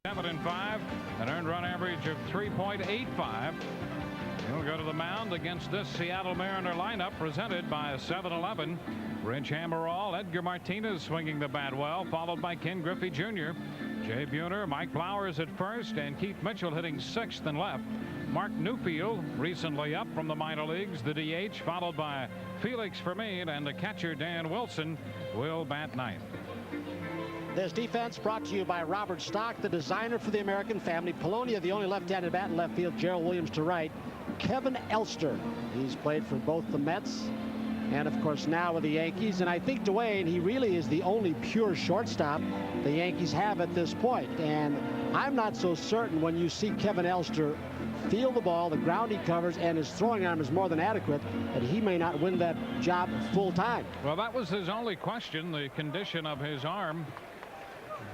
7-5, an earned run average of 3.85. He'll go to the mound against this Seattle Mariner lineup presented by 7-Eleven. Rich Hammerall, Edgar Martinez swinging the bat well, followed by Ken Griffey Jr., Jay Buhner, Mike Flowers at first, and Keith Mitchell hitting sixth and left. Mark Newfield, recently up from the minor leagues, the DH, followed by Felix Vermeer, and the catcher Dan Wilson will bat ninth. This defense brought to you by Robert Stock, the designer for the American family. Polonia, the only left-handed bat in left field. Gerald Williams to right. Kevin Elster, he's played for both the Mets and, of course, now with the Yankees. And I think Dwayne, he really is the only pure shortstop the Yankees have at this point. And I'm not so certain when you see Kevin Elster feel the ball, the ground he covers, and his throwing arm is more than adequate, that he may not win that job full time. Well, that was his only question, the condition of his arm,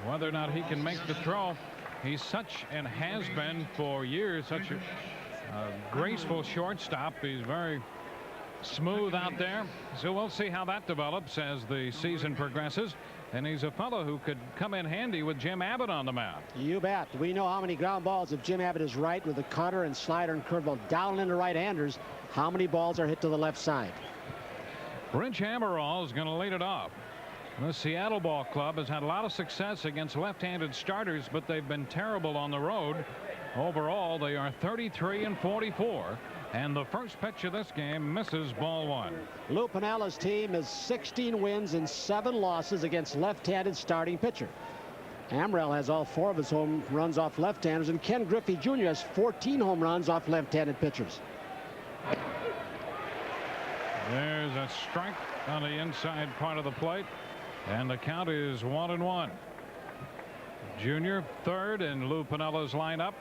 whether or not he can make the throw. He's such and has been for years such a graceful shortstop. He's very smooth out there. So we'll see how that develops as the season progresses. And he's a fellow who could come in handy with Jim Abbott on the mound. You bet. We know how many ground balls, if Jim Abbott is right with the cutter and slider and curveball down into right-handers, how many balls are hit to the left side. Rich Hammerall is going to lead it off. The Seattle Ball Club has had a lot of success against left-handed starters, but they've been terrible on the road. Overall, they are 33-44. And the first pitch of this game misses ball one. Lou Piniella's team is 16 wins and 7 losses against left-handed starting pitcher. Hammerall has all 4 of his home runs off left-handers, and Ken Griffey Jr. has 14 home runs off left-handed pitchers. There's a strike on the inside part of the plate, and the count is 1-1. Jr. third in Lou Piniella's lineup.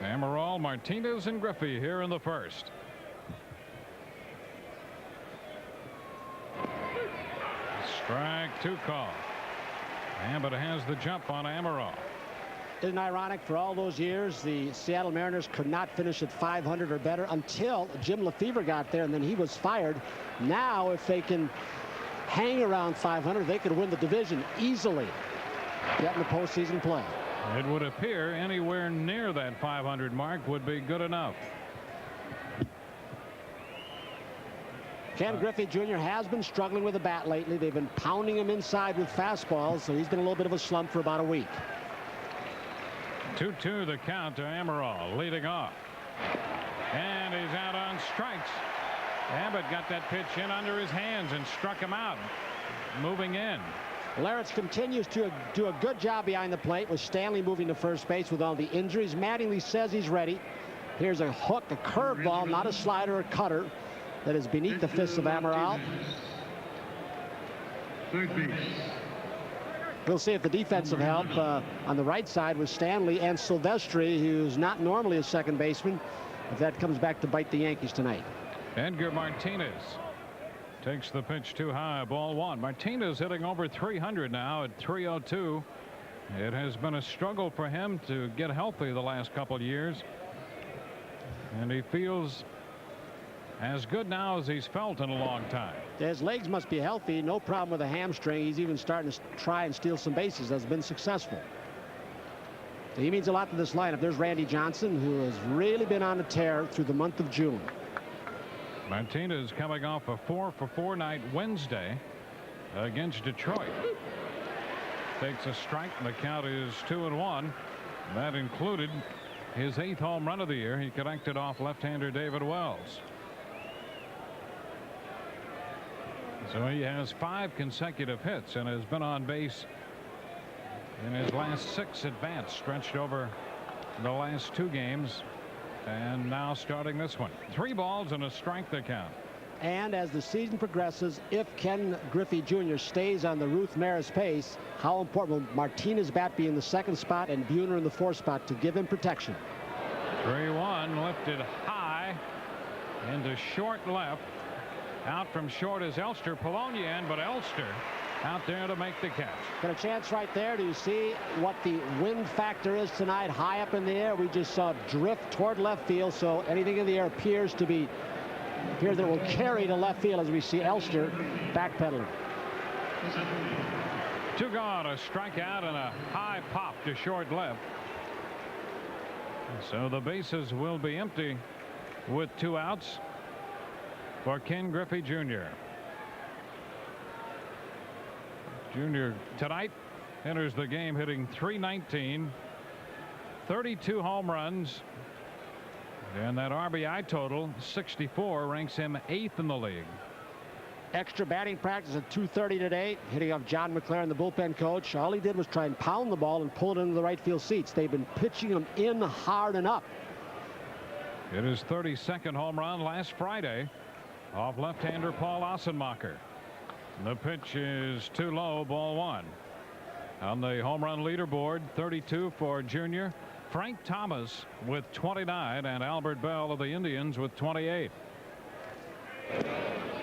Hammerall, Martinez, and Griffey here in the first. Strike 2 call. Abbott has the jump on Hammerall. Isn't it ironic, for all those years the Seattle Mariners could not finish at 500 or better until Jim Lefevre got there, and then he was fired. Now if they can hang around 500, they could win the division easily, get in the postseason play. It would appear anywhere near that 500 mark would be good enough. Ken Griffey Jr. has been struggling with the bat lately. They've been pounding him inside with fastballs, so he's been a little bit of a slump for about a week. 2-2 the count to Hammerall, leading off. And he's out on strikes. Abbott got that pitch in under his hands and struck him out, moving in. Lawrence continues to do a good job behind the plate, with Stanley moving to first base with all the injuries. Mattingly says he's ready. Here's a hook, a curveball, not a slider or cutter, that is beneath the fists of Hammerall. We'll see if the defensive help on the right side with Stanley and Silvestri, who's not normally a second baseman, if that comes back to bite the Yankees tonight. Edgar Martinez takes the pitch too high, ball one. Martinez hitting over 300 now at 302. It has been a struggle for him to get healthy the last couple of years, and he feels as good now as he's felt in a long time. His legs must be healthy, no problem with a hamstring. He's even starting to try and steal some bases. Has been successful. He means a lot to this lineup. There's Randy Johnson, who has really been on a tear through the month of June. Martinez coming off a 4-for-4 night Wednesday against Detroit. Takes a strike, and the count is 2-1. That included his 8th home run of the year. He connected off left-hander David Wells. So he has 5 consecutive hits and has been on base in his last 6 at-bats, stretched over the last 2 games. And now starting this one. 3 balls and a strike to count. And as the season progresses, if Ken Griffey Jr. stays on the Ruth Maris pace, how important will Martinez bat be in the 2nd spot and Buhner in the 4th spot to give him protection? 3-1 lifted high into short left. Out from short is Elster. Polonia in, but Elster out there to make the catch. Got a chance right there. Do you see what the wind factor is tonight? High up in the air. We just saw drift toward left field, so anything in the air appears that it will carry to left field as we see Elster backpedaling. 2 gone, a strikeout and a high pop to short left. So the bases will be empty with 2 outs for Ken Griffey Jr. Jr. tonight enters the game hitting .319, 32 home runs, and that RBI total 64 ranks him 8th in the league. Extra batting practice at 2:30 today, hitting off John McLaren, the bullpen coach. All he did was try and pound the ball and pull it into the right field seats. They've been pitching him in hard and up. It is 32nd home run last Friday off left-hander Paul Ossenmacher. The pitch is too low, ball 1. On the home run leaderboard, 32 for Jr. Frank Thomas with 29 and Albert Bell of the Indians with 28.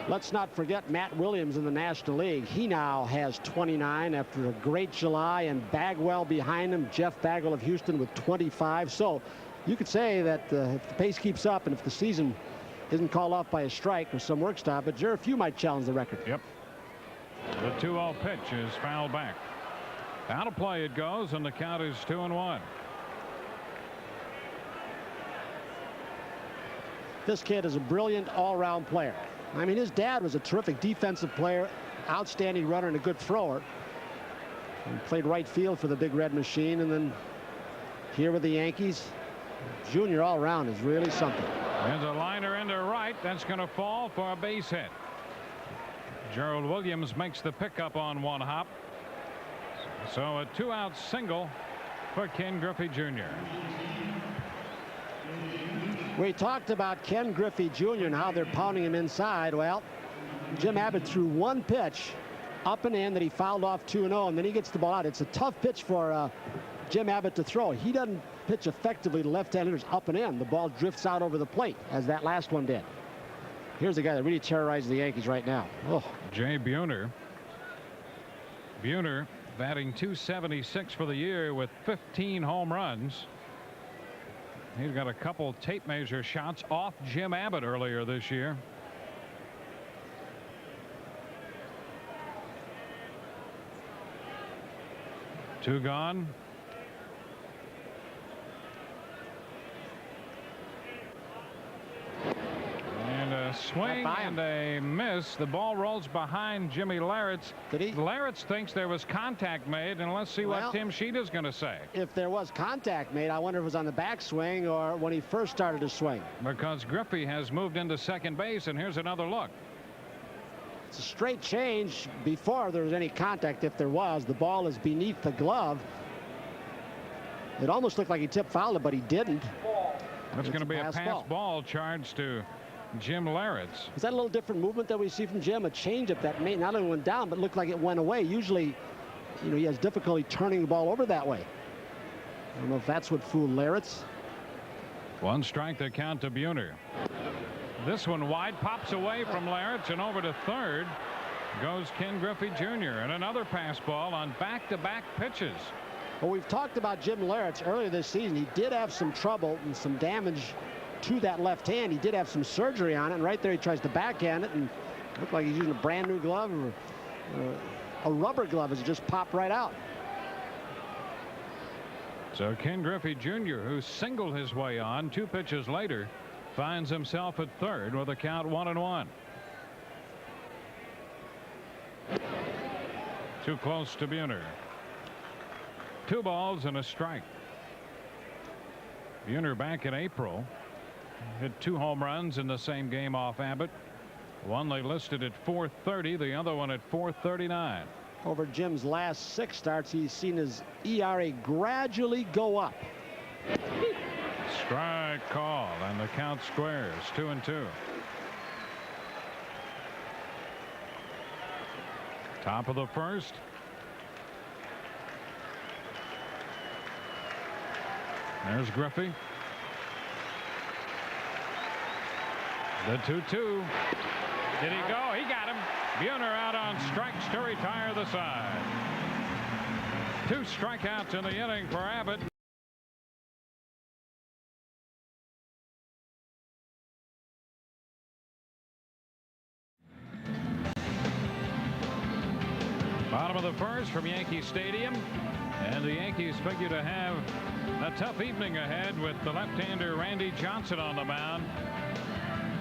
Let's not forget Matt Williams in the National League. He now has 29 after a great July, and Bagwell behind him, Jeff Bagwell of Houston with 25. So you could say that if the pace keeps up and if the season isn't called off by a strike or some work stoppage, a few might challenge the record. Yep. The 2-0 pitch is fouled back. Out of play it goes, and the count is 2-1. This kid is a brilliant all-around player. I mean, his dad was a terrific defensive player, outstanding runner, and a good thrower. And played right field for the Big Red Machine, and then here with the Yankees. Junior all around is really something. There's a liner into right. That's going to fall for a base hit. Gerald Williams makes the pickup on 1 hop. So a 2-out single for Ken Griffey Jr. We talked about Ken Griffey Jr. and how they're pounding him inside. Well, Jim Abbott threw 1 pitch up and in that he fouled off 2-0, and then he gets the ball out. It's a tough pitch for Jim Abbott to throw. He doesn't pitch effectively to left-handers up and in. The ball drifts out over the plate, as that last one did. Here's a guy that really terrorizes the Yankees right now. Oh. Jay Buhner. Buhner batting .276 for the year with 15 home runs. He's got a couple tape measure shots off Jim Abbott earlier this year. Two gone. And a swing and a miss. The ball rolls behind Jimmy Leyritz. Did he? Leyritz thinks there was contact made, and let's see what Tim Sheeta's going to say. If there was contact made, I wonder if it was on the backswing or when he first started to swing. Because Griffey has moved into second base, and here's another look. It's a straight change before there was any contact. If there was, the ball is beneath the glove. It almost looked like he tipped fouled it, but he didn't. That's going to be a pass ball charged to Jim Leyritz. Is that a little different movement that we see from Jim? A changeup that may not only went down, but looked like it went away. Usually, you know, he has difficulty turning the ball over that way. I don't know if that's what fooled Leyritz. 1 strike to count to Buhner. This one wide, pops away from Leyritz, and over to third goes Ken Griffey Jr. and another pass ball on back-to-back pitches. Well, we've talked about Jim Leyritz earlier this season. He did have some trouble and some damage to that left hand. He did have some surgery on it, and right there he tries to backhand it, and it looked like he's using a brand new glove or a rubber glove as it just popped right out. So Ken Griffey Jr., who singled his way on 2 pitches later, finds himself at third with a count 1-1. Too close to Buhner. 2 balls and a strike. Buhner back in April hit 2 home runs in the same game off Abbott. One they listed at .430, the other one at .439. Over Jim's last 6 starts, he's seen his ERA gradually go up. Strike call, and the count squares 2-2. Top of the first. There's Griffey. The 2-2. Did he go? He got him. Buhner out on strikes to retire the side. 2 strikeouts in the inning for Abbott. Bottom of the first from Yankee Stadium. And the Yankees figure to have a tough evening ahead with the left-hander Randy Johnson on the mound.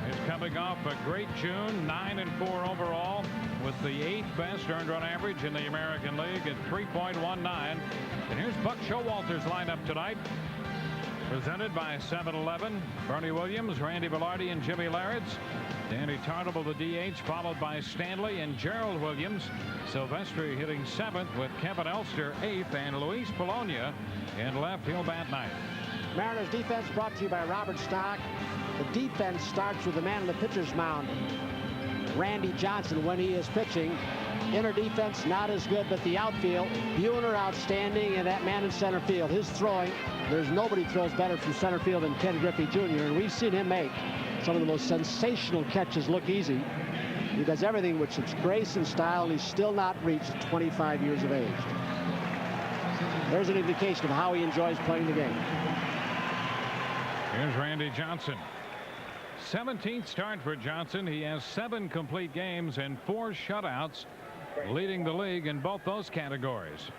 He's coming off a great June, 9-4 overall, with the 8th best earned run average in the American League at 3.19. And here's Buck Showalter's lineup tonight, presented by 7-Eleven. Bernie Williams, Randy Velarde, and Jimmy Larids. Danny Tartabull, the DH, followed by Stanley and Gerald Williams. Silvestri hitting 7th with Kevin Elster 8th, and Luis Polonia in left. He'll bat 9th. Mariners defense brought to you by Robert Stock. The defense starts with the man on the pitcher's mound, Randy Johnson, when he is pitching. Inner defense not as good, but the outfield, Buhner outstanding, and that man in center field, his throwing, there's nobody throws better from center field than Ken Griffey Jr., and we've seen him make some of the most sensational catches look easy. He does everything with such grace and style, and he's still not reached 25 years of age. There's an indication of how he enjoys playing the game. Here's Randy Johnson. 17th start for Johnson. He has 7 complete games and 4 shutouts, leading the league in both those categories.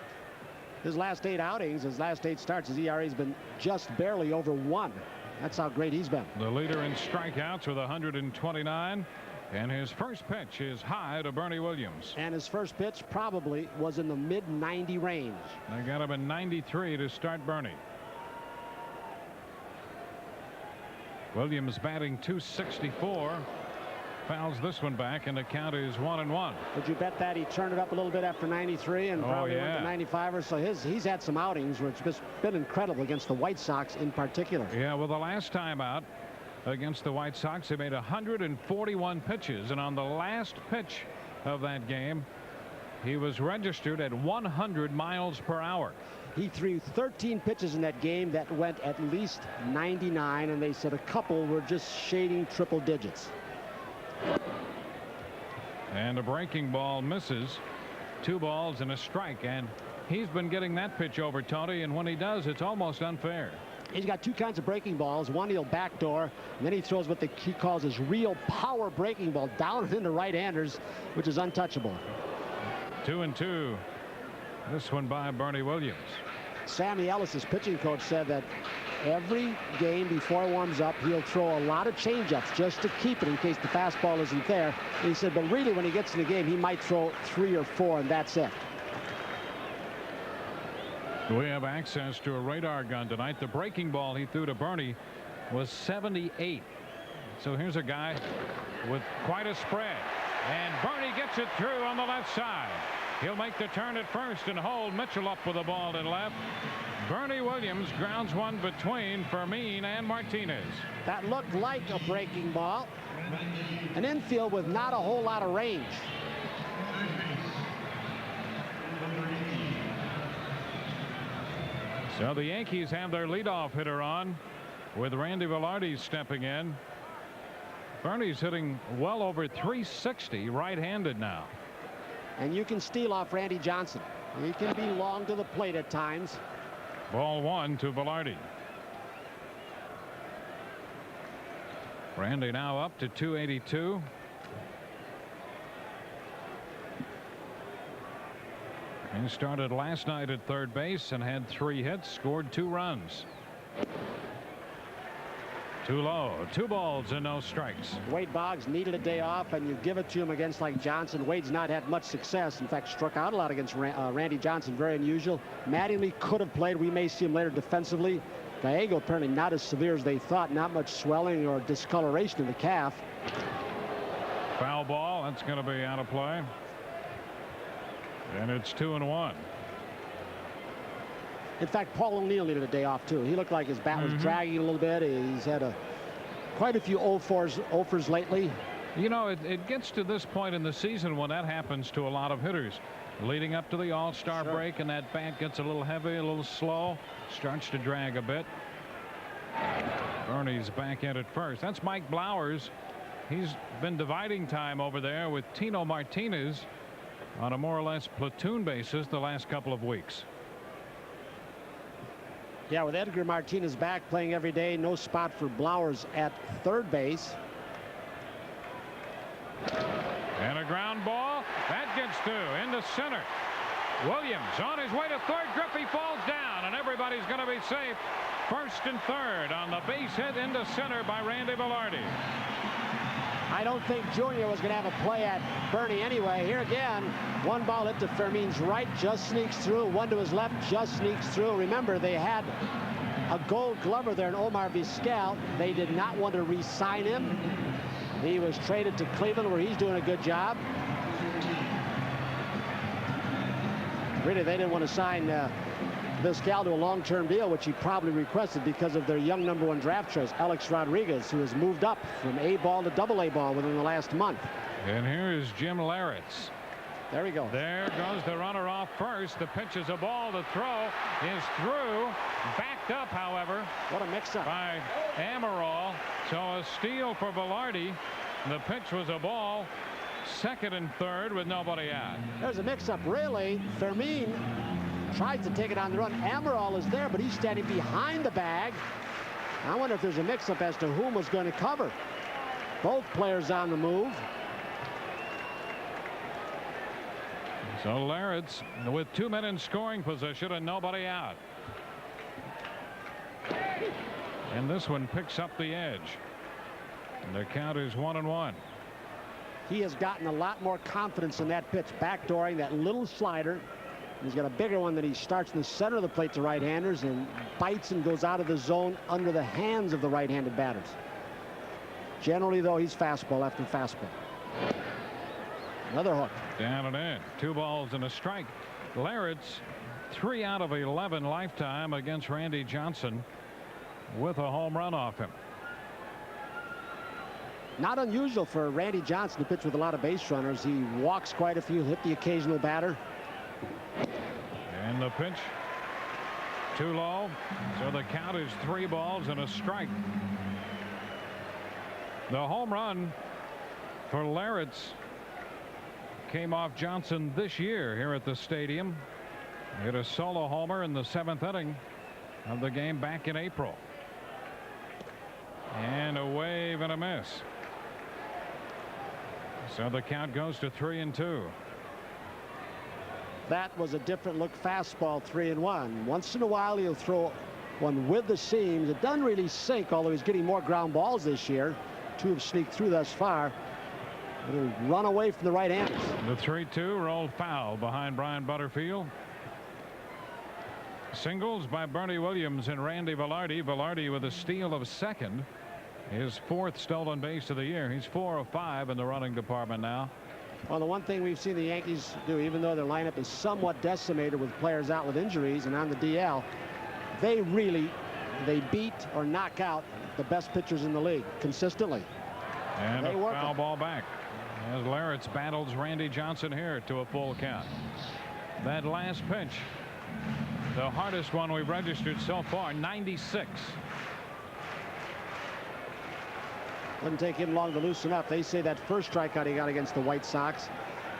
His last 8 outings, his last 8 starts, his ERA has been just barely over 1. That's how great he's been. The leader in strikeouts with 129. And his first pitch is high to Bernie Williams. And his first pitch probably was in the mid-90 range. They got him in 93 to start Bernie. Williams batting .264. Fouls this one back, and the count is 1-1. Would you bet that he turned it up a little bit after 93 and probably went to 95 or so? He's had some outings where it's just been incredible against the White Sox in particular. Yeah, well, the last time out against the White Sox, he made 141 pitches, and on the last pitch of that game, he was registered at 100 miles per hour. He threw 13 pitches in that game that went at least 99, and they said a couple were just shading triple digits. And a breaking ball misses. 2 balls and a strike, and he's been getting that pitch over, Tony, and when he does, it's almost unfair. He's got 2 kinds of breaking balls. One he'll backdoor, and then he throws what he calls his real power breaking ball down and into right-handers, which is untouchable. 2-2. This one by Bernie Williams. Sammy Ellis, his pitching coach, said that every game before he warms up, he'll throw a lot of changeups just to keep it in case the fastball isn't there. And he said, but really when he gets in the game, he might throw 3 or 4, and that's it. We have access to a radar gun tonight. The breaking ball he threw to Bernie was 78. So here's a guy with quite a spread, and Bernie gets it through on the left side. He'll make the turn at first and hold Mitchell up with the ball in left. Bernie Williams grounds one between Fermin and Martinez. That looked like a breaking ball. An infield with not a whole lot of range. So the Yankees have their leadoff hitter on, with Randy Velarde stepping in. Bernie's hitting well over 360 right-handed now. And you can steal off Randy Johnson. He can be long to the plate at times. Ball 1 to Velarde. Randy now up to 282. He started last night at third base and had 3 hits, scored 2 runs. Too low. 2 balls and no strikes. Wade Boggs needed a day off, and you give it to him against like Johnson. Wade's not had much success. In fact, struck out a lot against Randy Johnson. Very unusual. Mattingly could have played. We may see him later defensively. Gallego apparently not as severe as they thought. Not much swelling or discoloration in the calf. Foul ball. That's going to be out of play. And it's 2-1. In fact, Paul O'Neill needed a day off too. He looked like his bat was dragging a little bit. He's had quite a few 0-4s lately. You know, it gets to this point in the season when that happens to a lot of hitters. Leading up to the All-Star break, and that bat gets a little heavy, a little slow, starts to drag a bit. Bernie's back in at first. That's Mike Blowers. He's been dividing time over there with Tino Martinez on a more or less platoon basis the last couple of weeks. Yeah, with Edgar Martinez back playing every day, no spot for Blowers at third base. And a ground ball that gets through into center. Williams on his way to third. Griffey falls down, and everybody's going to be safe. First and third on the base hit into center by Randy Velarde. I don't think Junior was going to have a play at Bernie anyway. Here again, one ball hit to Fermin's right, just sneaks through. One to his left, just sneaks through. Remember, they had a Gold Glover there in Omar Vizquel. They did not want to re-sign him. He was traded to Cleveland, where he's doing a good job. Really, they didn't want to sign Vizquel to a long-term deal, which he probably requested because of their young #1 draft choice, Alex Rodriguez, who has moved up from A ball to AA ball within the last month. And here is Jim Leyritz. There we go. There goes the runner off first. The pitch is a ball. The throw is through. Backed up, however. What a mix-up. By Amaral. So a steal for Velarde. The pitch was a ball. Second and third with nobody out. There's a mix-up, really. Fermin tries to take it on the run. Amaral is there, but he's standing behind the bag. I wonder if there's a mix-up as to whom was going to cover. Both players on the move. So Leyritz with 2 men in scoring position and nobody out. And this one picks up the edge. And the count is 1-1. He has gotten a lot more confidence in that pitch, backdooring that little slider. He's got a bigger one that he starts in the center of the plate to right-handers and bites and goes out of the zone under the hands of the right-handed batters. Generally, though, he's fastball after fastball. Another hook. Down and in. 2 balls and a strike. Leyritz 3 out of 11 lifetime against Randy Johnson with a home run off him. Not unusual for Randy Johnson to pitch with a lot of base runners. He walks quite a few, hit the occasional batter. And the pitch too low. So the count is 3 balls and a strike. The home run for Leyritz came off Johnson this year here at the stadium. Hit a solo homer in the 7th inning of the game back in April. And a wave and a miss. So the count goes to 3-2. That was a different look fastball, 3-1. Once in a while he'll throw one with the seams. It doesn't really sink, although he's getting more ground balls this year. 2 have sneaked through thus far. It'll run away from the right-handers. The 3-2 rolled foul behind Brian Butterfield. Singles by Bernie Williams and Randy Velarde. Velarde with a steal of second. His 4th stolen base of the year. He's 4 of 5 in the running department now. Well, the one thing we've seen the Yankees do, even though their lineup is somewhat decimated with players out with injuries and on the DL, they beat or knock out the best pitchers in the league consistently. And a foul ball back as Leyritz battles Randy Johnson here to a full count. That last pitch, the hardest one we've registered so far, 96. Wouldn't take him long to loosen up. They say that first strikeout he got against the White Sox,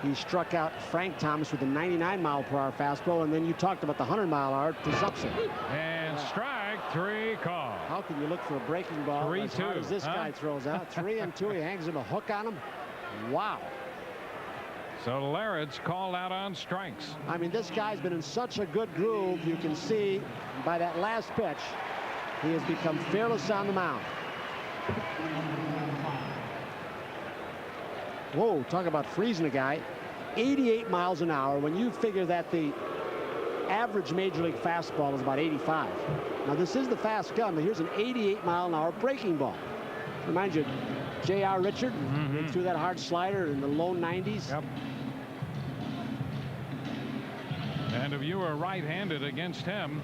he struck out Frank Thomas with a 99-mile-per-hour fastball, and then you talked about the 100-mile-an-hour presumption. And strike 3 call. How can you look for a breaking ball 3-2 as hard as this guy throws out? 3-2. He hangs him a hook on him. Wow. So Leyritz called out on strikes. I mean, this guy's been in such a good groove. You can see by that last pitch, he has become fearless on the mound. Whoa, talk about freezing a guy. 88 miles an hour. When you figure that the average major league fastball is about 85. Now, this is the fast gun, but here's an 88-mile-an-hour breaking ball. Reminds you of J.R. Richard. He threw that hard slider in the low 90s. Yep. And if you were right-handed against him,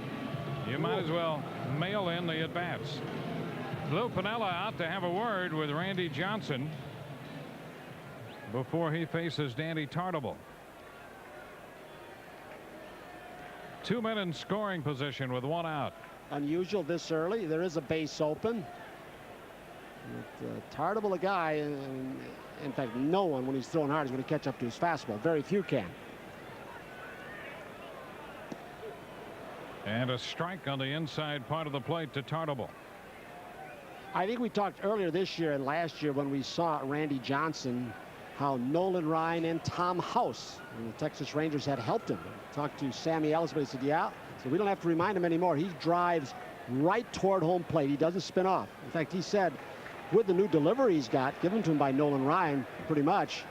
you might as well mail in the at-bats. Lou Piniella out to have a word with Randy Johnson before he faces Danny Tartabull. 2 men in scoring position with 1 out. Unusual this early. There is a base open. Tartabull, a guy, and in fact, no one, when he's throwing hard, is going to catch up to his fastball. Very few can. And a strike on the inside part of the plate to Tartabull. I think we talked earlier this year and last year when we saw Randy Johnson how Nolan Ryan and Tom House and the Texas Rangers had helped him. Talked to Sammy Ellis, but he said, yeah, so we don't have to remind him anymore. He drives right toward home plate. He doesn't spin off. In fact, he said with the new delivery he's got given to him by Nolan Ryan, pretty much,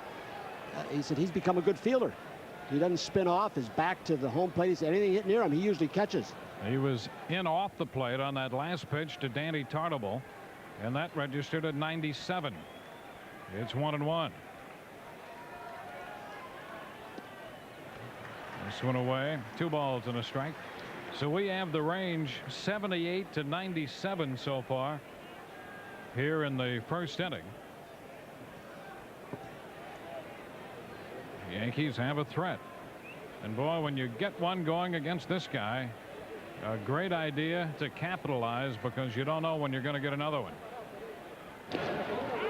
he said he's become a good fielder. He doesn't spin off his back to the home plate. He said anything hit near him, he usually catches. He was in off the plate on that last pitch to Danny Tartabull, and that registered at 97. It's 1-1. This one away. 2 balls and a strike. So we have the range 78 to 97 so far here in the first inning. The Yankees have a threat. And boy, when you get one going against this guy, a great idea to capitalize, because you don't know when you're going to get another one.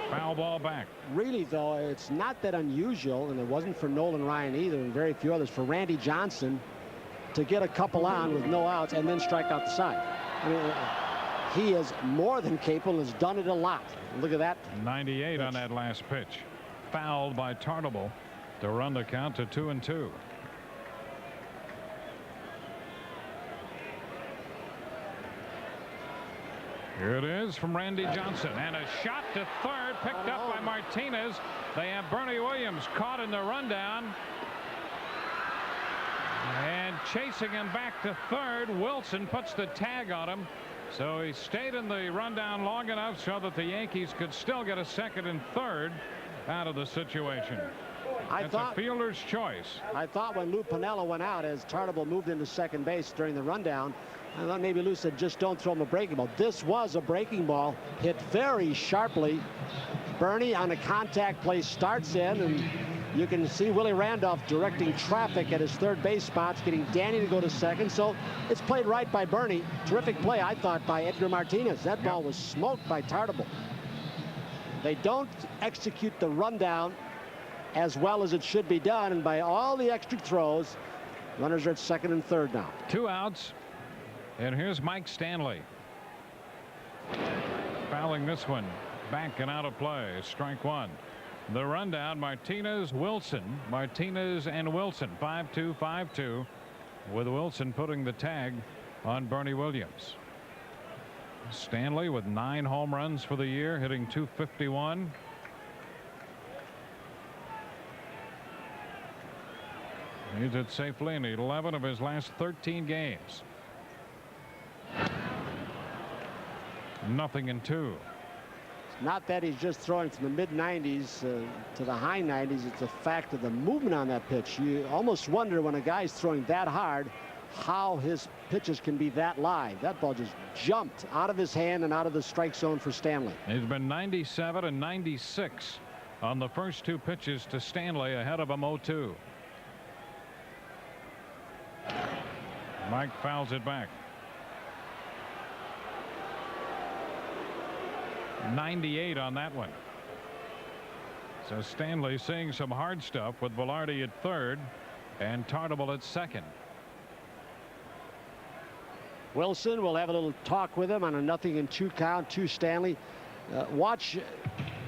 Foul ball back. Really, though, it's not that unusual, and it wasn't for Nolan Ryan either, and very few others, for Randy Johnson to get a couple on with no outs and then strike out the side. I mean, he is more than capable, has done it a lot. Look at that. 98 on that last pitch. Fouled by Tartabull to run the count to 2-2. Here it is from Randy Johnson, and a shot to third picked up by Martinez. They have Bernie Williams caught in the rundown, and chasing him back to third. Wilson puts the tag on him, so he stayed in the rundown long enough so that the Yankees could still get a second and third out of the situation. It's a fielder's choice. I thought when Lou Piniella went out, as Tartabull moved into second base during the rundown, I thought maybe Lou said just don't throw him a breaking ball. This was a breaking ball, hit very sharply. Bernie on a contact play starts in, and you can see Willie Randolph directing traffic at his third base spots, getting Danny to go to second. So it's played right by Bernie. Terrific play, I thought, by Edgar Martinez. That ball was smoked by Tartabull. They don't execute the rundown as well as it should be done, and by all the extra throws, runners are at second and third now. 2 outs. And here's Mike Stanley. Fouling this one back and out of play. Strike 1. The rundown: Martinez, Wilson, Martinez and Wilson. 5-2, 5-2, with Wilson putting the tag on Bernie Williams. Stanley with 9 home runs for the year, hitting .251. He's hit safely in 11 of his last 13 games. 0-2. It's not that he's just throwing from the mid-90s to the high 90s. It's a fact of the movement on that pitch. You almost wonder when a guy's throwing that hard how his pitches can be that live. That ball just jumped out of his hand and out of the strike zone for Stanley. He's been 97 and 96 on the first 2 pitches to Stanley, ahead of him 0-2. Mike fouls it back. 98 on that one. So Stanley seeing some hard stuff with Velarde at third and Tartabull at second. Wilson will have a little talk with him on a 0-2 count to Stanley. Watch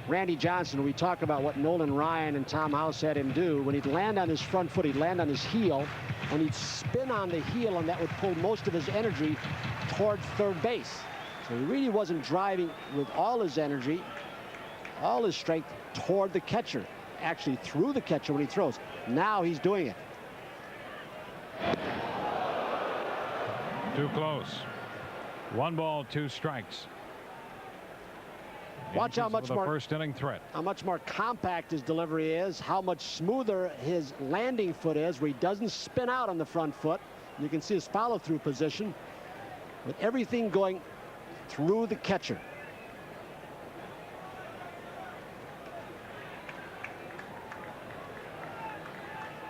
Randy Johnson. We talk about what Nolan Ryan and Tom House had him do. When he'd land on his front foot, he'd land on his heel, and he'd spin on the heel, and that would pull most of his energy toward third base. So he really wasn't driving with all his energy, all his strength toward the catcher, actually through the catcher when he throws. Now he's doing it. Too close. 1 ball, 2 strikes. Watch how much more first inning threat. How much more compact his delivery is, how much smoother his landing foot is, where he doesn't spin out on the front foot. You can see his follow-through position with everything going through the catcher.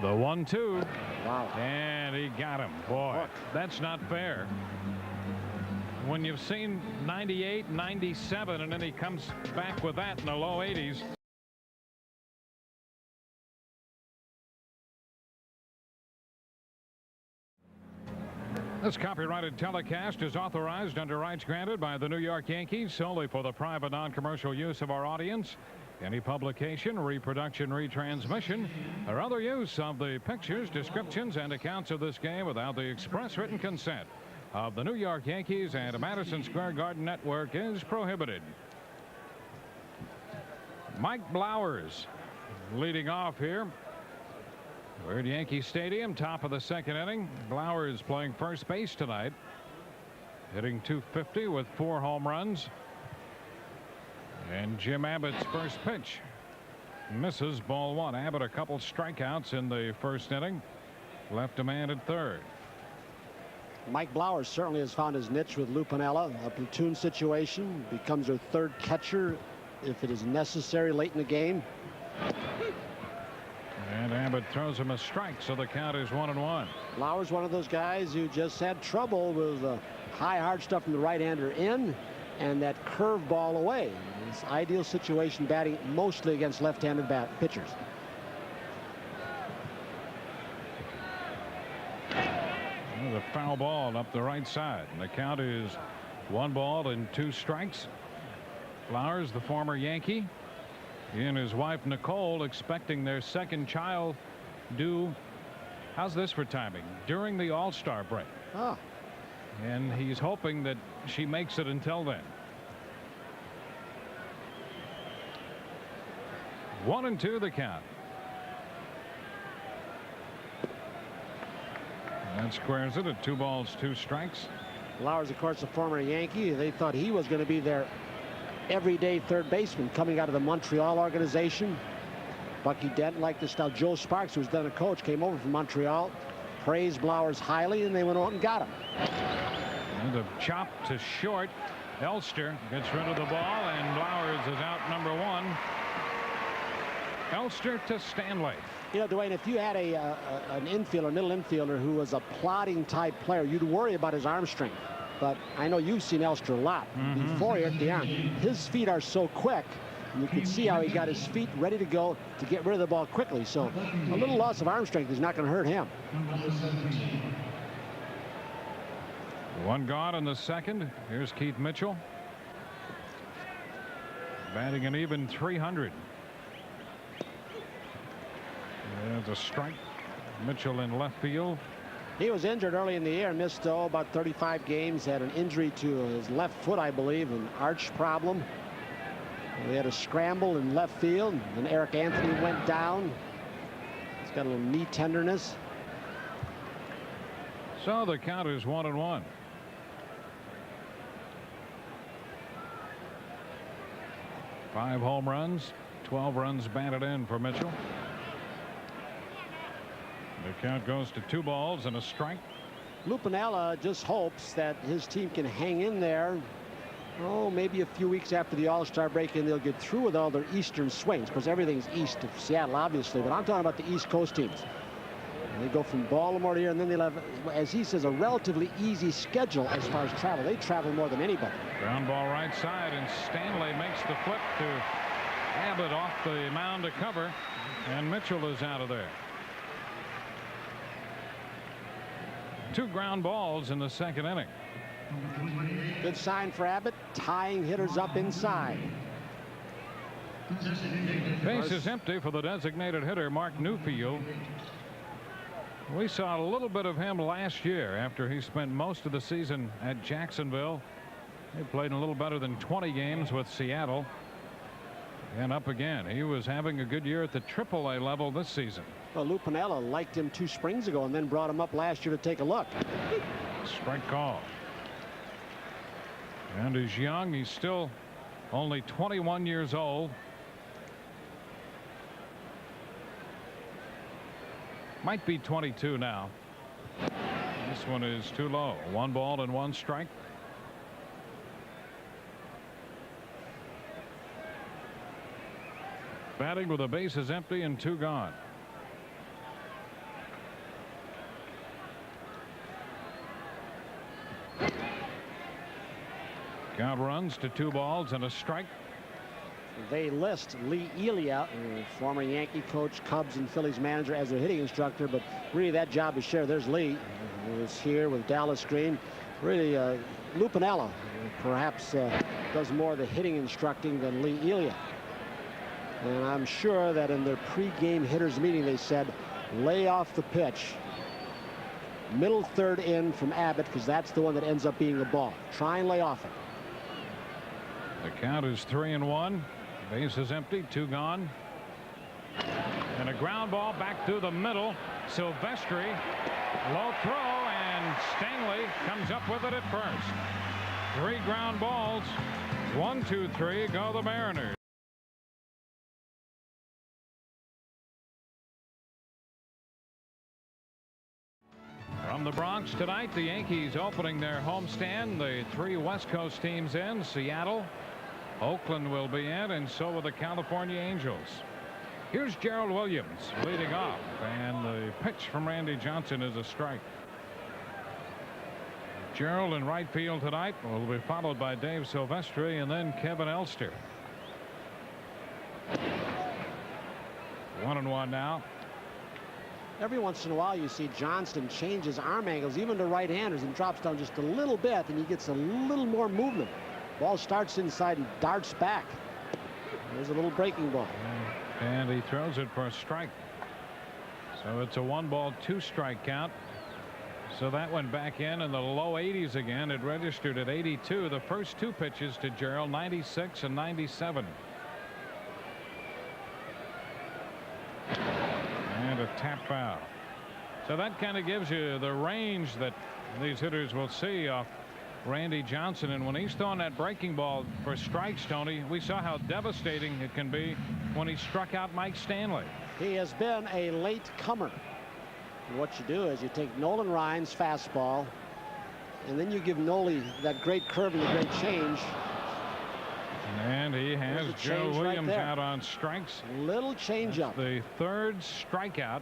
The 1-2. Wow. And he got him. Boy, that's not fair. When you've seen 98, 97, and then he comes back with that in the low 80s. This copyrighted telecast is authorized under rights granted by the New York Yankees solely for the private non-commercial use of our audience. Any publication, reproduction, retransmission, or other use of the pictures, descriptions, and accounts of this game without the express written consent of the New York Yankees and Madison Square Garden Network is prohibited. Mike Blowers leading off here. We're at Yankee Stadium, top of the second inning. Blowers playing first base tonight, hitting .250 with 4 home runs. And Jim Abbott's first pitch misses, ball 1. Abbott a couple strikeouts in the first inning, left a man at third. Mike Blowers certainly has found his niche with Lou Piniella. A platoon situation, becomes their third catcher if it is necessary late in the game. And Abbott throws him a strike, so the count is 1-1. Blowers, one of those guys who just had trouble with high hard stuff from the right-hander in and that curve ball away. It's ideal situation batting mostly against left-handed pitchers. The foul ball up the right side, and the count is 1 ball and 2 strikes. Flowers, the former Yankee, he and his wife Nicole expecting their second child due, how's this for timing, during the All-Star break. Oh. And he's hoping that she makes it until then. 1-2 the count. That squares it at 2 balls, 2 strikes. Flowers, of course, a former Yankee. They thought he was going to be their everyday third baseman coming out of the Montreal organization. Bucky Dent liked the style. Joe Sparks, who's then a coach, came over from Montreal, praised Blowers highly, and they went out and got him. And a chop to short. Elster gets rid of the ball, and Blowers is out number 1. Elster to Stanley. You know, Dwayne, if you had an infielder, middle infielder who was a plodding type player, you'd worry about his arm strength. But I know you've seen Elster a lot. Before he hit the arm, his feet are so quick. And you can see how he got his feet ready to go to get rid of the ball quickly. So a little loss of arm strength is not going to hurt him. 1 gone in the second. Here's Keith Mitchell, batting an even .300. There's a strike. Mitchell in left field. He was injured early in the year, missed about 35 games, had an injury to his left foot, I believe, an arch problem. They had a scramble in left field, and Eric Anthony went down. He's got a little knee tenderness. So the count is 1-1. Five home runs, 12 runs batted in for Mitchell. The count goes to 2 balls and a strike. Lou Piniella just hopes that his team can hang in there. Oh, maybe a few weeks after the All-Star break, and they'll get through with all their eastern swings, because everything's east of Seattle, obviously. But I'm talking about the East Coast teams. And they go from Baltimore to here, and then they'll have, as he says, a relatively easy schedule as far as travel. They travel more than anybody. Ground ball right side, and Stanley makes the flip to Abbott off the mound to cover, and Mitchell is out of there. 2 ground balls in the second inning. Good sign for Abbott, tying hitters up inside. Base is empty for the designated hitter, Mark Newfield. We saw a little bit of him last year after he spent most of the season at Jacksonville. He played a little better than 20 games with Seattle. And up again. He was having a good year at the AAA level this season. Well, Lou Piniella liked him 2 springs ago and then brought him up last year to take a look. Strike call. And he's young. He's still only 21 years old. Might be 22 now. This one is too low. 1 ball and 1 strike. Batting with the bases empty and 2 gone. Count runs to 2 balls and a strike. They list Lee Elia, former Yankee coach, Cubs and Phillies manager, as their hitting instructor, but really that job is shared. There's Lee, who is here with Dallas Green. Really, Lou Piniella perhaps does more of the hitting instructing than Lee Elia. And I'm sure that in their pre-game hitters meeting they said, lay off the pitch. Middle third in from Abbott, because that's the one that ends up being the ball. Try and lay off it. The count is 3-1. Base is empty. 2 gone. And a ground ball back through the middle. Silvestri, low throw, and Stanley comes up with it at first. 3 ground balls. 1, 2, 3 go the Mariners. From the Bronx tonight, the Yankees opening their homestand. The 3 West Coast teams in. Seattle, Oakland will be in, and so will the California Angels. Here's Gerald Williams leading off, and the pitch from Randy Johnson is a strike. Gerald in right field tonight will be followed by Dave Silvestri and then Kevin Elster. 1-1 now. Every once in a while you see Johnston change his arm angles even to right-handers and drops down just a little bit, and he gets a little more movement. Ball starts inside and darts back. There's a little breaking ball. And he throws it for a strike. So it's a 1-ball 2-strike count. So that went back in the low 80s again. It registered at 82. The first 2 pitches to Gerald, 96 and 97. And a tap foul. So that kind of gives you the range that these hitters will see off Randy Johnson. And when he's throwing that breaking ball for strikes, Tony, we saw how devastating it can be when he struck out Mike Stanley. He has been a late comer. And what you do is you take Nolan Ryan's fastball, and then you give Noli that great curve and the great change. And he has Joe Williams right out on strikes. Little change up. The 3rd strikeout.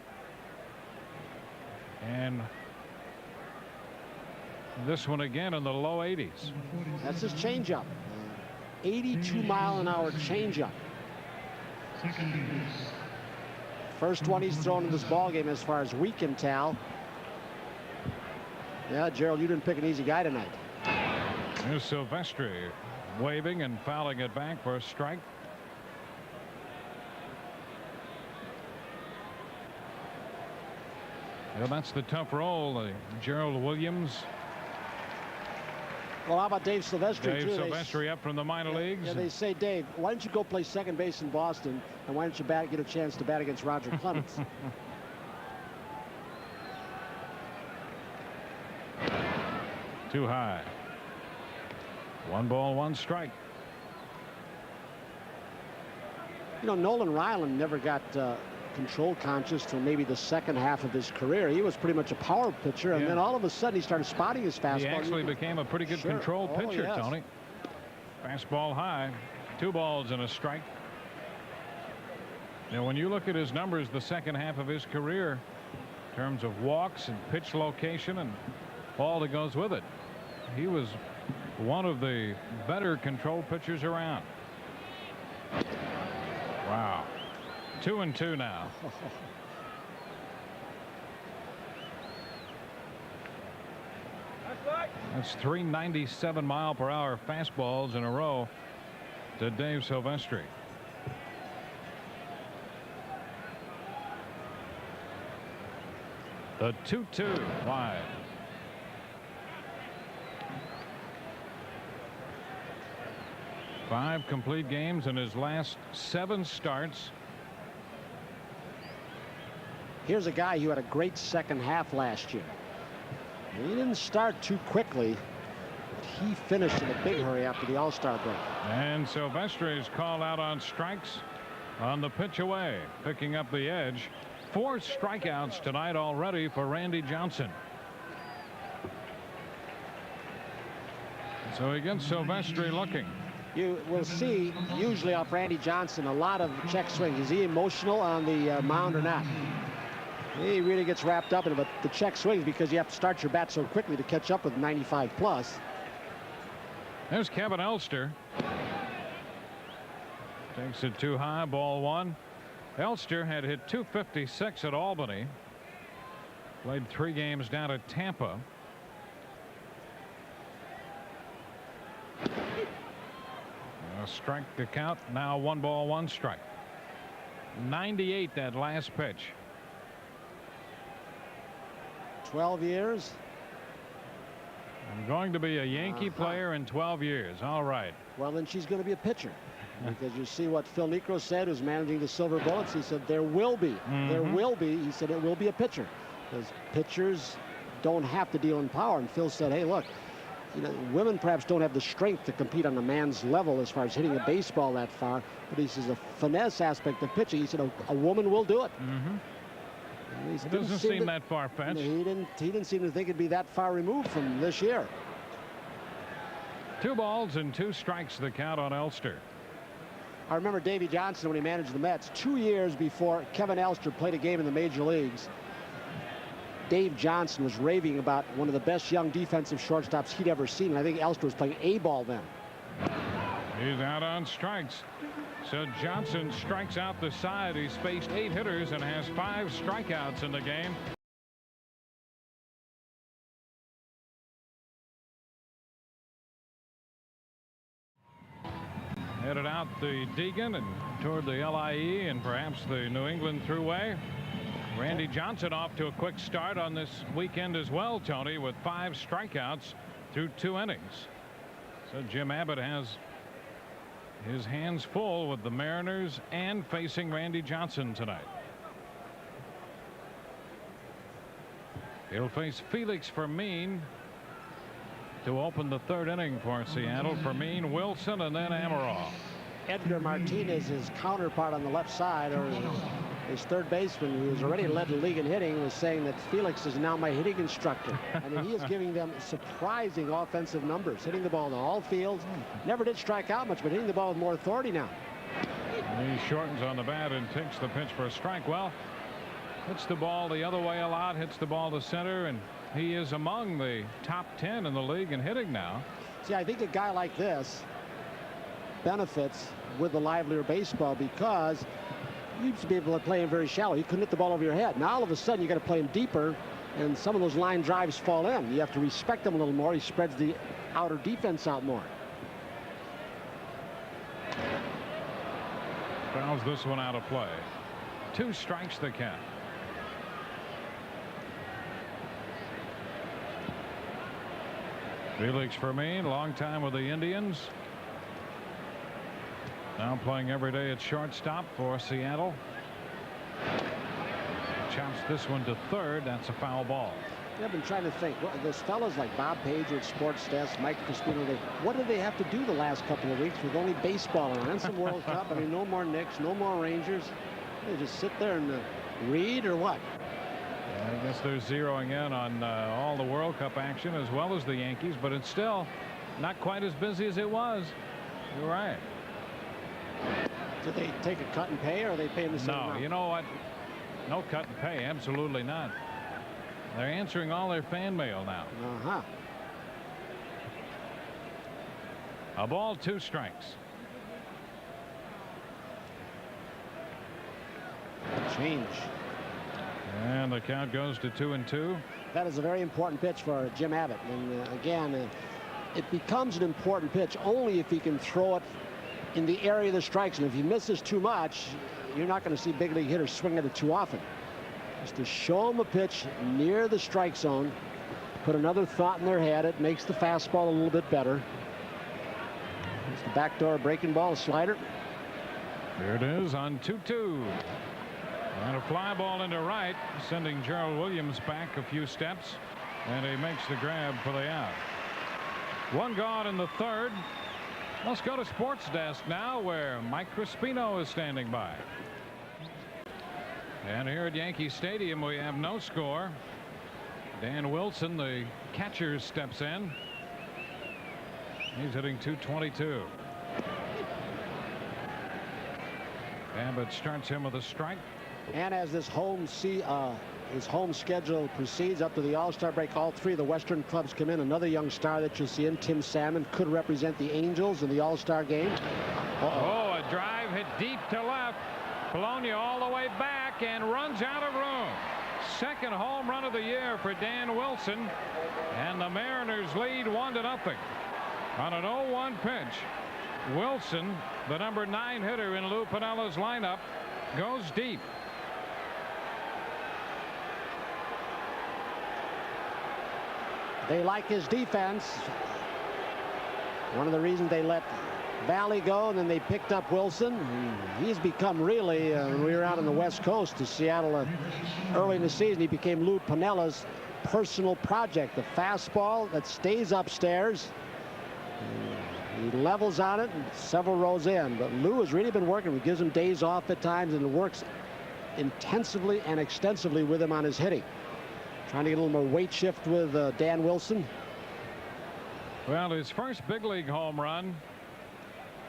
And this one again in the low 80s. That's his changeup. 82-mile-an-hour changeup. First one he's thrown in this ball game as far as we can tell. Yeah, Gerald, you didn't pick an easy guy tonight. Here's Silvestri waving and fouling it back for a strike. Well, that's the tough role. Gerald Williams. Well, how about Dave Silvestri? Dave Silvestri up from the minor leagues. Yeah, they say, Dave, why don't you go play second base in Boston, and why don't you get a chance to bat against Roger Clemens? Too high. 1 ball, 1 strike. You know, Nolan Ryan never got control conscious till maybe the second half of his career. He was pretty much a power pitcher, and then all of a sudden he started spotting his fastball. He actually became a pretty good control pitcher, Tony. Fastball high. 2 balls and a strike. Now, when you look at his numbers the second half of his career in terms of walks and pitch location and all that goes with it, he was one of the better control pitchers around. Wow. 2-2 now. That's 397-mile-per-hour fastballs in a row to Dave Silvestri. The 2-2 wide. Five complete games in his last 7 starts. Here's a guy who had a great second half last year. He didn't start too quickly, but he finished in a big hurry after the All-Star break. And Silvestri is called out on strikes on the pitch away, picking up the edge. 4 strikeouts tonight already for Randy Johnson. So against Silvestri looking. You will see usually off Randy Johnson a lot of check swings. Is he emotional on the mound or not? He really gets wrapped up in it, but the check swings because you have to start your bat so quickly to catch up with 95 plus. There's Kevin Elster. Takes it too high, ball 1. Elster had hit .256 at Albany. Played 3 games down at Tampa. A strike to count. Now 1 ball, 1 strike. 98 that last pitch. 12 years. I'm going to be a Yankee player in 12 years. All right. Well, then she's going to be a pitcher. Because you see what Phil Niekro said, who's managing the Silver Bullets. He said there will be. There will be. He said it will be a pitcher. Because pitchers don't have to deal in power. And Phil said, hey, look, you know, women perhaps don't have the strength to compete on a man's level as far as hitting a baseball that far. But he says the finesse aspect of pitching, he said a woman will do it. It doesn't seem that far-fetched. He didn't seem to think it'd be that far removed from this year. 2 balls and 2 strikes the count on Elster. I remember Davey Johnson when he managed the Mets 2 years before Kevin Elster played a game in the major leagues. Dave Johnson was raving about one of the best young defensive shortstops he'd ever seen. And I think Elster was playing A-ball then. He's out on strikes. So Johnson strikes out the side. He's faced 8 hitters and has 5 strikeouts in the game. Headed out the Deegan and toward the LIE and perhaps the New England Thruway. Randy Johnson off to a quick start on this weekend as well, Tony, with 5 strikeouts through 2 innings. So Jim Abbott has his hands full with the Mariners and facing Randy Johnson tonight. He'll face Felix Fermin to open the 3rd inning for Seattle. Fermin, Wilson, and then Amaral. Edgar Martinez, his counterpart on the left side, or his third baseman, who has already led the league in hitting, was saying that Felix is now my hitting instructor. I mean, he is giving them surprising offensive numbers, hitting the ball in all fields. Never did strike out much, but hitting the ball with more authority now. He shortens on the bat and takes the pitch for a strike. Well, hits the ball the other way a lot, hits the ball to center, and he is among the top 10 in the league in hitting now. See, I think a guy like this benefits with the livelier baseball because you used to be able to play him very shallow. You couldn't hit the ball over your head. Now all of a sudden you got to play him deeper, and some of those line drives fall in. You have to respect him a little more. He spreads the outer defense out more. Fouls this one out of play. 2 strikes the count. Felix Fermin, long time with the Indians. Now playing every day at shortstop for Seattle. Chops this one to 3rd. That's a foul ball. I've been trying to think. Those fellas like Bob Pager at Sports Desk, Mike Crispino, what did they have to do the last couple of weeks with only baseball on and some World Cup? I mean, no more Knicks, no more Rangers. They just sit there and read or what? I guess they're zeroing in on all the World Cup action as well as the Yankees, but it's still not quite as busy as it was. You're right. Do they take a cut and pay, or are they paying the same amount? No, you know what? No cut and pay. Absolutely not. They're answering all their fan mail now. A ball, 2 strikes. Change. And the count goes to 2-2. That is a very important pitch for Jim Abbott. And again, it becomes an important pitch only if he can throw it in the area of the strike zone. If he misses too much, you're not going to see big league hitters swing at it too often. Just to show them a pitch near the strike zone, put another thought in their head. It makes the fastball a little bit better. It's the backdoor breaking ball, slider. There it is on 2-2. And a fly ball into right, sending Gerald Williams back a few steps, and he makes the grab for the out. 1 gone in the 3rd. Let's go to Sports Desk now, where Mike Crispino is standing by. And here at Yankee Stadium, we have no score. Dan Wilson, the catcher, steps in. He's hitting .222. Abbott starts him with a strike. And as this home schedule proceeds up to the All-Star break, all 3 of the Western clubs come in. Another young star that you'll see in, Tim Salmon, could represent the Angels in the All-Star game. Oh, a drive hit deep to left. Polonia all the way back and runs out of room. 2nd home run of the year for Dan Wilson, and the Mariners lead 1-0 on an 0-1 pitch. Wilson, the number 9 hitter in Lou Pinella's lineup, goes deep. They like his defense. One of the reasons they let Valley go, and then they picked up Wilson. He's become really, when we were out on the West Coast to Seattle early in the season, he became Lou Piniella's personal project. The fastball that stays upstairs. He levels on it and several rows in. But Lou has really been working. He gives him days off at times and works intensively and extensively with him on his hitting. Trying to get a little more weight shift with Dan Wilson. Well, his first big league home run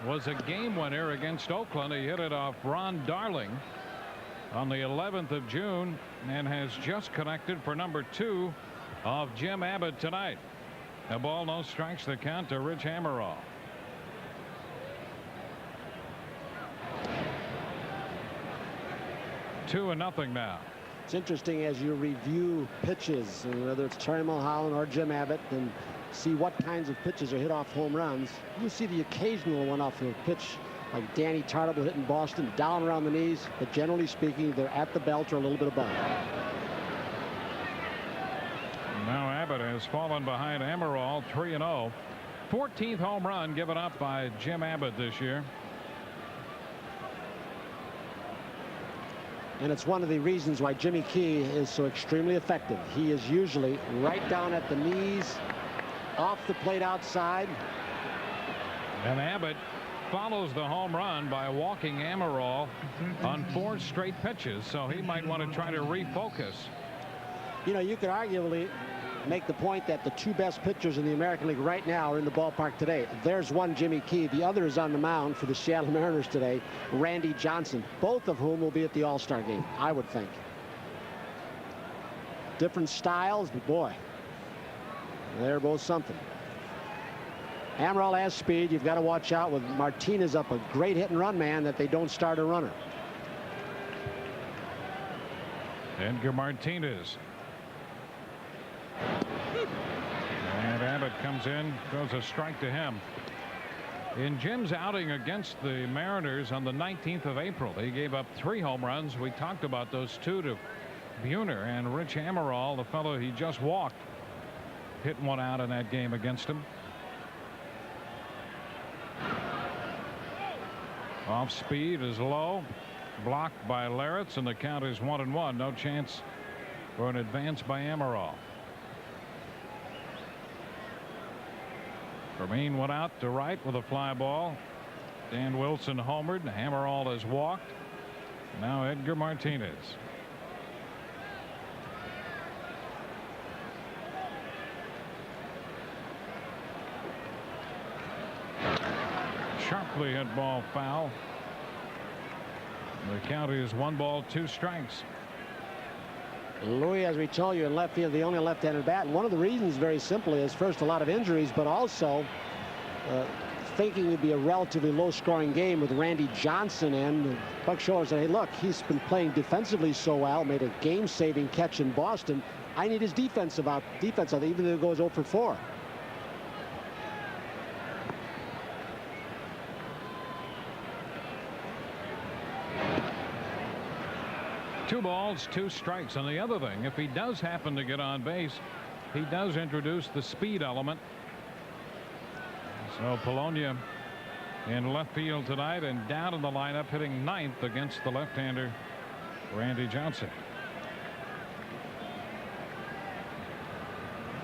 was a game winner against Oakland. He hit it off Ron Darling on the 11th of June and has just connected for number 2 of Jim Abbott tonight. A ball, no strikes, the count to Rich Hammerall. Two and nothing now. It's interesting as you review pitches, and whether it's Terry Mulholland or Jim Abbott, and see what kinds of pitches are hit off home runs. You see the occasional one off a pitch like Danny Tartabull hitting Boston down around the knees, but generally speaking, they're at the belt or a little bit above. Now Abbott has fallen behind Amaral 3-0. 14th home run given up by Jim Abbott this year. And it's one of the reasons why Jimmy Key is so extremely effective. He is usually right down at the knees, off the plate outside. And Abbott follows the home run by walking Amaral on 4 straight pitches, so he might want to try to refocus. You know, you could arguably make the point that the 2 best pitchers in the American League right now are in the ballpark today. There's one, Jimmy Key. The other is on the mound for the Seattle Mariners today, Randy Johnson, both of whom will be at the All-Star game, I would think. Different styles, but boy, they're both something. Amaral has speed. You've got to watch out with Martinez up, a great hit and run man, that they don't start a runner. Edgar Martinez. And Abbott comes in, throws a strike to him. In Jim's outing against the Mariners on the 19th of April, he gave up 3 home runs. We talked about those 2 to Buhner, and Rich Amaral, the fellow he just walked, hit one out in that game against him. Off speed is low, blocked by Larretts, and the count is 1-1. No chance for an advance by Amaral. Vermeen went out to right with a fly ball. Dan Wilson homered. Amaral has walked. Now Edgar Martinez. Sharply hit ball foul. The count is 1 ball, 2 strikes. Louis, as we told you, in left field, the only left-handed bat. And one of the reasons, very simply, is first a lot of injuries, but also thinking it'd be a relatively low-scoring game with Randy Johnson in. Buck Showalter said, hey, look, he's been playing defensively so well, made a game-saving catch in Boston. I need his defense, even though it goes 0 for 4. Two balls, 2 strikes. And the other thing, if he does happen to get on base, he does introduce the speed element. So Polonia in left field tonight and down in the lineup, hitting 9th against the left-hander Randy Johnson.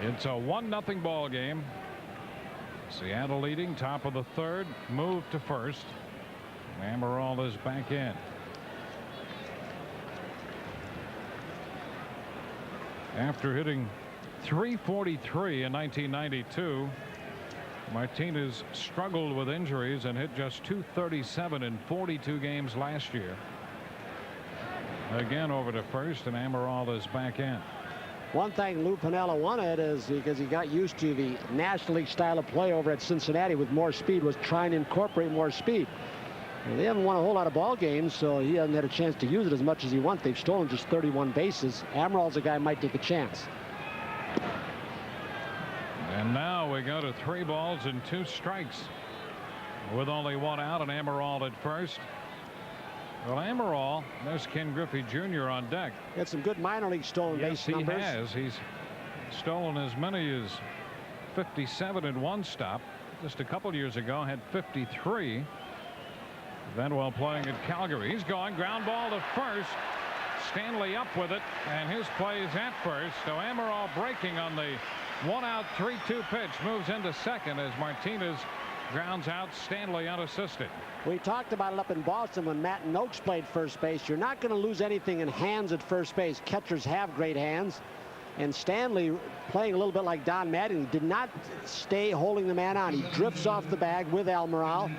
It's a 1-0 ball game. Seattle leading, top of the 3rd, move to first. Amaral is back in. After hitting .343 in 1992, Martinez struggled with injuries and hit just .237 in 42 games last year. Again over to first, and Amaral is back in. One thing Lou Piniella wanted is, because he got used to the National League style of play over at Cincinnati with more speed, was trying to incorporate more speed. And they haven't won a whole lot of ball games, so he hasn't had a chance to use it as much as he wants. They've stolen just 31 bases. Amaral's a guy who might take a chance. And now we go to 3 balls and 2 strikes with only 1 out, and Amaral at first. Well, Amaral, there's Ken Griffey Jr. on deck. Had some good minor league stolen base numbers. Yes, he has. He's stolen as many as 57 in one stop. Just a couple years ago, had 53. Then while playing at Calgary, he's going ground ball to first. Stanley up with it, and his play is at first. So Amaral breaking on the 1-out 3-2 pitch, moves into second as Martinez grounds out Stanley unassisted. We talked about it up in Boston when Matt Noakes played first base. You're not going to lose anything in hands at first base. Catchers have great hands. And Stanley, playing a little bit like Don Mattingly, did not stay holding the man on. He drifts off the bag with Almiral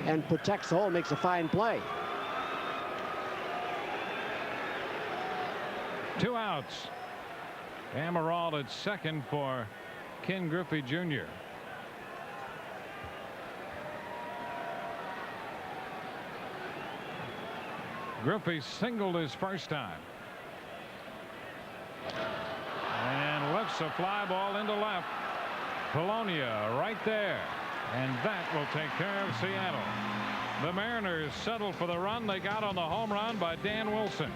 and protects the hole, makes a fine play. 2 outs. Amaral at second for Ken Griffey Jr. Griffey singled his first time. And lifts a fly ball into left. Polonia right there. And that will take care of Seattle. The Mariners settle for the run they got on the home run by Dan Wilson.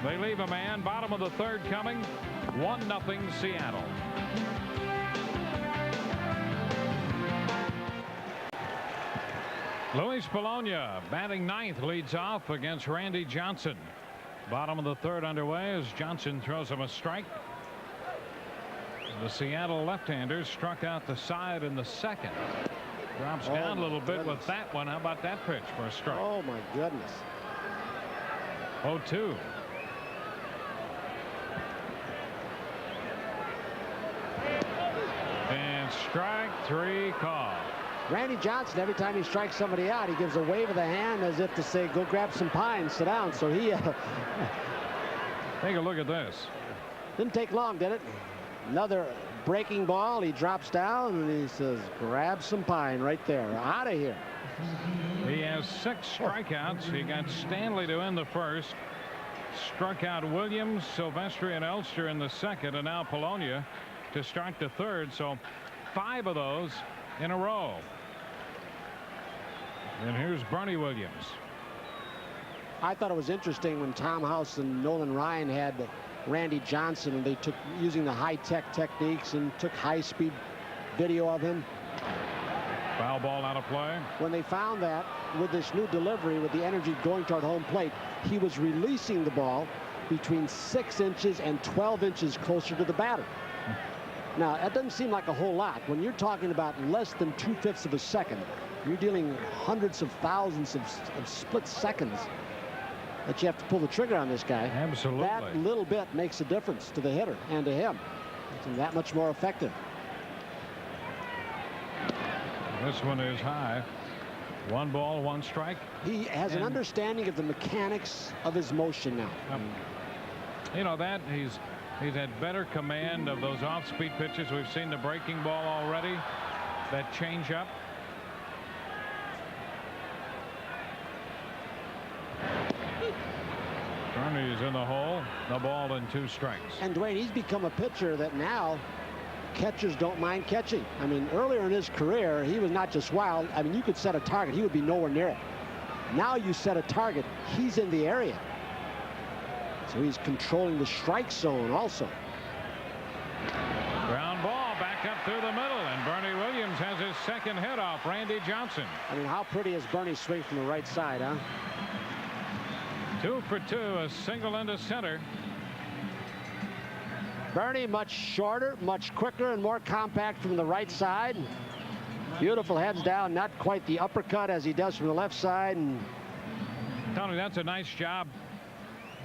They leave a man, bottom of the third coming. 1-0 Seattle. Luis Polonia batting ninth, leads off against Randy Johnson. Bottom of the third underway as Johnson throws him a strike. The Seattle left-hander struck out the side in the second. Drops down a little bit with that one. How about that pitch for a strike? Oh my goodness. 0-2. And strike three call. Randy Johnson, every time he strikes somebody out, he gives a wave of the hand as if to say, go grab some pine, sit down. So he take a look at this. Didn't take long, did it? Another breaking ball. He drops down and he says, grab some pine right there. Out of here. He has 6 strikeouts. He got Stanley to end the first. Struck out Williams, Silvestri, and Elster in the second, and now Polonia to start the third. So 5 of those in a row. And here's Bernie Williams. I thought it was interesting when Tom House and Nolan Ryan had Randy Johnson, and they took using the high-tech techniques and took high-speed video of him. Foul ball out of play. When they found that with this new delivery, with the energy going toward home plate, he was releasing the ball between 6 inches and 12 inches closer to the batter. Now, that doesn't seem like a whole lot. When you're talking about less than 2/5 of a second, you're dealing hundreds of thousands of split seconds that you have to pull the trigger on this guy. Absolutely. That little bit makes a difference to the hitter and to him. Makes him that much more effective. This one is high. 1 ball, 1 strike. He has an understanding of the mechanics of his motion now. You know that he's had better command of those off-speed pitches. We've seen the breaking ball already. That change-up. Bernie's in the hole. No ball and 2 strikes. And Dwayne, he's become a pitcher that now catchers don't mind catching. I mean, earlier in his career, he was not just wild. I mean, you could set a target, he would be nowhere near it. Now you set a target, he's in the area. So he's controlling the strike zone also. Ground ball back up through the middle, and Bernie Williams has his second hit off Randy Johnson. I mean, how pretty is Bernie's swing from the right side, huh? 2 for 2, a single into center. Bernie much shorter, much quicker, and more compact from the right side. Beautiful heads down, not quite the uppercut as he does from the left side. And Tony, that's a nice job.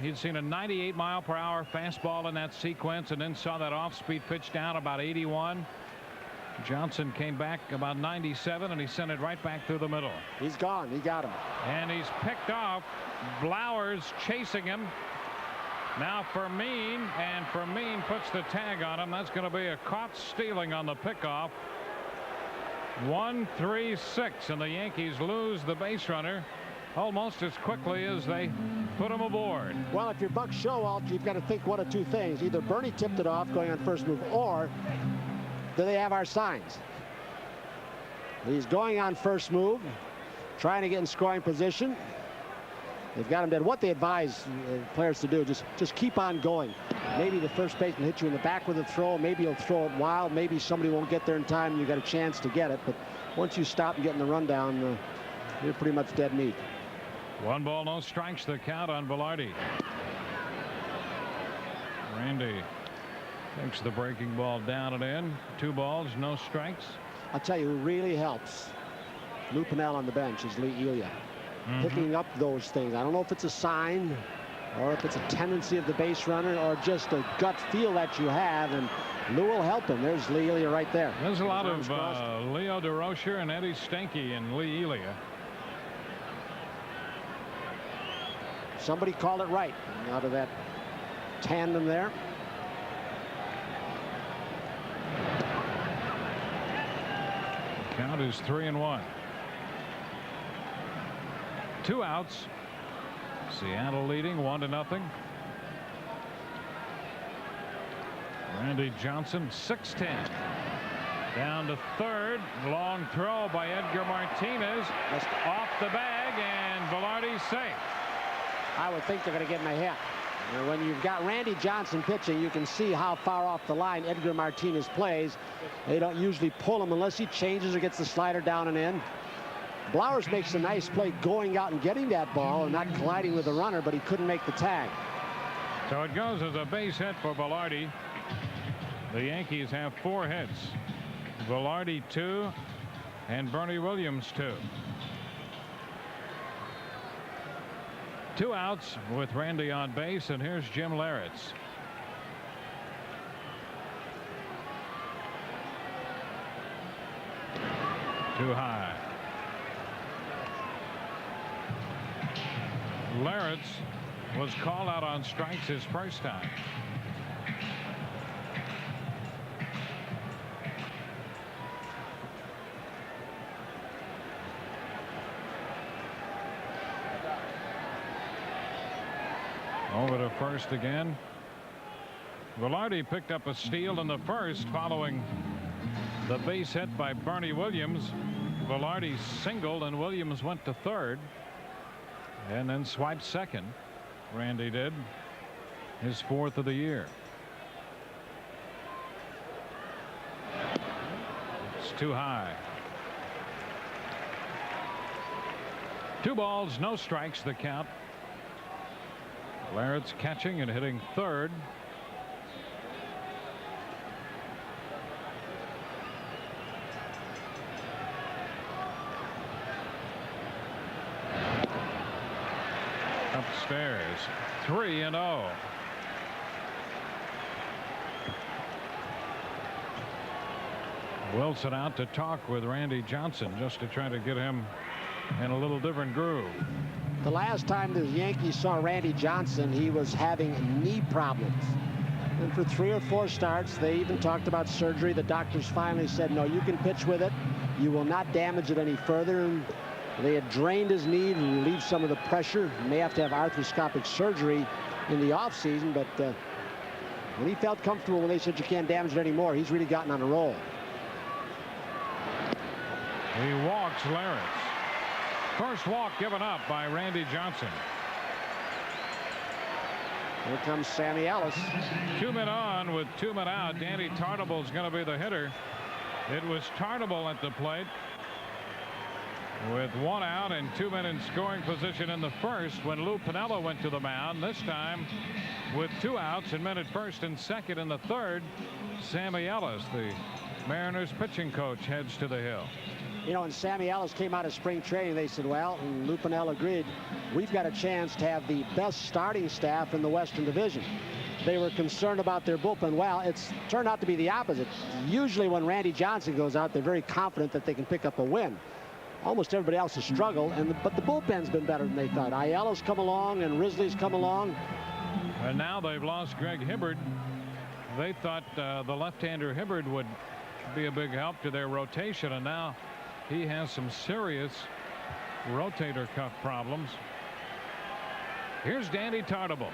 He'd seen a 98-mile-per-hour fastball in that sequence, and then saw that off-speed pitch down about 81. Johnson came back about 97, and he sent it right back through the middle. He's gone. He got him. And he's picked off. Blowers chasing him. Now Fermin, and Fermin puts the tag on him. That's going to be a caught stealing on the pickoff. 1-3-6, and the Yankees lose the base runner almost as quickly as they put him aboard. Well, if you're Buck Showalter, you've got to think one of 2 things. Either Bernie tipped it off going on first move, or do they have our signs? He's going on first move, trying to get in scoring position. They've got him dead. What they advise players to do, just keep on going. Maybe the first baseman hits you in the back with a throw. Maybe he'll throw it wild. Maybe somebody won't get there in time and you got a chance to get it. But once you stop and get in the rundown, you're pretty much dead meat. 1 ball, no strikes, the count on Velarde. Randy takes the breaking ball down and in. 2 balls, no strikes. I'll tell you who really helps Lou Piniella on the bench is Lee Elia. Picking up those things. I don't know if it's a sign or if it's a tendency of the base runner or just a gut feel that you have, and Lou will help him. There's Lee Elia right there. There's a lot of Leo DeRocher and Eddie Stanky and Lee Elia. Somebody called it right out of that tandem there. Count is 3-1. 2 outs. Seattle leading 1-0. Randy Johnson, 6-10. Down to third. Long throw by Edgar Martinez. Off the bag, and Velarde's safe. I would think they're going to get him a hit. And when you've got Randy Johnson pitching, you can see how far off the line Edgar Martinez plays. They don't usually pull him unless he changes or gets the slider down and in. Blowers makes a nice play going out and getting that ball and not colliding with the runner, but he couldn't make the tag. So it goes as a base hit for Velarde. The Yankees have 4 hits. Velarde 2 and Bernie Williams 2. 2 outs with Randy on base, and here's Jim Leyritz. Too high. Leyritz was called out on strikes his first time. Over to first again. Velarde picked up a steal in the first following the base hit by Bernie Williams. Velarde singled and Williams went to third and then swiped second. Randy did, his 4th of the year. It's too high. 2 balls, no strikes, the count. Leyritz catching and hitting third. Upstairs, 3-0. Wilson out to talk with Randy Johnson just to try to get him in a little different groove. The last time the Yankees saw Randy Johnson, he was having knee problems. And for 3 or 4 starts, they even talked about surgery. The doctors finally said, no, you can pitch with it. You will not damage it any further. And they had drained his knee to relieve some of the pressure. He may have to have arthroscopic surgery in the offseason, but when he felt comfortable when they said you can't damage it anymore, he's really gotten on a roll. He walks Leyritz. First walk given up by Randy Johnson. Here comes Sammy Ellis. 2 men on with 2 men out. Danny Tartable's going to be the hitter. It was Tartable at the plate with 1 out and 2 men in scoring position in the first when Lou Piniella went to the mound. This time with 2 outs and men at first and second in the third. Sammy Ellis, the Mariners pitching coach, heads to the hill. You know, when Sammy Ellis came out of spring training, they said, well, and Lou Piniella agreed, we've got a chance to have the best starting staff in the Western Division. They were concerned about their bullpen. Well, it's turned out to be the opposite. Usually when Randy Johnson goes out, they're very confident that they can pick up a win. Almost everybody else has struggled, but the bullpen's been better than they thought. Ayala's come along and Risley's come along. And now they've lost Greg Hibbert. They thought the left-hander Hibbert would be a big help to their rotation, and now he has some serious rotator cuff problems. Here's Danny Tartable.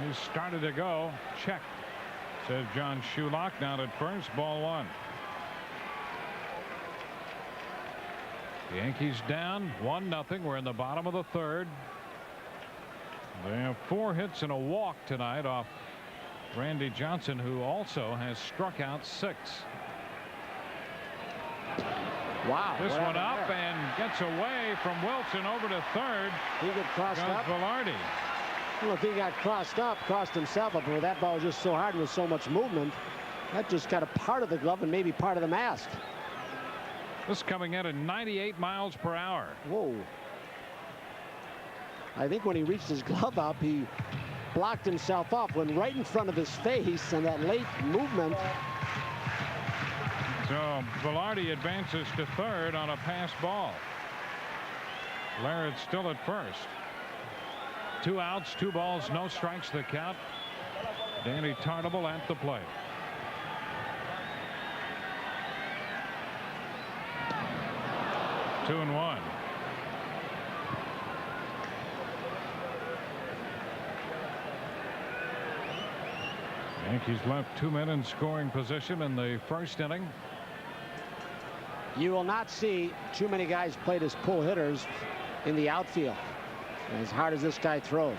He started to go. Check, says John Shulock down at first. Ball 1. Yankees down 1-0. We're in the bottom of the third. They have 4 hits and a walk tonight off Randy Johnson, who also has struck out 6. Wow. This one up and gets away from Wilson over to third. He got crossed up. Velarde. Well, if he got crossed himself up, where that ball was just so hard and with so much movement, that just got a part of the glove and maybe part of the mask. This coming in at 98 miles per hour. Whoa. I think when he reached his glove up, he blocked himself up, went right in front of his face, and that late movement. So Velarde advances to third on a pass ball. Larrett still at first. 2 outs, 2 balls, no strikes the count. Danny Tartabull at the plate. Two and one. Yankees left 2 men in scoring position in the first inning. You will not see too many guys played as pull hitters in the outfield, as hard as this guy throws.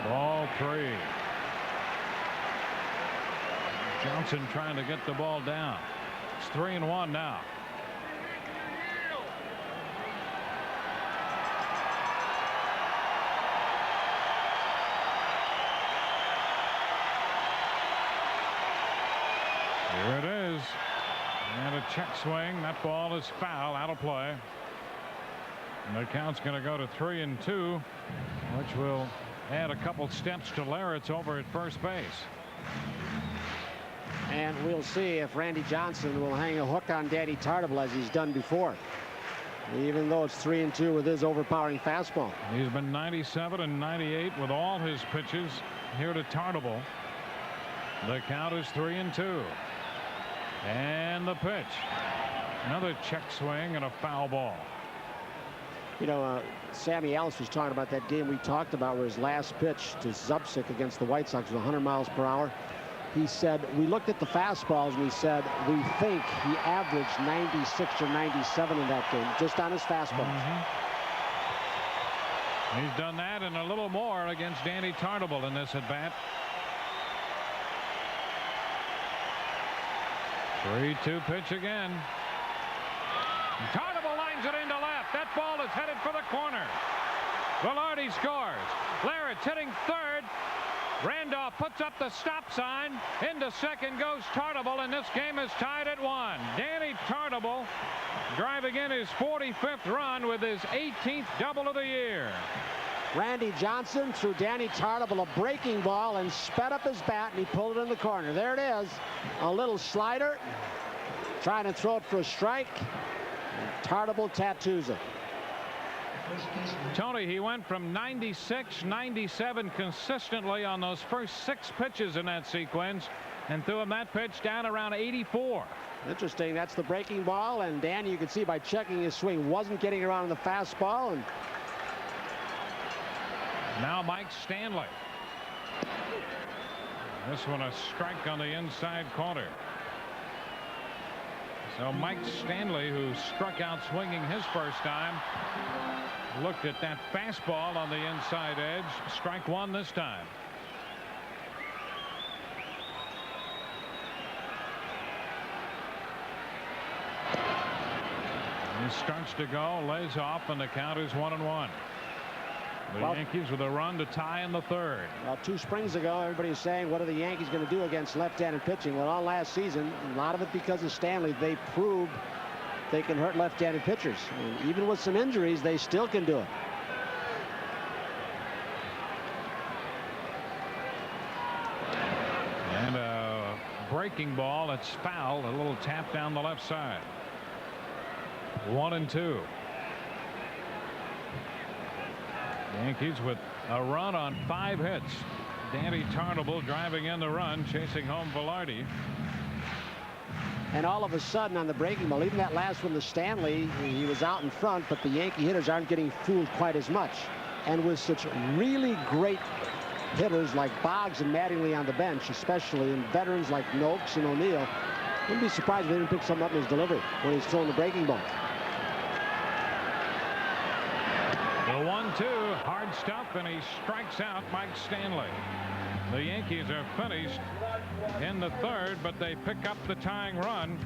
Ball 3. Johnson trying to get the ball down. It's 3-1 now. Here it is. And a check swing. That ball is foul, out of play. And the count's going to go to 3-2, which will add a couple steps to Larrett's over at first base. And we'll see if Randy Johnson will hang a hook on Danny Tartabull as he's done before, even though it's 3-2 with his overpowering fastball. He's been 97 and 98 with all his pitches here to Tartabull. The count is 3-2. And the pitch. Another check swing and a foul ball. You know, Sammy Ellis was talking about that game we talked about where his last pitch to Zubcic against the White Sox was 100 miles per hour. He said, we looked at the fastballs and we said, we think he averaged 96 or 97 in that game, just on his fastballs. He's done that and a little more against Danny Tartabull in this at bat. 3-2 pitch again. Tartabull lines it into left. That ball is headed for the corner. Velarde scores. Larrett's hitting third. Randolph puts up the stop sign. Into second goes Tartabull, and this game is tied at 1. Danny Tartabull driving in his 45th run with his 18th double of the year. Randy Johnson threw Danny Tartabull a breaking ball and sped up his bat, and he pulled it in the corner. There it is. A little slider. Trying to throw it for a strike. Tartabull tattoos it. Tony, he went from 96, 97 consistently on those first 6 pitches in that sequence, and threw him that pitch down around 84. Interesting. That's the breaking ball, and Dan, you can see by checking his swing, wasn't getting around the fastball. And now Mike Stanley. This one a strike on the inside corner. So Mike Stanley, who struck out swinging his first time, looked at that fastball on the inside edge. Strike 1 this time. He starts to go, lays off, and the count is 1-1. The Yankees with a run to tie in the third. Well, 2 springs ago, everybody was saying, what are the Yankees going to do against left-handed pitching? Well, all last season, a lot of it because of Stanley, they proved they can hurt left-handed pitchers. And even with some injuries, they still can do it. And a breaking ball. It's foul. A little tap down the left side. 1-2. Yankees with a run on 5 hits. Danny Tartabull driving in the run, chasing home Velarde. And all of a sudden on the breaking ball, even that last one to Stanley, he was out in front, but the Yankee hitters aren't getting fooled quite as much. And with such really great hitters like Boggs and Mattingly on the bench, especially, and veterans like Noakes and O'Neill, wouldn't be surprised if they didn't pick something up in his delivery when he's throwing the breaking ball. The 1-2, hard stuff, and he strikes out Mike Stanley. The Yankees are finished in the third, but they pick up the tying run.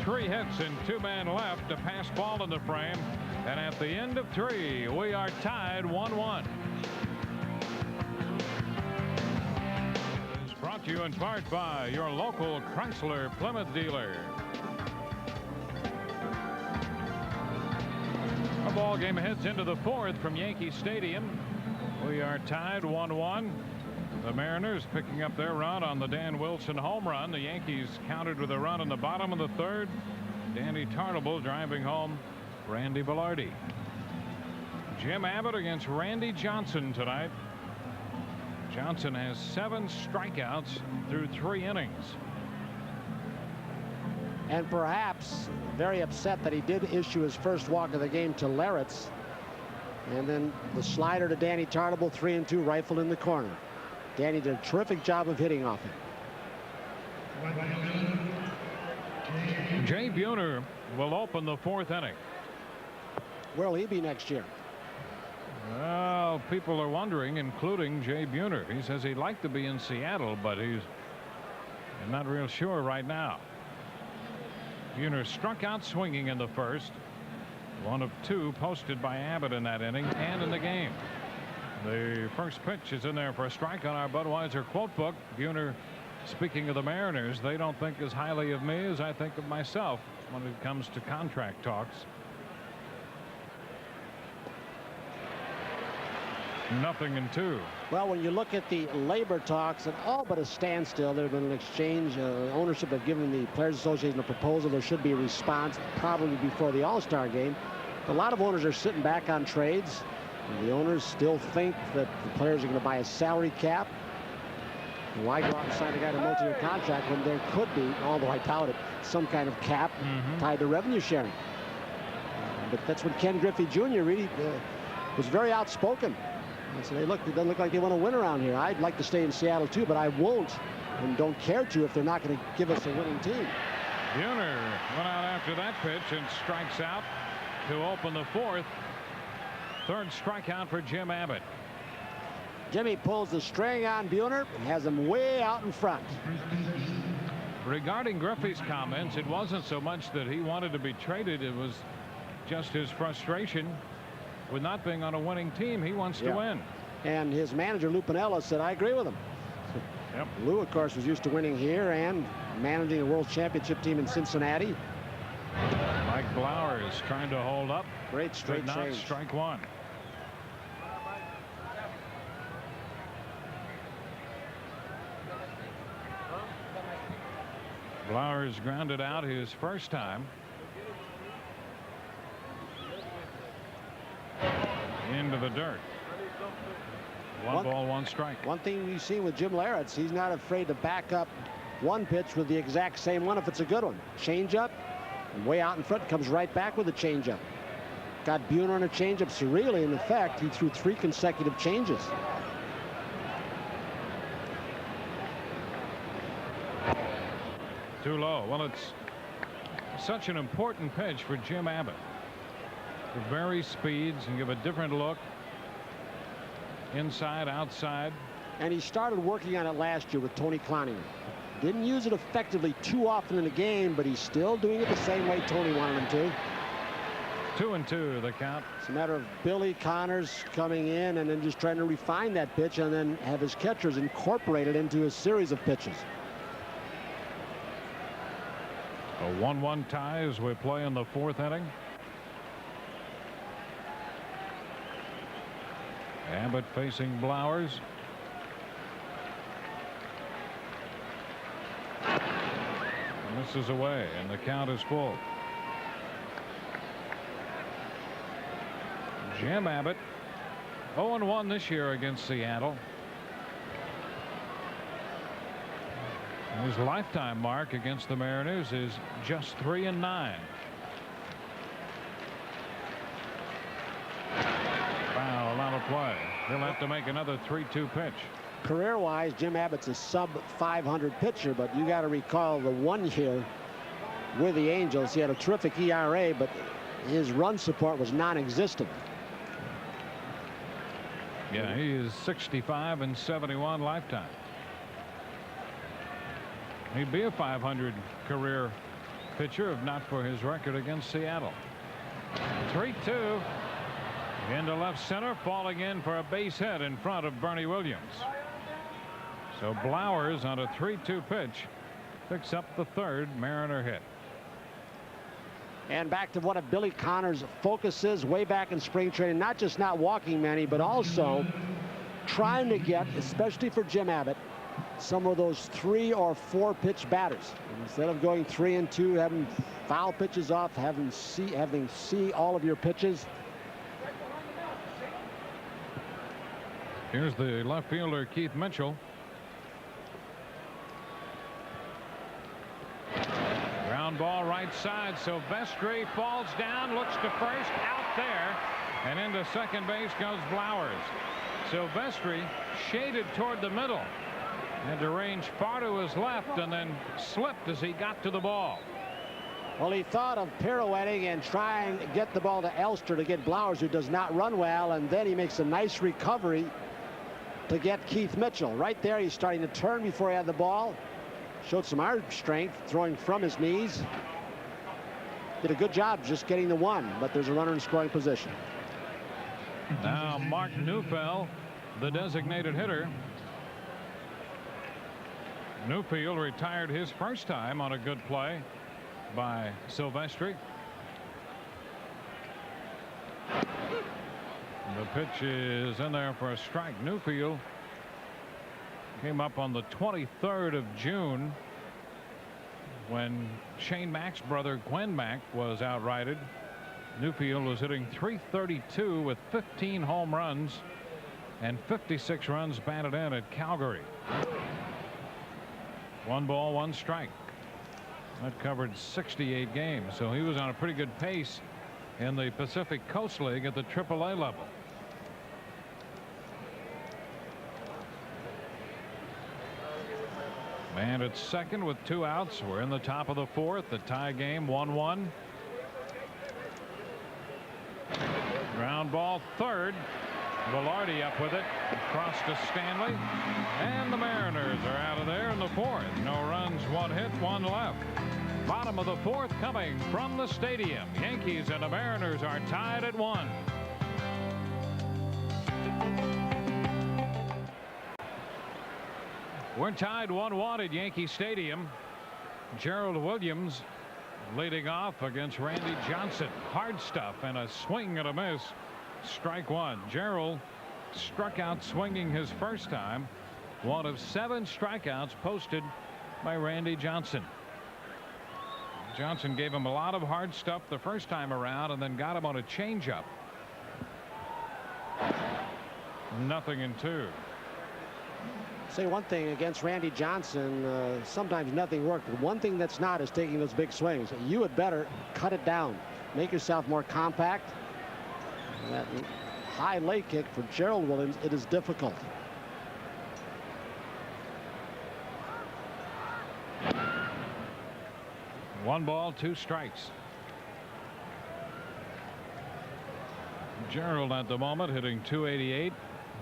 3 hits and 2 men left, a pass ball in the frame, and at the end of 3, we are tied 1-1. It's brought to you in part by your local Chrysler Plymouth dealer. Our ball game heads into the 4th from Yankee Stadium. We are tied 1-1. The Mariners picking up their run on the Dan Wilson home run. The Yankees countered with a run in the bottom of the 3rd. Danny Tartabull driving home Randy Velarde. Jim Abbott against Randy Johnson tonight. Johnson has 7 strikeouts through 3 innings. And perhaps very upset that he did issue his first walk of the game to Larritz. And then the slider to Danny Tartabull, 3-2, rifled in the corner. Danny did a terrific job of hitting off it. Jay Buhner will open the 4th inning. Where will he be next year? Well, people are wondering, including Jay Buhner. He says he'd like to be in Seattle, but he's not real sure right now. Buhner struck out swinging in the 1st. 1 of 2 posted by Abbott in that inning and in the game. The first pitch is in there for a strike on our Budweiser quote book. Buhner, speaking of the Mariners, they don't think as highly of me as I think of myself when it comes to contract talks. 0-2. Well, when you look at the labor talks, at all but a standstill. There's been an exchange. Ownership have given the Players Association a proposal. There should be a response probably before the All-Star game. A lot of owners are sitting back on trades. And the owners still think that the players are going to buy a salary cap. Why go out and sign a guy to a multi-year contract when there could be, although I doubt it, some kind of cap tied to revenue sharing? But that's when Ken Griffey Jr. really was very outspoken. He said, hey, look, it doesn't look like they want to win around here. I'd like to stay in Seattle too, but I won't and don't care to if they're not going to give us a winning team. Buhner went out after that pitch and strikes out to open the 4th. 3rd strikeout for Jim Abbott. Jimmy pulls the string on Buhner and has him way out in front. Regarding Griffey's comments, it wasn't so much that he wanted to be traded. It was just his frustration with not being on a winning team. He wants to win. And his manager, Lou Piniella, said, I agree with him. Yep. Lou, of course, was used to winning here and managing a world championship team in Cincinnati. Mike Blowers is trying to hold up. Great straight change. Strike 1. Blowers grounded out his first time. Into the dirt. One ball, 1 strike. One thing we've seen with Jim Larritz, he's not afraid to back up one pitch with the exact same one if it's a good one. Changeup, and way out in front, comes right back with a changeup. Got Buhner on a changeup, so really, in effect, he threw 3 consecutive changes. Too low. Well, it's such an important pitch for Jim Abbott to vary speeds and give a different look inside, outside. And he started working on it last year with Tony Cloninger. Didn't use it effectively too often in the game, but he's still doing it the same way Tony wanted him to. 2-2 the count. It's a matter of Billy Connors coming in and then just trying to refine that pitch and then have his catchers incorporate it into a series of pitches. A 1-1 tie as we play in the 4th inning. Abbott facing Blowers. And this is away, and the count is full. Jim Abbott 0-1 this year against Seattle. His lifetime mark against the Mariners is just 3-9. Foul out of play. He'll have to make another 3-2 pitch. Career-wise, Jim Abbott's a sub-500 pitcher, but you got to recall the 1 year with the Angels. He had a terrific ERA, but his run support was non-existent. Yeah, he is 65 and 71 lifetime. He'd be a 500 career pitcher if not for his record against Seattle. 3-2 into left center, falling in for a base hit in front of Bernie Williams. So Blowers on a 3-2 pitch picks up the third Mariner hit. And back to one of Billy Conner's focuses way back in spring training, not just not walking many, but also trying to get, especially for Jim Abbott, some of those 3 or 4 pitch batters. Instead of going 3 and 2, having foul pitches off, having see all of your pitches. Here's the left fielder Keith Mitchell. Ground ball right side. Silvestri falls down, looks to first, out there, and into second base goes Blowers. Silvestri shaded toward the middle, had to range far to his left and then slipped as he got to the ball. Well, he thought of pirouetting and trying to get the ball to Elster to get Blowers, who does not run well, and then he makes a nice recovery to get Keith Mitchell. Right there, he's starting to turn before he had the ball. Showed some arm strength, throwing from his knees. Did a good job just getting the one, but there's a runner in scoring position. Now Mark Neufeld, the designated hitter. Newfield retired his first time on a good play by Silvestri. The pitch is in there for a strike. Newfield came up on the 23rd of June when Shane Mack's brother Gwen Mack was outrighted. Newfield was hitting .332 with 15 home runs and 56 runs batted in at Calgary. 1 ball, 1 strike. That covered 68 games, so he was on a pretty good pace in the Pacific Coast League at the AAA level. And at second with 2 outs. We're in the top of the 4th. The tie game 1-1. Ground ball third. Velarde up with it. Across to Stanley. And the Mariners are out of there in the 4th. No runs, 1 hit, 1 left. Bottom of the 4th coming from the stadium. Yankees and the Mariners are tied at 1. We're tied 1-1 at Yankee Stadium. Gerald Williams leading off against Randy Johnson. Hard stuff and a swing and a miss. Strike 1. Gerald struck out swinging his first time. 1 of 7 strikeouts posted by Randy Johnson. Johnson gave him a lot of hard stuff the first time around and then got him on a changeup. 0-2. Say one thing against Randy Johnson, sometimes nothing worked. But one thing that's not is taking those big swings. You had better cut it down. Make yourself more compact. And that high leg kick for Gerald Williams, it is difficult. One ball, 2 strikes. Gerald at the moment hitting .288.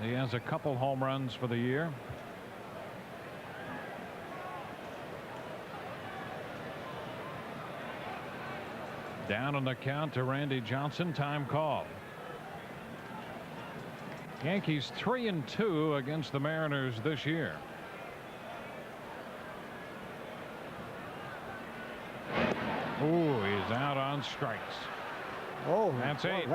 He has a couple home runs for the year. Down on the count to Randy Johnson. Time call. Yankees 3-2 against the Mariners this year. Ooh, he's out on strikes. Oh, that's 8.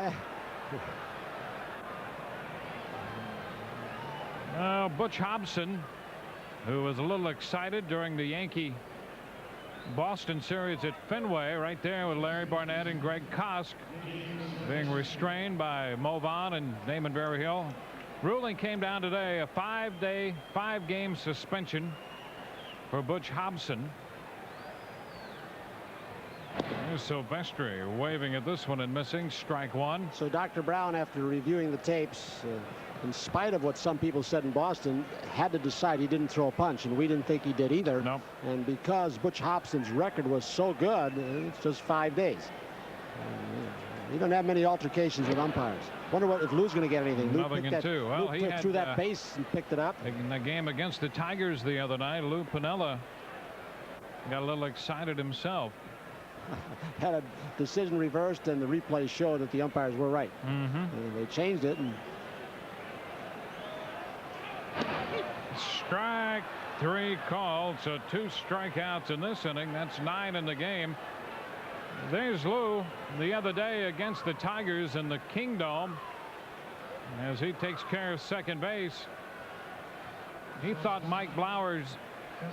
Butch Hobson, who was a little excited during the Yankee Boston series at Fenway, right there with Larry Barnett and Greg Kosk, being restrained by Mo Vaughn and Damon Berryhill. Ruling came down today, a 5-game suspension for Butch Hobson. Here's Silvestri waving at this one and missing. Strike 1. So Dr. Brown, after reviewing the tapes, in spite of what some people said in Boston, had to decide he didn't throw a punch, and we didn't think he did either. Nope. And because Butch Hobson's record was so good, it's just 5 days. He doesn't have many altercations with umpires. Wonder what if Lou's going to get anything. Nothing in two. Well, Lou he had threw that base and picked it up. In the game against the Tigers the other night, Lou Piniella got a little excited himself. Had a decision reversed, and the replay showed that the umpires were right. They changed it. And strike 3 called, so 2 strikeouts in this inning. That's 9 in the game. There's Lou the other day against the Tigers in the Kingdome as he takes care of second base. He thought Mike Blowers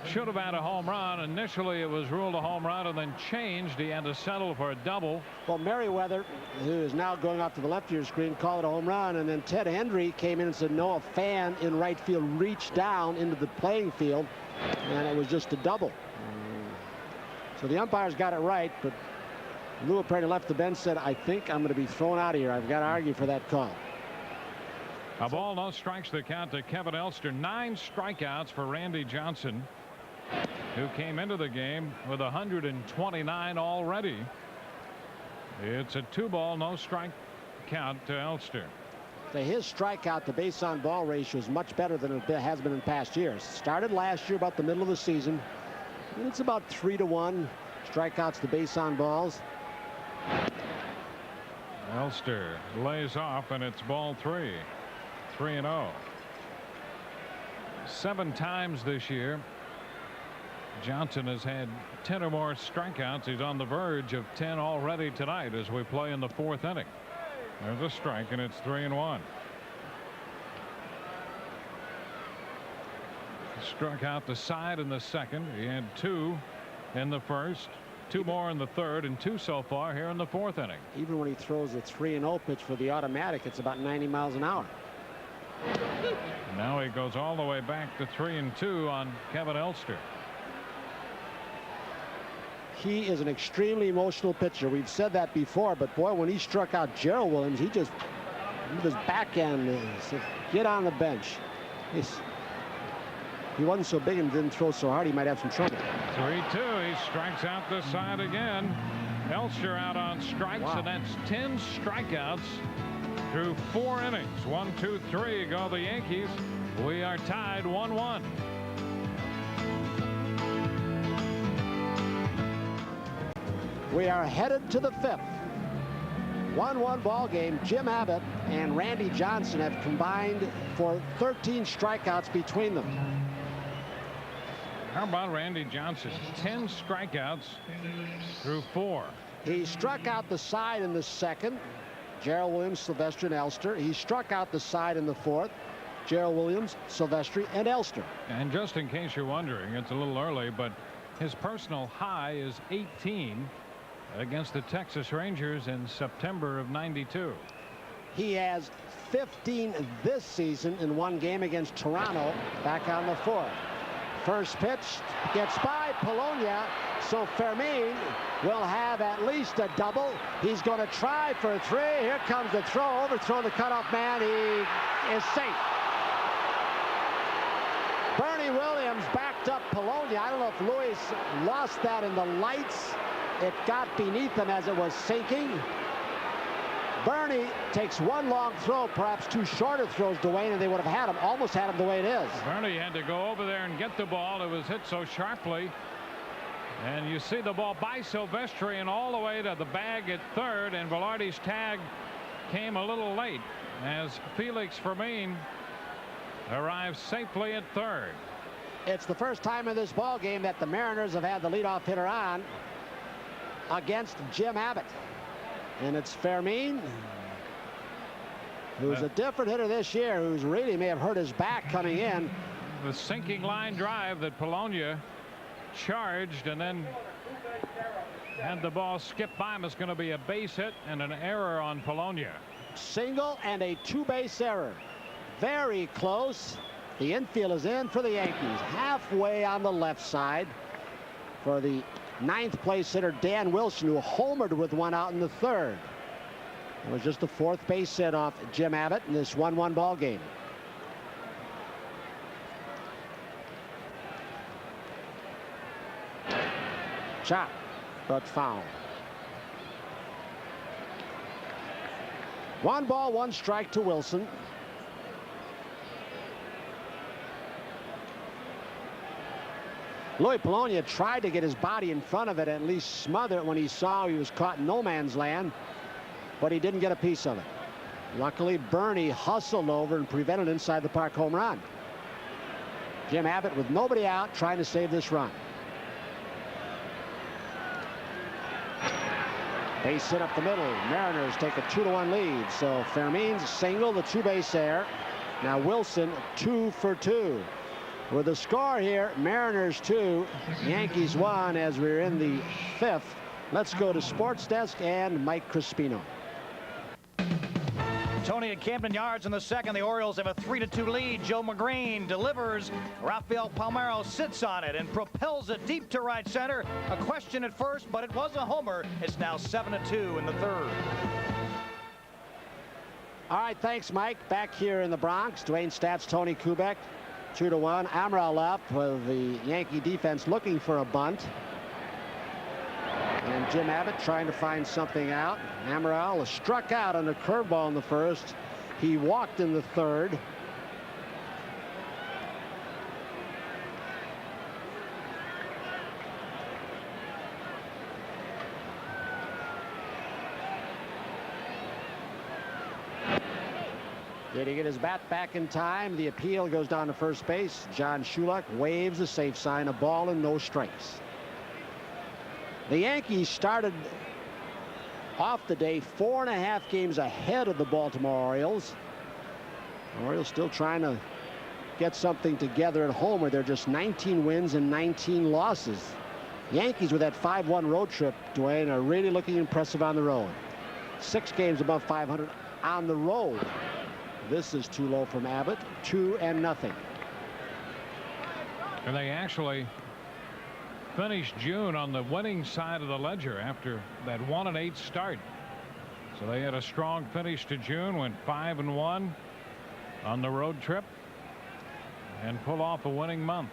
should have had a home run. Initially it was ruled a home run and then changed. He had to settle for a double. Well, Merriweather, who is now going off to the left of your screen, called it a home run, and then Ted Hendry came in and said no, a fan in right field reached down into the playing field and it was just a double. So the umpires got it right, but Lou apparently left the bench, said, I think I'm going to be thrown out of here. I've got to argue for that call. A ball, no strikes, the count to Kevin Elster. 9 strikeouts for Randy Johnson, who came into the game with 129 already. It's a 2-ball, no strike count to Elster. So his strikeout to base on ball ratio is much better than it has been in past years. Started last year about the middle of the season. And it's about 3-to-1 strikeouts to base on balls. Elster lays off, and it's ball 3. 3-0. 7 times this year Johnson has had 10 or more strikeouts. He's on the verge of 10 already tonight as we play in the 4th inning. There's a strike, and it's 3-1. Struck out the side in the second. He had 2 in the first, 2 more in the third, and 2 so far here in the 4th inning. Even when he throws a 3-0 pitch for the automatic, it's about 90 miles an hour. Now he goes all the way back to 3-2 on Kevin Elster. He is an extremely emotional pitcher. We've said that before, but boy, when he struck out Gerald Williams, he was backhand. Said, get on the bench. He wasn't so big and didn't throw so hard, he might have some trouble. 3-2. He strikes out this side again. Elster out on strikes, wow. And that's 10 strikeouts through 4 innings. 1, 2, 3 go the Yankees. We are tied 1-1. We are headed to the 5th. 1-1 ball game. Jim Abbott and Randy Johnson have combined for 13 strikeouts between them. How about Randy Johnson? 10 strikeouts through 4. He struck out the side in the second. Gerald Williams, Silvestri, and Elster. He struck out the side in the 4th. Gerald Williams, Silvestri, and Elster. And just in case you're wondering, it's a little early, but his personal high is 18 against the Texas Rangers in September of '92. He has 15 this season in 1 game against Toronto back on the 4th. First pitch gets by Polonia, so Fermin will have at least a double. He's going to try for 3. Here comes the throw, overthrow the cutoff man. He is safe. Bernie Williams backed up Polonia. I don't know if Luis lost that in the lights. It got beneath him as it was sinking. Bernie takes 1 long throw, perhaps 2 shorter throws to Wayne, and they would have had him, almost had him the way it is. Bernie had to go over there and get the ball. It was hit so sharply. And you see the ball by Silvestri and all the way to the bag at third, and Velarde's tag came a little late as Felix Fermin arrives safely at third. It's the first time in this ball game that the Mariners have had the leadoff hitter on against Jim Abbott. And it's Fermin, who's a different hitter this year, who's really may have hurt his back coming in. The sinking line drive that Polonia charged and then had the ball skip by him is going to be a base hit and an error on Polonia. Single and a 2-base error. Very close. The infield is in for the Yankees. Halfway on the left side for the 9th place hitter Dan Wilson, who homered with 1 out in the 3rd. It was just the 4th base hit off Jim Abbott in this 1-1 ball game. Shot, but foul. 1 ball, 1 strike to Wilson. Louis Polonia tried to get his body in front of it, at least smother it when he saw he was caught in no man's land, but he didn't get a piece of it. Luckily, Bernie hustled over and prevented an inside the park home run. Jim Abbott with nobody out trying to save this run. Base hit up the middle. Mariners take a 2-1 lead. So Fermin's single, the 2-base error. Now Wilson 2 for 2. With the score here, Mariners 2, Yankees 1 as we're in the 5th. Let's go to Sports Desk and Mike Crispino. Tony at Camden Yards in the second. The Orioles have a 3-2 lead. Joe McGreen delivers. Rafael Palmeiro sits on it and propels it deep to right center. A question at first, but it was a homer. It's now 7-2 in the third. All right, thanks, Mike. Back here in the Bronx, Dwayne Stats, Tony Kubek. 2-1. Amaral up with the Yankee defense looking for a bunt. And Jim Abbott trying to find something out. Amaral struck out on a curveball in the first. He walked in the third. Did he get his bat back in time? The appeal goes down to first base. John Shulock waves the safe sign, a ball and no strikes. The Yankees started off the day 4.5 games ahead of the Baltimore Orioles. The Orioles still trying to get something together at home where they're just 19 wins and 19 losses. Yankees with that 5-1 road trip, Dwayne, are really looking impressive on the road. 6 games above 500 on the road. This is too low from Abbott. 2-0. And they actually finished June on the winning side of the ledger after that 1-8 start. So they had a strong finish to June, went 5-1 on the road trip and pull off a winning month.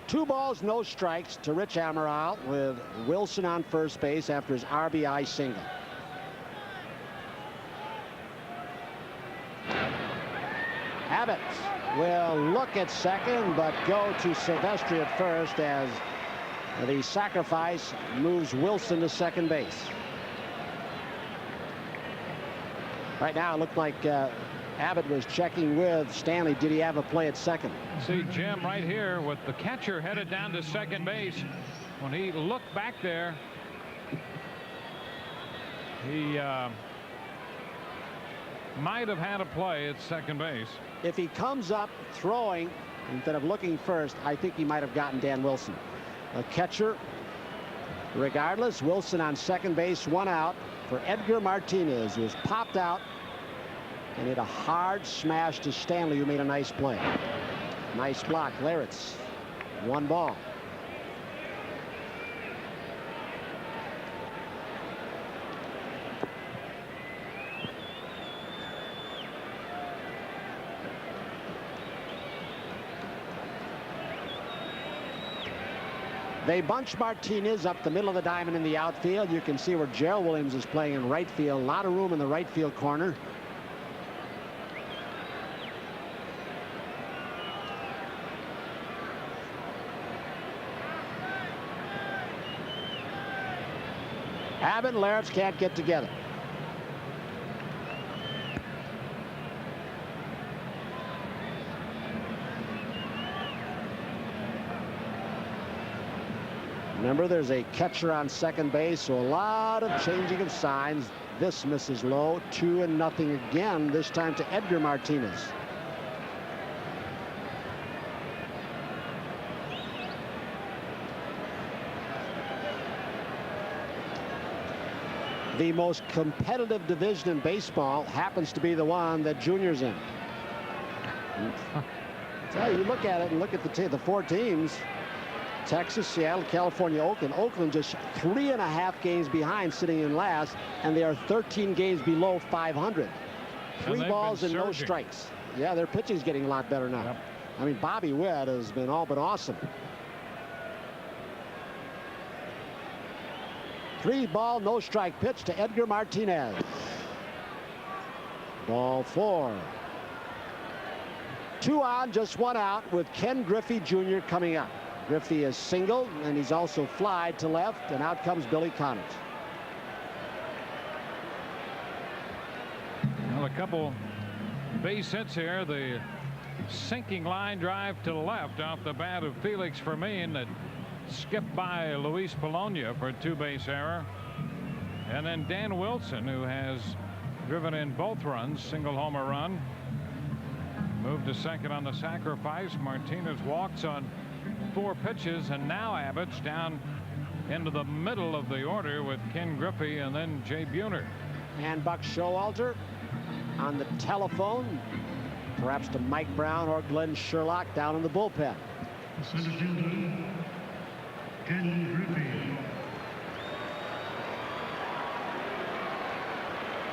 2 balls, no strikes to Rich Amaral with Wilson on first base after his RBI single. Abbott will look at second, but go to Silvestri at first as the sacrifice moves Wilson to second base. Right now, it looked like Abbott was checking with Stanley. Did he have a play at second? See Jim right here with the catcher headed down to second base. When he looked back there, he might have had a play at second base. If he comes up throwing instead of looking first, I think he might have gotten Dan Wilson. A catcher, regardless. Wilson on second base, 1 out for Edgar Martinez, who was popped out and hit a hard smash to Stanley, who made a nice play. Nice block. Laritz, 1 ball. They bunch Martinez up the middle of the diamond in the outfield. You can see where Gerald Williams is playing in right field. A lot of room in the right field corner. Abbott and Laritz can't get together. Remember, there's a catcher on second base, so a lot of changing of signs. This misses low. 2-0 again, this time to Edgar Martinez. The most competitive division in baseball happens to be the one that Junior's in. So you look at it and look at the 4 teams. Texas, Seattle, California, Oakland. Oakland just 3.5 games behind, sitting in last, and they are 13 games below 500. 3 balls and no strikes. Yeah, their pitching's getting a lot better now. Yep. I mean, Bobby Witt has been all but awesome. 3-ball, no strike pitch to Edgar Martinez. Ball 4. 2 on, just 1 out with Ken Griffey Jr. coming up. Griffey is singled, and he's also flied to left, and out comes Billy Connors. Well, a couple base hits here. The sinking line drive to the left off the bat of Felix Fermin that skipped by Luis Polonia for a 2-base error. And then Dan Wilson, who has driven in both runs, single homer run. Moved to second on the sacrifice. Martinez walks on 4 pitches, and now Abbott's down into the middle of the order with Ken Griffey and then Jay Buhner. And Buck Showalter on the telephone, perhaps to Mike Brown or Glenn Sherlock down in the bullpen. Center fielder, Ken Griffey.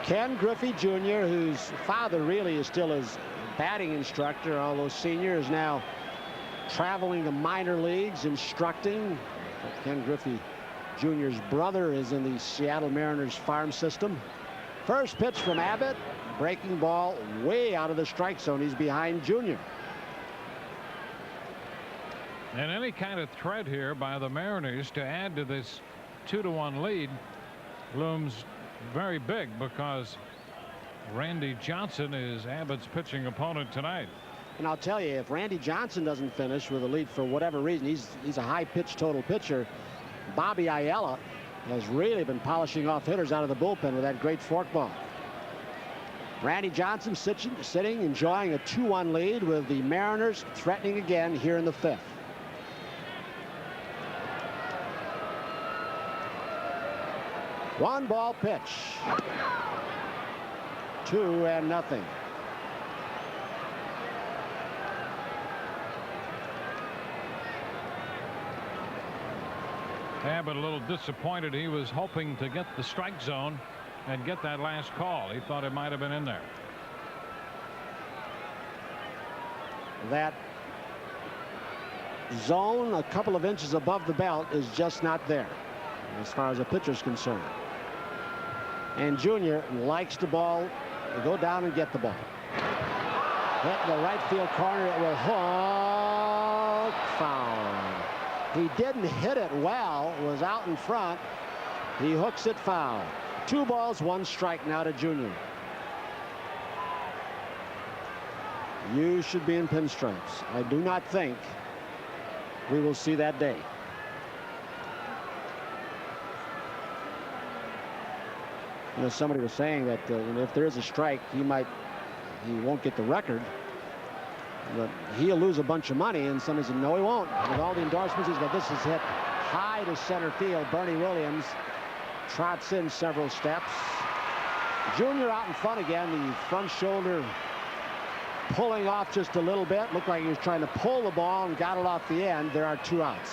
Ken Griffey Jr., whose father really is still his batting instructor, although senior is now traveling the minor leagues instructing. Ken Griffey Jr.'s brother is in the Seattle Mariners farm system. First pitch from Abbott, breaking ball way out of the strike zone. He's behind Jr. And any kind of threat here by the Mariners to add to this 2-1 lead looms very big, because Randy Johnson is Abbott's pitching opponent tonight. And I'll tell you, if Randy Johnson doesn't finish with a lead for whatever reason, he's a high pitch total pitcher. Bobby Ayala has really been polishing off hitters out of the bullpen with that great forkball. Randy Johnson sitting enjoying a 2-1 lead, with the Mariners threatening again here in the 5th. One ball pitch. 2-0. Abbott a little disappointed. He was hoping to get the strike zone and get that last call. He thought it might have been in there. That zone a couple of inches above the belt is just not there as far as a pitcher's concerned. And Junior likes the ball to go down and get the ball. Hit in the right field corner. It will hook foul. He didn't hit it well. It was out in front. He hooks it foul. 2 balls, 1 strike now to Junior. You should be in pinstripes. I do not think we will see that day. You know, somebody was saying that if there is a strike, he won't get the record, but he'll lose a bunch of money. And somebody said, no, he won't. With all the endorsements he's got, this is hit high to center field. Bernie Williams trots in several steps. Junior out in front again. The front shoulder pulling off just a little bit. Looked like he was trying to pull the ball and got it off the end. There are 2 outs.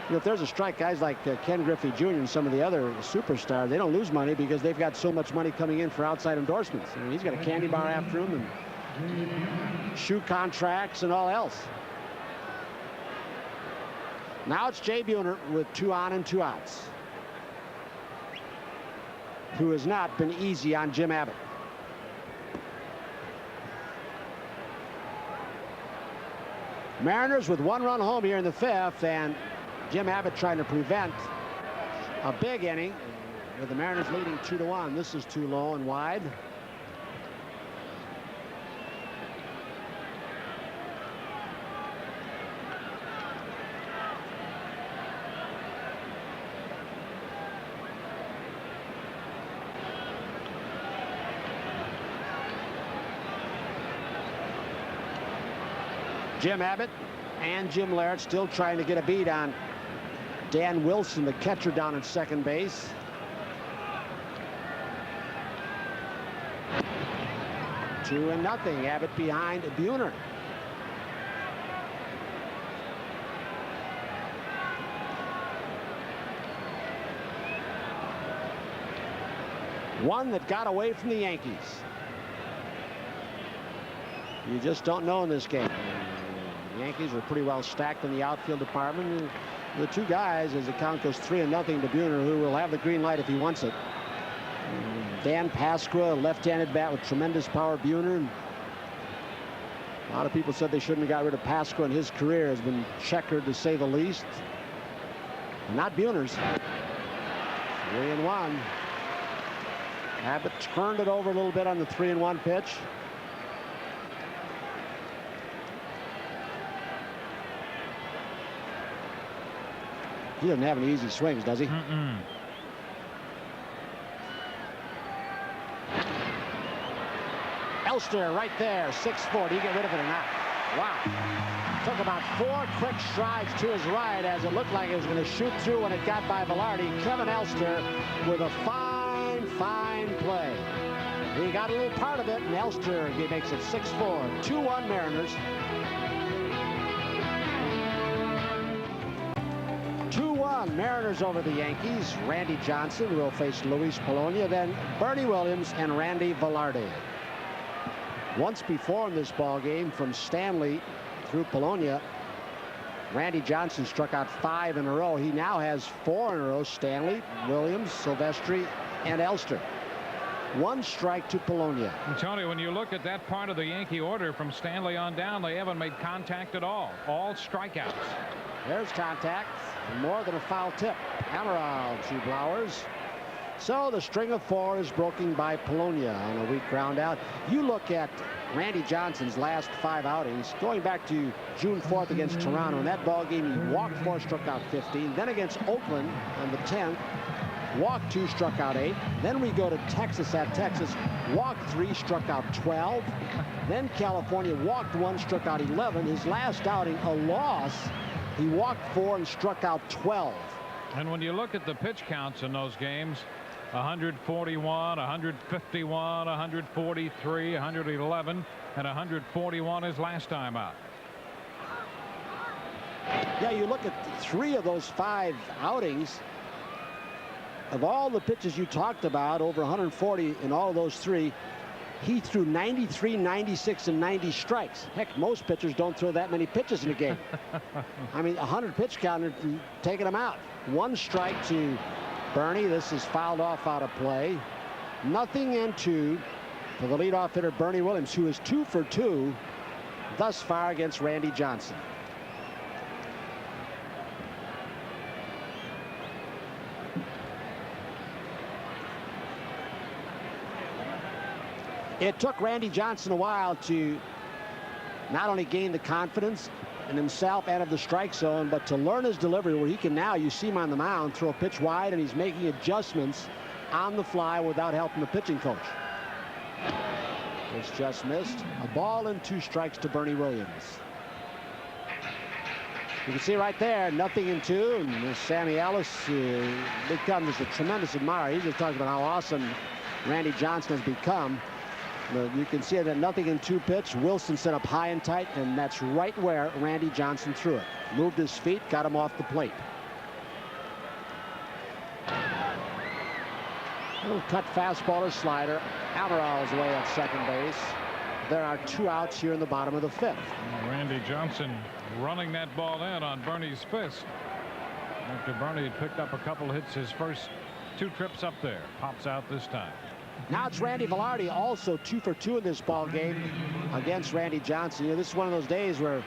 You know, if there's a strike, guys like Ken Griffey Jr. and some of the other superstars, they don't lose money because they've got so much money coming in for outside endorsements. I mean, he's got a candy bar after him and shoe contracts and all else. Now it's Jay Buhner with 2 on and 2 outs, who has not been easy on Jim Abbott. Mariners with 1 run home here in the 5th, and Jim Abbott trying to prevent a big inning with the Mariners leading 2-1. This is too low and wide. Jim Abbott and Jim Laird still trying to get a beat on Dan Wilson, the catcher down at second base. Two and nothing. Abbott behind Buhner. One that got away from the Yankees. You just don't know in this game. The Yankees were pretty well stacked in the outfield department. the two guys as the count goes 3-0 to Buhner, who will have the green light if he wants it. Dan Pasqua, left-handed bat with tremendous power. Buhner. A lot of people said they shouldn't have got rid of Pasqua, and his career has been checkered to say the least. Not Buhner's. 3-1. Abbott turned it over a little bit on the 3-1 pitch. He doesn't have any easy swings, does he? Elster right there, 6'4". Do you get rid of it or not? Wow. Took about 4 quick strides to his right as it looked like it was going to shoot through when it got by Velarde. Kevin Elster with a fine, fine play. He got a little part of it, and Elster he makes it 6-4. 2-1 Mariners. 2-1 Mariners over the Yankees. Randy Johnson will face Luis Polonia, then Bernie Williams and Randy Velarde. Once before in this ball game, from Stanley through Polonia, Randy Johnson struck out 5 in a row. He now has 4 in a row. Stanley, Williams, Silvestri, and Elster. 1 strike to Polonia. Tony, when you look at that part of the Yankee order from Stanley on down, they haven't made contact at all. All strikeouts. There's contact. More than a foul tip. Amaral to Blowers. So the string of 4 is broken by Polonia on a weak ground out. You look at Randy Johnson's last 5 outings, going back to June 4th against Toronto. In that ball game, he walked 4, struck out 15. Then against Oakland on the 10th, walked 2, struck out 8. Then we go to Texas at Texas, walked 3, struck out 12. Then California walked 1, struck out 11. His last outing, a loss, he walked 4 and struck out 12. And when you look at the pitch counts in those games, 141, 151, 143, 111, and 141 his last time out. Yeah, you look at 3 of those 5 outings. Of all the pitches you talked about, over 140 in all of those 3, he threw 93, 96, and 90 strikes. Heck, most pitchers don't throw that many pitches in a game. I mean, 100 pitch count and taking them out. 1 strike to Bernie. This is fouled off out of play. 0-2 for the leadoff hitter Bernie Williams, who is 2 for 2 thus far against Randy Johnson. It took Randy Johnson a while to not only gain the confidence in himself and of the strike zone, but to learn his delivery, where he can now, you see him on the mound, throw a pitch wide, and he's making adjustments on the fly without help from the pitching coach. It's just missed. A ball and 2 strikes to Bernie Williams. You can see right there, 0-2, and Sammy Ellis becomes a tremendous admirer. He's just talking about how awesome Randy Johnson has become. You can see that 0-2 pitch. Wilson set up high and tight, and that's right where Randy Johnson threw it. Moved his feet, got him off the plate. Little cut fastball or slider. Amaral's away at second base. There are 2 outs here in the bottom of the 5th. Randy Johnson running that ball in on Bernie's fist. After Bernie had picked up a couple hits his first 2 trips up there. Pops out this time. Now it's Randy Velarde, also 2 for 2 in this ball game against Randy Johnson. You know, this is one of those days where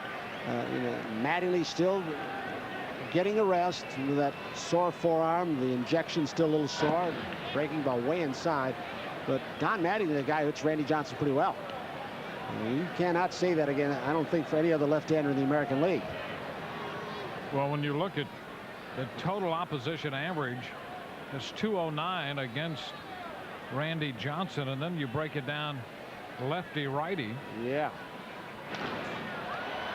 Mattingly still getting a rest with that sore forearm. The injection still a little sore, breaking ball way inside. But Don Mattingly, the guy who hits Randy Johnson pretty well. You cannot say that again, I don't think, for any other left-hander in the American League. Well, when you look at the total opposition average, it's 209 against Randy Johnson, and then you break it down lefty righty. Yeah.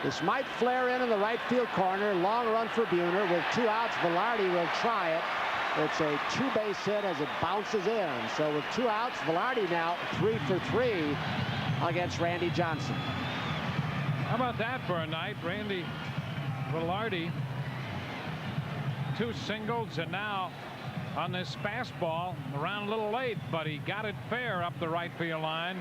This might flare in the right field corner. Long run for Buhner. With 2 outs, Velarde will try it. It's a 2-base hit as it bounces in. So with 2 outs, Velarde now 3 for 3 against Randy Johnson. How about that for a night? Randy Velarde, 2 singles, and now on this fastball, around a little late, but he got it fair up the right field line.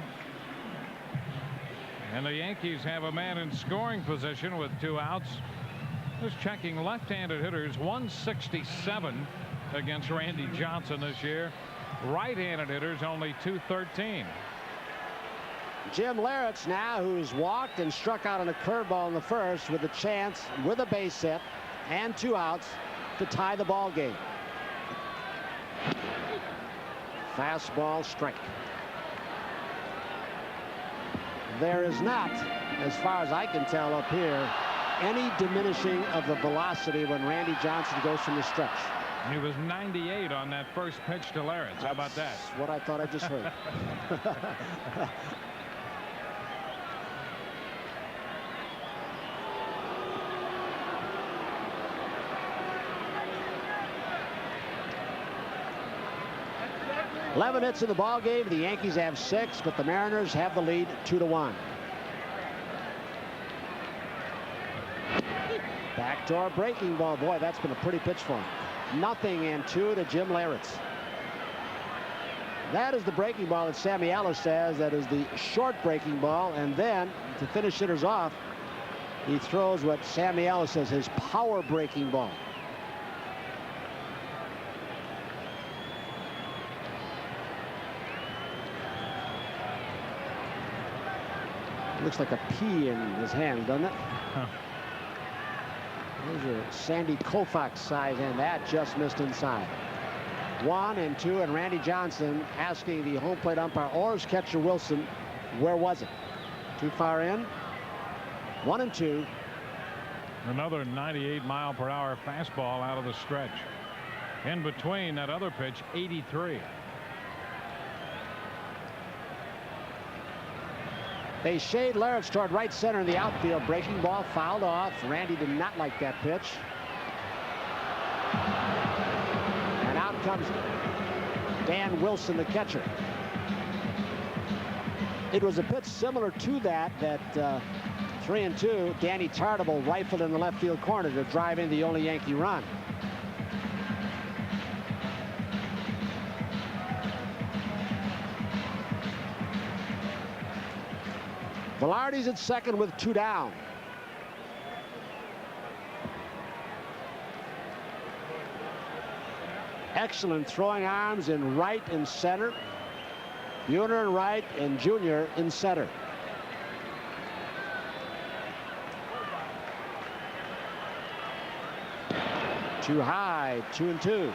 And the Yankees have a man in scoring position with 2 outs. Just checking left-handed hitters, 167 against Randy Johnson this year. Right-handed hitters only 213. Jim Leyritz now, who's walked and struck out on a curveball in the first, with a chance with a base hit and 2 outs to tie the ball game. Fastball strike. There is not, as far as I can tell up here, any diminishing of the velocity when Randy Johnson goes from the stretch. He was 98 on that first pitch to Leyritz. How about that? That's what I thought I just heard. 11 hits in the ball game. The Yankees have 6, but the Mariners have the lead 2-1. Backdoor breaking ball. Boy, that's been a pretty pitch for him. 0-2 to Jim Leyritz. That is the breaking ball that Sammy Ellis says. That is the short breaking ball. And then to finish hitters off, he throws what Sammy Ellis says his power breaking ball. Looks like a P in his hand, doesn't it? Huh. Those are Sandy Koufax size, and that just missed inside. 1-2, and Randy Johnson asking the home plate umpire or his catcher Wilson, where was it? Too far in? 1-2. Another 98-mile-per-hour fastball out of the stretch. In between that other pitch, 83. They shade Leyritz toward right center in the outfield. Breaking ball fouled off. Randy did not like that pitch. And out comes Dan Wilson, the catcher. It was a pitch similar to that 3-2. Danny Tartabull rifled in the left field corner to drive in the only Yankee run. Velarde's at second with 2 down. Excellent throwing arms in right and center. Buhner in right and Junior in center. Too high, 2-2.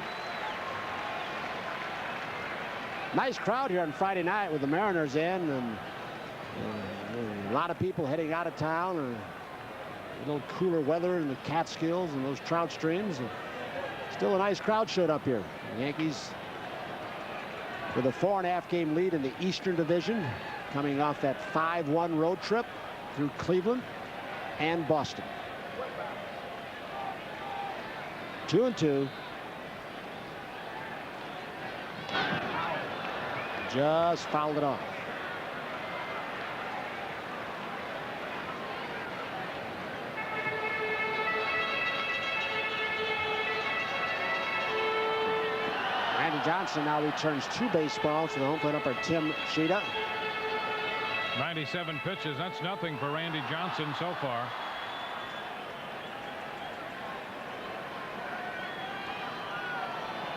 Nice crowd here on Friday night with the Mariners in, and a lot of people heading out of town. A little cooler weather in the Catskills and those trout streams. Still a nice crowd showed up here. The Yankees with a 4.5 game lead in the Eastern Division, coming off that 5-1 road trip through Cleveland and Boston. 2-2. Just fouled it off. Randy Johnson now returns 2 baseballs to the home plate umpire Tim Sheeta. 97 pitches. That's nothing for Randy Johnson so far.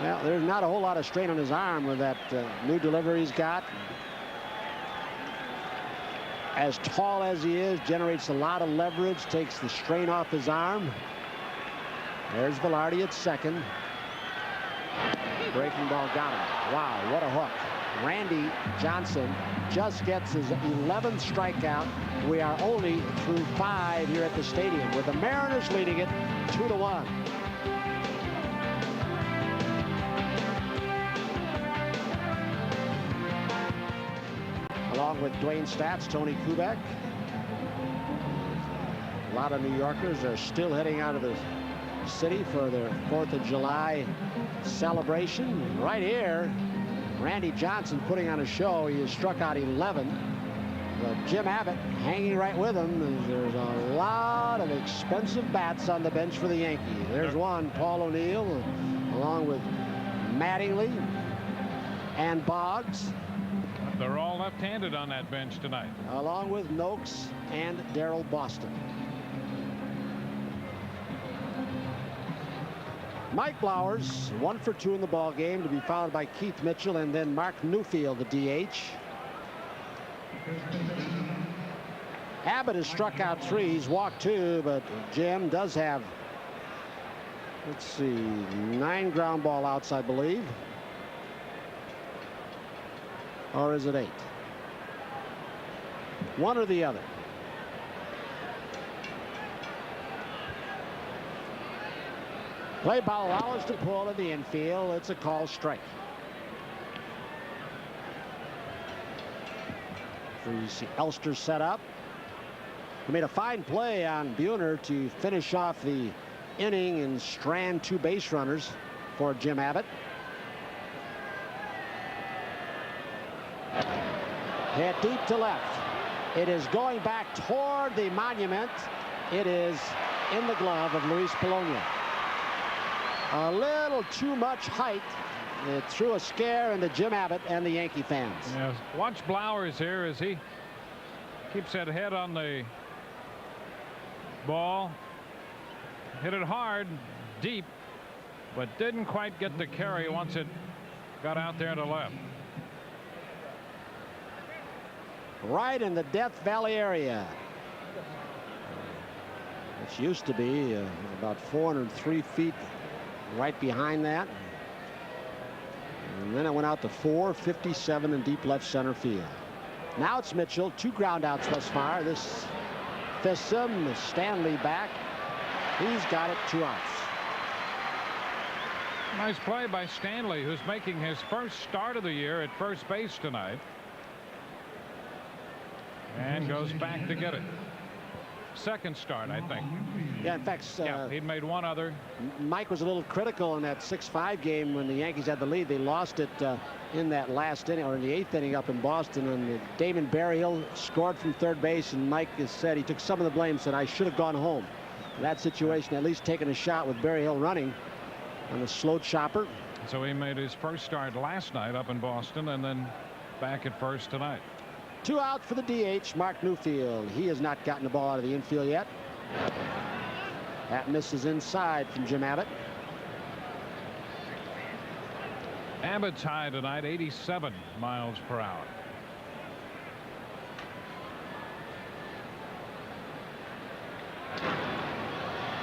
Well, there's not a whole lot of strain on his arm with that new delivery he's got. As tall as he is, generates a lot of leverage, takes the strain off his arm. There's Velarde at second. Breaking ball got him. Wow, what a hook. Randy Johnson just gets his 11th strikeout. We are only through 5 here at the stadium, with the Mariners leading it 2-1. Along with Dwayne Staats, Tony Kubek. A lot of New Yorkers are still heading out of the city for their 4th of July celebration. Right here, Randy Johnson putting on a show. He has struck out 11. But Jim Abbott hanging right with him. There's a lot of expensive bats on the bench for the Yankees. There's one, Paul O'Neill, along with Mattingly and Boggs. They're all left-handed on that bench tonight. Along with Noakes and Darrell Boston. Mike Blowers, 1 for 2 in the ball game, to be followed by Keith Mitchell and then Mark Newfield, the DH. Abbott has struck out 3. He's walked 2, but Jim does have, let's see, 9 ground ball outs, I believe. Or is it 8? One or the other. Play ball allows to pull in the infield. It's a called strike. You see Elster set up. He made a fine play on Buhner to finish off the inning and strand 2 base runners for Jim Abbott. Hit deep to left. It is going back toward the monument. It is in the glove of Luis Polonia. A little too much height. It threw a scare into Jim Abbott and the Yankee fans. Yes. Watch Blowers here as he keeps that head on the ball. Hit it hard, deep, but didn't quite get the carry once it got out there to left. Right in the Death Valley area, which used to be about 403 feet right behind that. And then it went out to 457 in deep left center field. Now it's Mitchell. 2 ground outs thus far. This fists him. Stanley back. He's got it. 2 outs. Nice play by Stanley, who's making his first start of the year at first base tonight. And goes back to get it. Second start, I think. Yeah, in fact, yeah, he'd made 1 other. Mike was a little critical in that 6-5 game when the Yankees had the lead. They lost it in that last inning, or in the 8th inning up in Boston, and Damon Berryhill scored from third base, and Mike has said he took some of the blame, said I should have gone home. In that situation, at least taking a shot with Berryhill running on the slow chopper. So he made his first start last night up in Boston and then back at first tonight. 2 out for the DH, Mark Newfield. He has not gotten the ball out of the infield yet. That misses inside from Jim Abbott. Abbott's high tonight, 87 miles per hour.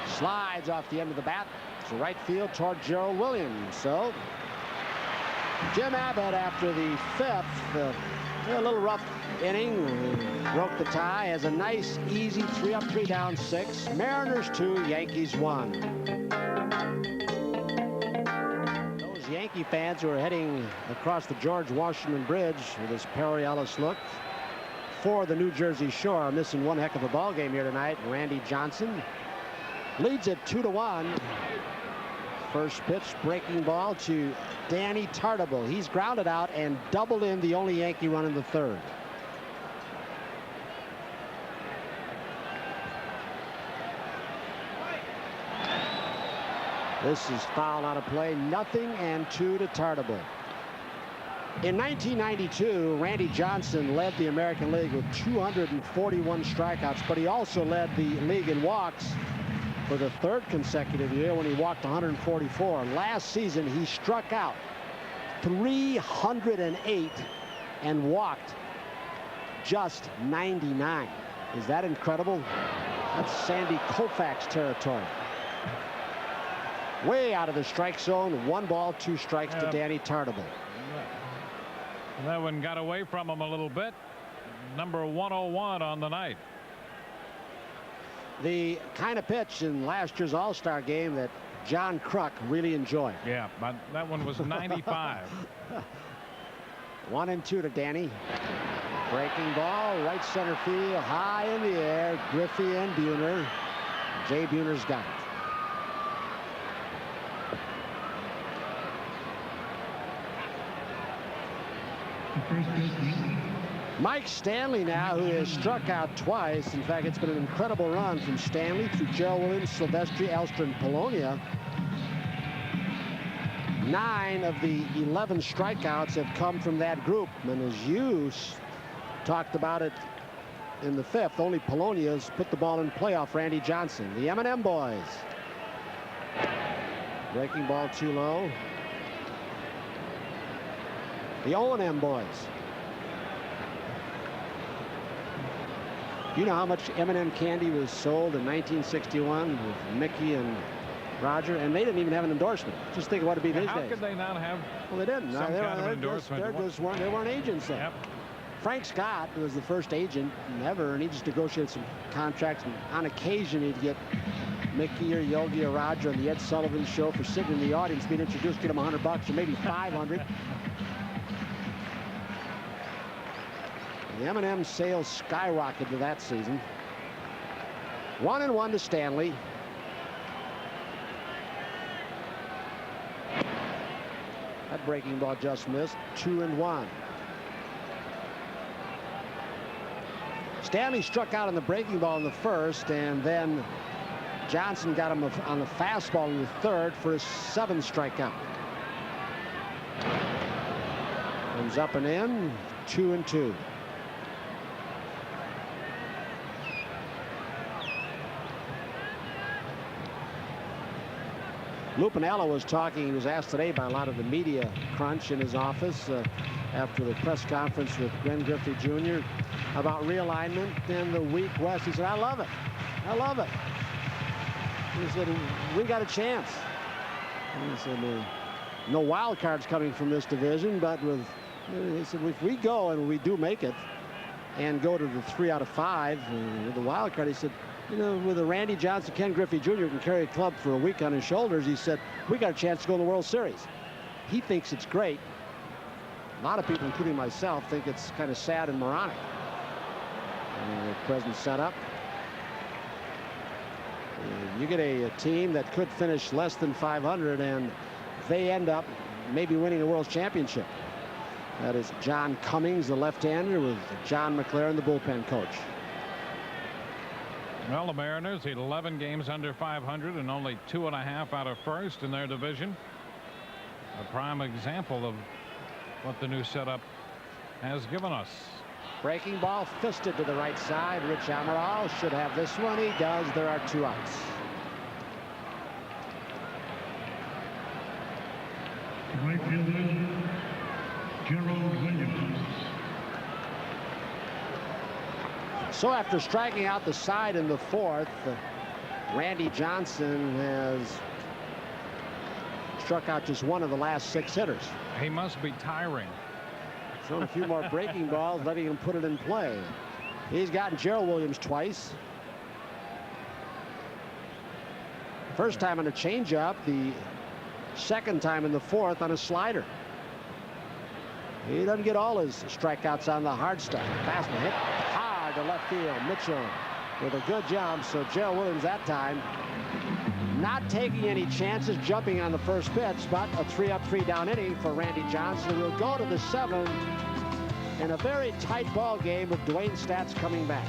Slides off the end of the bat to right field toward Gerald Williams. So Jim Abbott, after the 5th, a little rough inning, broke the tie, has a nice, easy 3-up, 3-down 6. Mariners 2, Yankees 1. Those Yankee fans who are heading across the George Washington Bridge with this Perry Ellis look for the New Jersey Shore are missing one heck of a ball game here tonight. Randy Johnson leads it 2-1. First pitch, breaking ball to Danny Tartabull. He's grounded out and doubled in the only Yankee run in the 3rd. This is foul out of play. 0-2 to Tartabull. In 1992, Randy Johnson led the American League with 241 strikeouts, but he also led the league in walks for the 3rd consecutive year when he walked 144. Last season, he struck out 308 and walked just 99. Is that incredible? That's Sandy Koufax territory. Way out of the strike zone. 1 ball, 2 strikes to Danny Tartabull. That one got away from him a little bit. Number 101 on the night. The kind of pitch in last year's All-Star game that John Kruk really enjoyed. Yeah, but that one was 95. 1-2 to Danny. Breaking ball, right center field, high in the air. Griffey and Buhner. Jay Buhner's got it. Mike Stanley now, who has struck out twice. In fact, it's been an incredible run from Stanley through Gerald Williams, Silvestri, Elster, and Polonia. 9 of the 11 strikeouts have come from that group. And as you talked about it in the 5th, only Polonia's put the ball in play off Randy Johnson. The M&M boys. Breaking ball too low. The O&M boys. You know how much M&M candy was sold in 1961 with Mickey and Roger, and they didn't even have an endorsement. Just think of what it'd be these How days. could they not have? Well, they didn't. Some they kind of endorsement. They weren't agents then. Yep. Frank Scott was the first agent ever, and he just negotiated some contracts. And on occasion, he'd get Mickey or Yogi or Roger on the Ed Sullivan Show for sitting in the audience, being introduced, get them $100 or maybe 500. The M&M sales skyrocketed that season. 1-1 to Stanley. That breaking ball just missed. 2-1. Stanley struck out on the breaking ball in the first, and then Johnson got him on the fastball in the third for his 7th strikeout. Comes up and in. 2-2. Lou Piniella was talking. He was asked today by a lot of the media crunch in his office after the press conference with Glenn Griffey Jr. about realignment in the weak West. He said, I love it. I love it. He said, we got a chance. And he said, no wild cards coming from this division, but he said, if we go and we do make it and go to the 3 out of 5 with the wild card, he said, you know, with a Randy Johnson, Ken Griffey Jr. can carry a club for a week on his shoulders, he said, we got a chance to go in the World Series. He thinks it's great. A lot of people, including myself, think it's kind of sad and moronic. And the present setup. You get a team that could finish less than 500, and they end up maybe winning a World Championship. That is John Cummings, the left-hander, with John McLaren, the bullpen coach. Well, the Mariners 11 games under 500 and only 2.5 out of first in their division. A prime example of what the new setup has given us. Breaking ball fisted to the right side. Rich Amaral should have this one. He does. There are 2 outs. Right fielder, Gerald Williams. So after striking out the side in the 4th, Randy Johnson has struck out just one of the last 6 hitters. He must be tiring. Thrown a few more breaking balls, letting him put it in play. He's gotten Gerald Williams twice. First time on a changeup, the second time in the 4th on a slider. He doesn't get all his strikeouts on the hard stuff. Fastball hit hard to left field. Mitchell with a good jump. So Gerald Williams that time not taking any chances, jumping on the first pitch, but a 3-up, 3-down inning for Randy Johnson. We'll go to the 7th in a very tight ball game with Dwayne Staats coming back.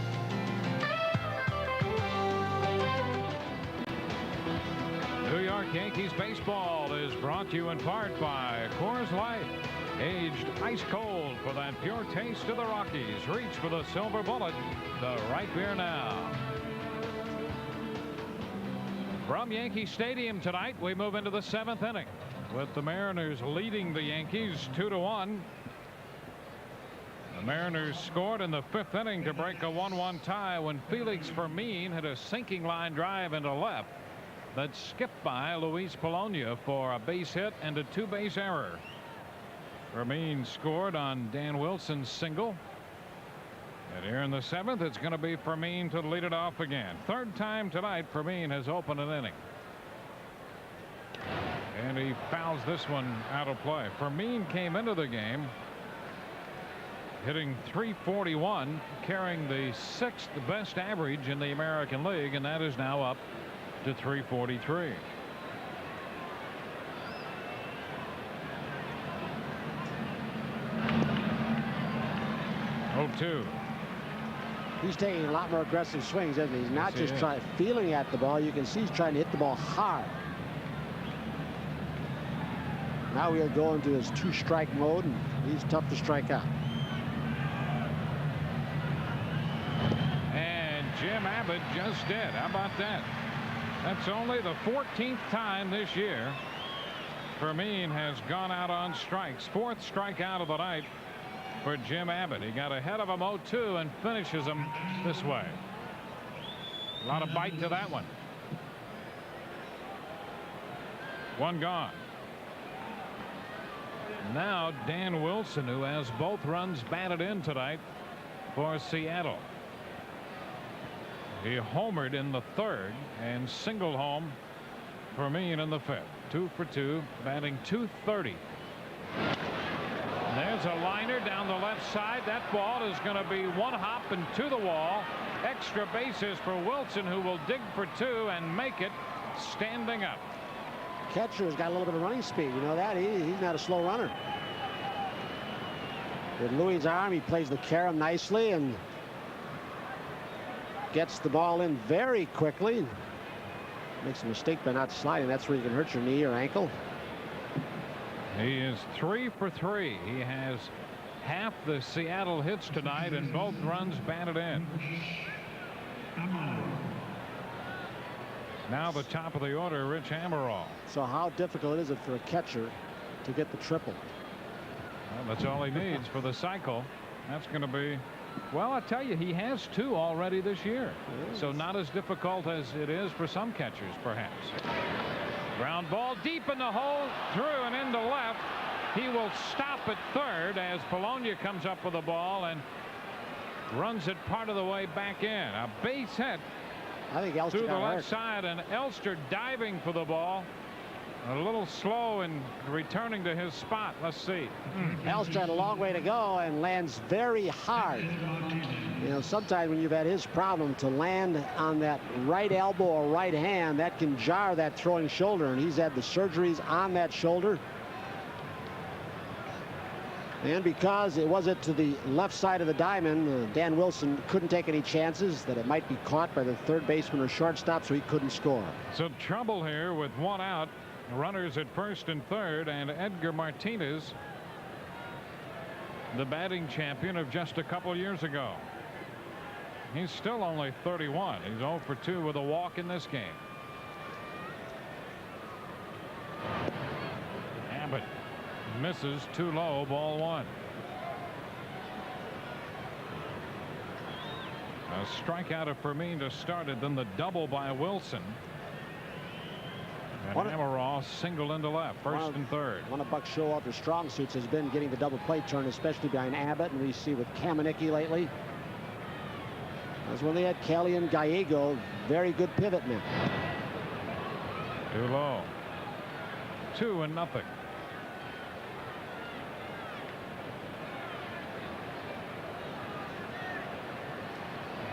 New York Yankees baseball is brought to you in part by Coors Light. Aged ice cold for that pure taste of the Rockies. Reach for the silver bullet, the right beer now. From Yankee Stadium tonight, we move into the 7th inning with the Mariners leading the Yankees 2-1. The Mariners scored in the 5th inning to break a 1-1 tie when Felix Fermin hit a sinking line drive into left that skipped by Luis Polonia for a base hit and a 2-base error. Fermin scored on Dan Wilson's single. And here in the 7th, it's going to be Fermin to lead it off again. 3rd time tonight, Fermin has opened an inning. And he fouls this one out of play. Fermin came into the game hitting .341, carrying the 6th best average in the American League, and that is now up to .343. .02. He's taking a lot more aggressive swings, isn't he? He's not just feeling at the ball. You can see he's trying to hit the ball hard. Now we'll go into his 2-strike mode, and he's tough to strike out. And Jim Abbott just did. How about that? That's only the 14th time this year Fermin has gone out on strikes. Fourth strikeout of the night for Jim Abbott. He got ahead of him 0-2 and finishes him this way. A lot of bite to that one. One gone. Now Dan Wilson, who has both runs batted in tonight for Seattle. He homered in the third and singled home Fermin in the fifth. 2 for 2, batting .230. There's a liner down the left side. That ball is going to be one hop and to the wall. Extra bases for Wilson, who will dig for 2 and make it standing up. Catcher's got a little bit of running speed. You know that? He's not a slow runner. With Louis' arm, he plays the carom nicely and gets the ball in very quickly. Makes a mistake by not sliding. That's where you can hurt your knee or ankle. He is 3 for 3. He has half the Seattle hits tonight and both runs batted in. Now the top of the order, Rich Amaral. So how difficult is it for a catcher to get the triple? Well, that's all he needs for the cycle. That's going to be, well, I tell you, he has 2 already this year. So not as difficult as it is for some catchers, perhaps. Ground ball deep in the hole, through and into left. He will stop at third as Polonia comes up with the ball and runs it part of the way back in. A base hit. I think Elster to the got left hurt. side, and Elster diving for the ball. A little slow in returning to his spot. Let's see. Elster had a long way to go and lands very hard. You know, sometimes when you've had his problem, to land on that right elbow or right hand, that can jar that throwing shoulder, and he's had the surgeries on that shoulder. And because it wasn't to the left side of the diamond, Dan Wilson couldn't take any chances that it might be caught by the third baseman or shortstop, so he couldn't score. So trouble here with one out. Runners at first and third, and Edgar Martinez, the batting champion of just a couple years ago. He's still only 31. He's 0 for 2 with a walk in this game. Abbott misses too low, ball 1. A strikeout of Fermin to start it, then the double by Wilson. And Amaral singled into left, first and third. One of Buck Showalter's strong suits has been getting the double play turn, especially behind Abbott, and we see with Kamenicki lately. That's when they had Kelly and Gallego, very good pivot men. Too low. 2-0.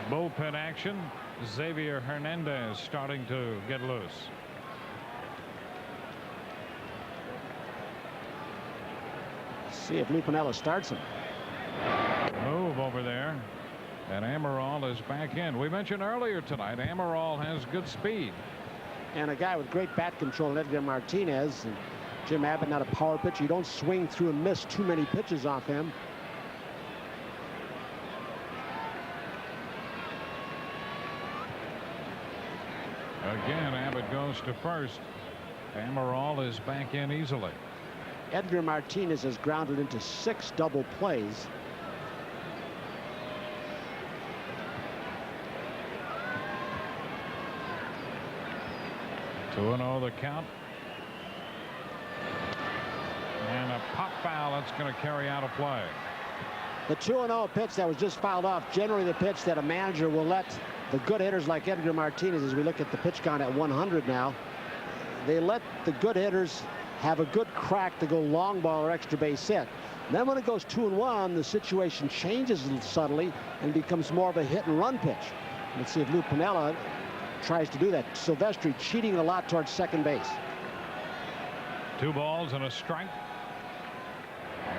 Bullpen action. Xavier Hernandez starting to get loose. See if Lou Piniella starts him. Move over there. And Amaral is back in. We mentioned earlier tonight, Amaral has good speed. And a guy with great bat control, Edgar Martinez. And Jim Abbott, not a power pitcher. You don't swing through and miss too many pitches off him. Again, Abbott goes to first. Amaral is back in easily. Edgar Martinez has grounded into 6 double plays. Two and 0 the count. And a pop foul that's going to carry out a play. The 2-0 pitch that was just fouled off, generally the pitch that a manager will let the good hitters like Edgar Martinez, as we look at the pitch count at 100 now, they let the good hitters have a good crack to go long ball or extra base hit. Then when it goes 2-1, the situation changes subtly and becomes more of a hit and run pitch. Let's see if Lou Piniella tries to do that. Silvestri cheating a lot towards second base. 2 balls and a strike.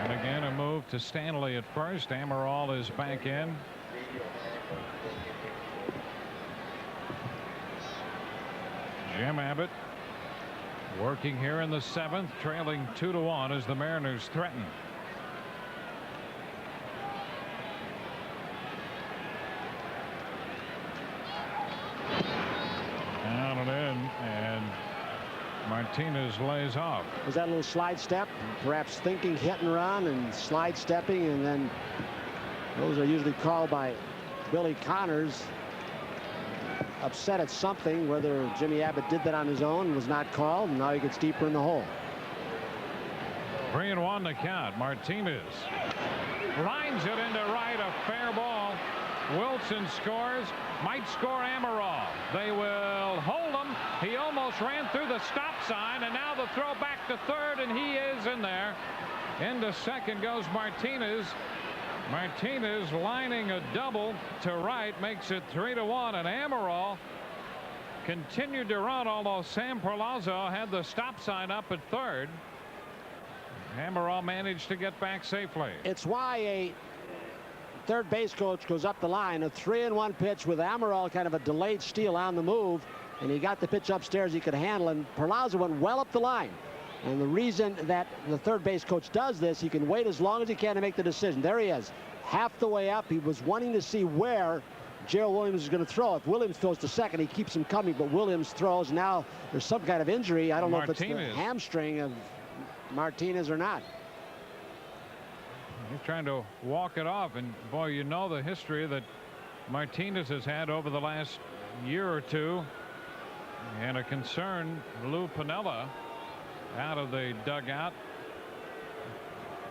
And again a move to Stanley at first. Amaral is back in. Jim Abbott working here in the 7th, trailing 2-1 as the Mariners threaten. Down and in, and Martinez lays off. Was that a little slide step? Perhaps thinking hit and run and slide stepping, and then those are usually called by Billy Connors. Upset at something, whether Jimmy Abbott did that on his own, was not called, and now he gets deeper in the hole. 3-1 the count. Martinez lines it into right, a fair ball. Wilson scores, might score Amaral. They will hold him. He almost ran through the stop sign, and now the throw back to third, and he is in there. Into second goes Martinez. Martinez lining a double to right makes it 3-1, and Amaral continued to run, although Sam Perlazzo had the stop sign up at third. Amaral managed to get back safely. It's why a third base coach goes up the line. A 3-1 pitch with Amaral, kind of a delayed steal on the move, and he got the pitch upstairs he could handle, and Perlazzo went well up the line. And the reason that the third base coach does this, he can wait as long as he can to make the decision. There he is, half the way up. He was wanting to see where Gerald Williams is going to throw. If Williams throws to second, he keeps him coming, but Williams throws. Now there's some kind of injury. I don't know if it's the hamstring of Martinez or not. He's trying to walk it off, and boy, you know the history that Martinez has had over the last year or two, and a concern. Lou Piniella out of the dugout.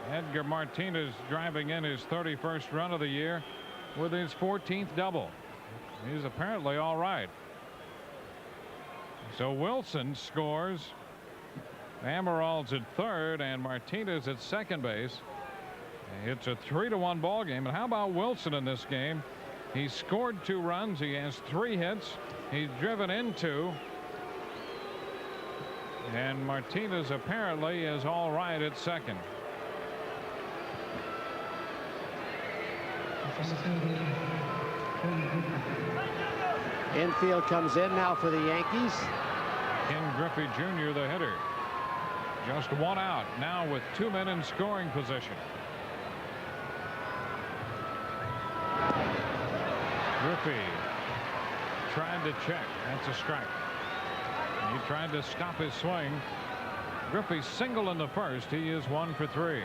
Edgar Martinez driving in his 31st run of the year with his 14th double. He's apparently all right. So Wilson scores. Amaral's at third and Martinez at second base. It's a 3-1 ball game. And how about Wilson in this game? He scored 2 runs. He has 3 hits. He's driven in 2. And Martinez apparently is all right at second. Infield comes in now for the Yankees. Ken Griffey Jr., the hitter. Just 1 out now with 2 men in scoring position. Griffey trying to check. That's a strike. He tried to stop his swing. Griffey single in the first. He is 1 for 3.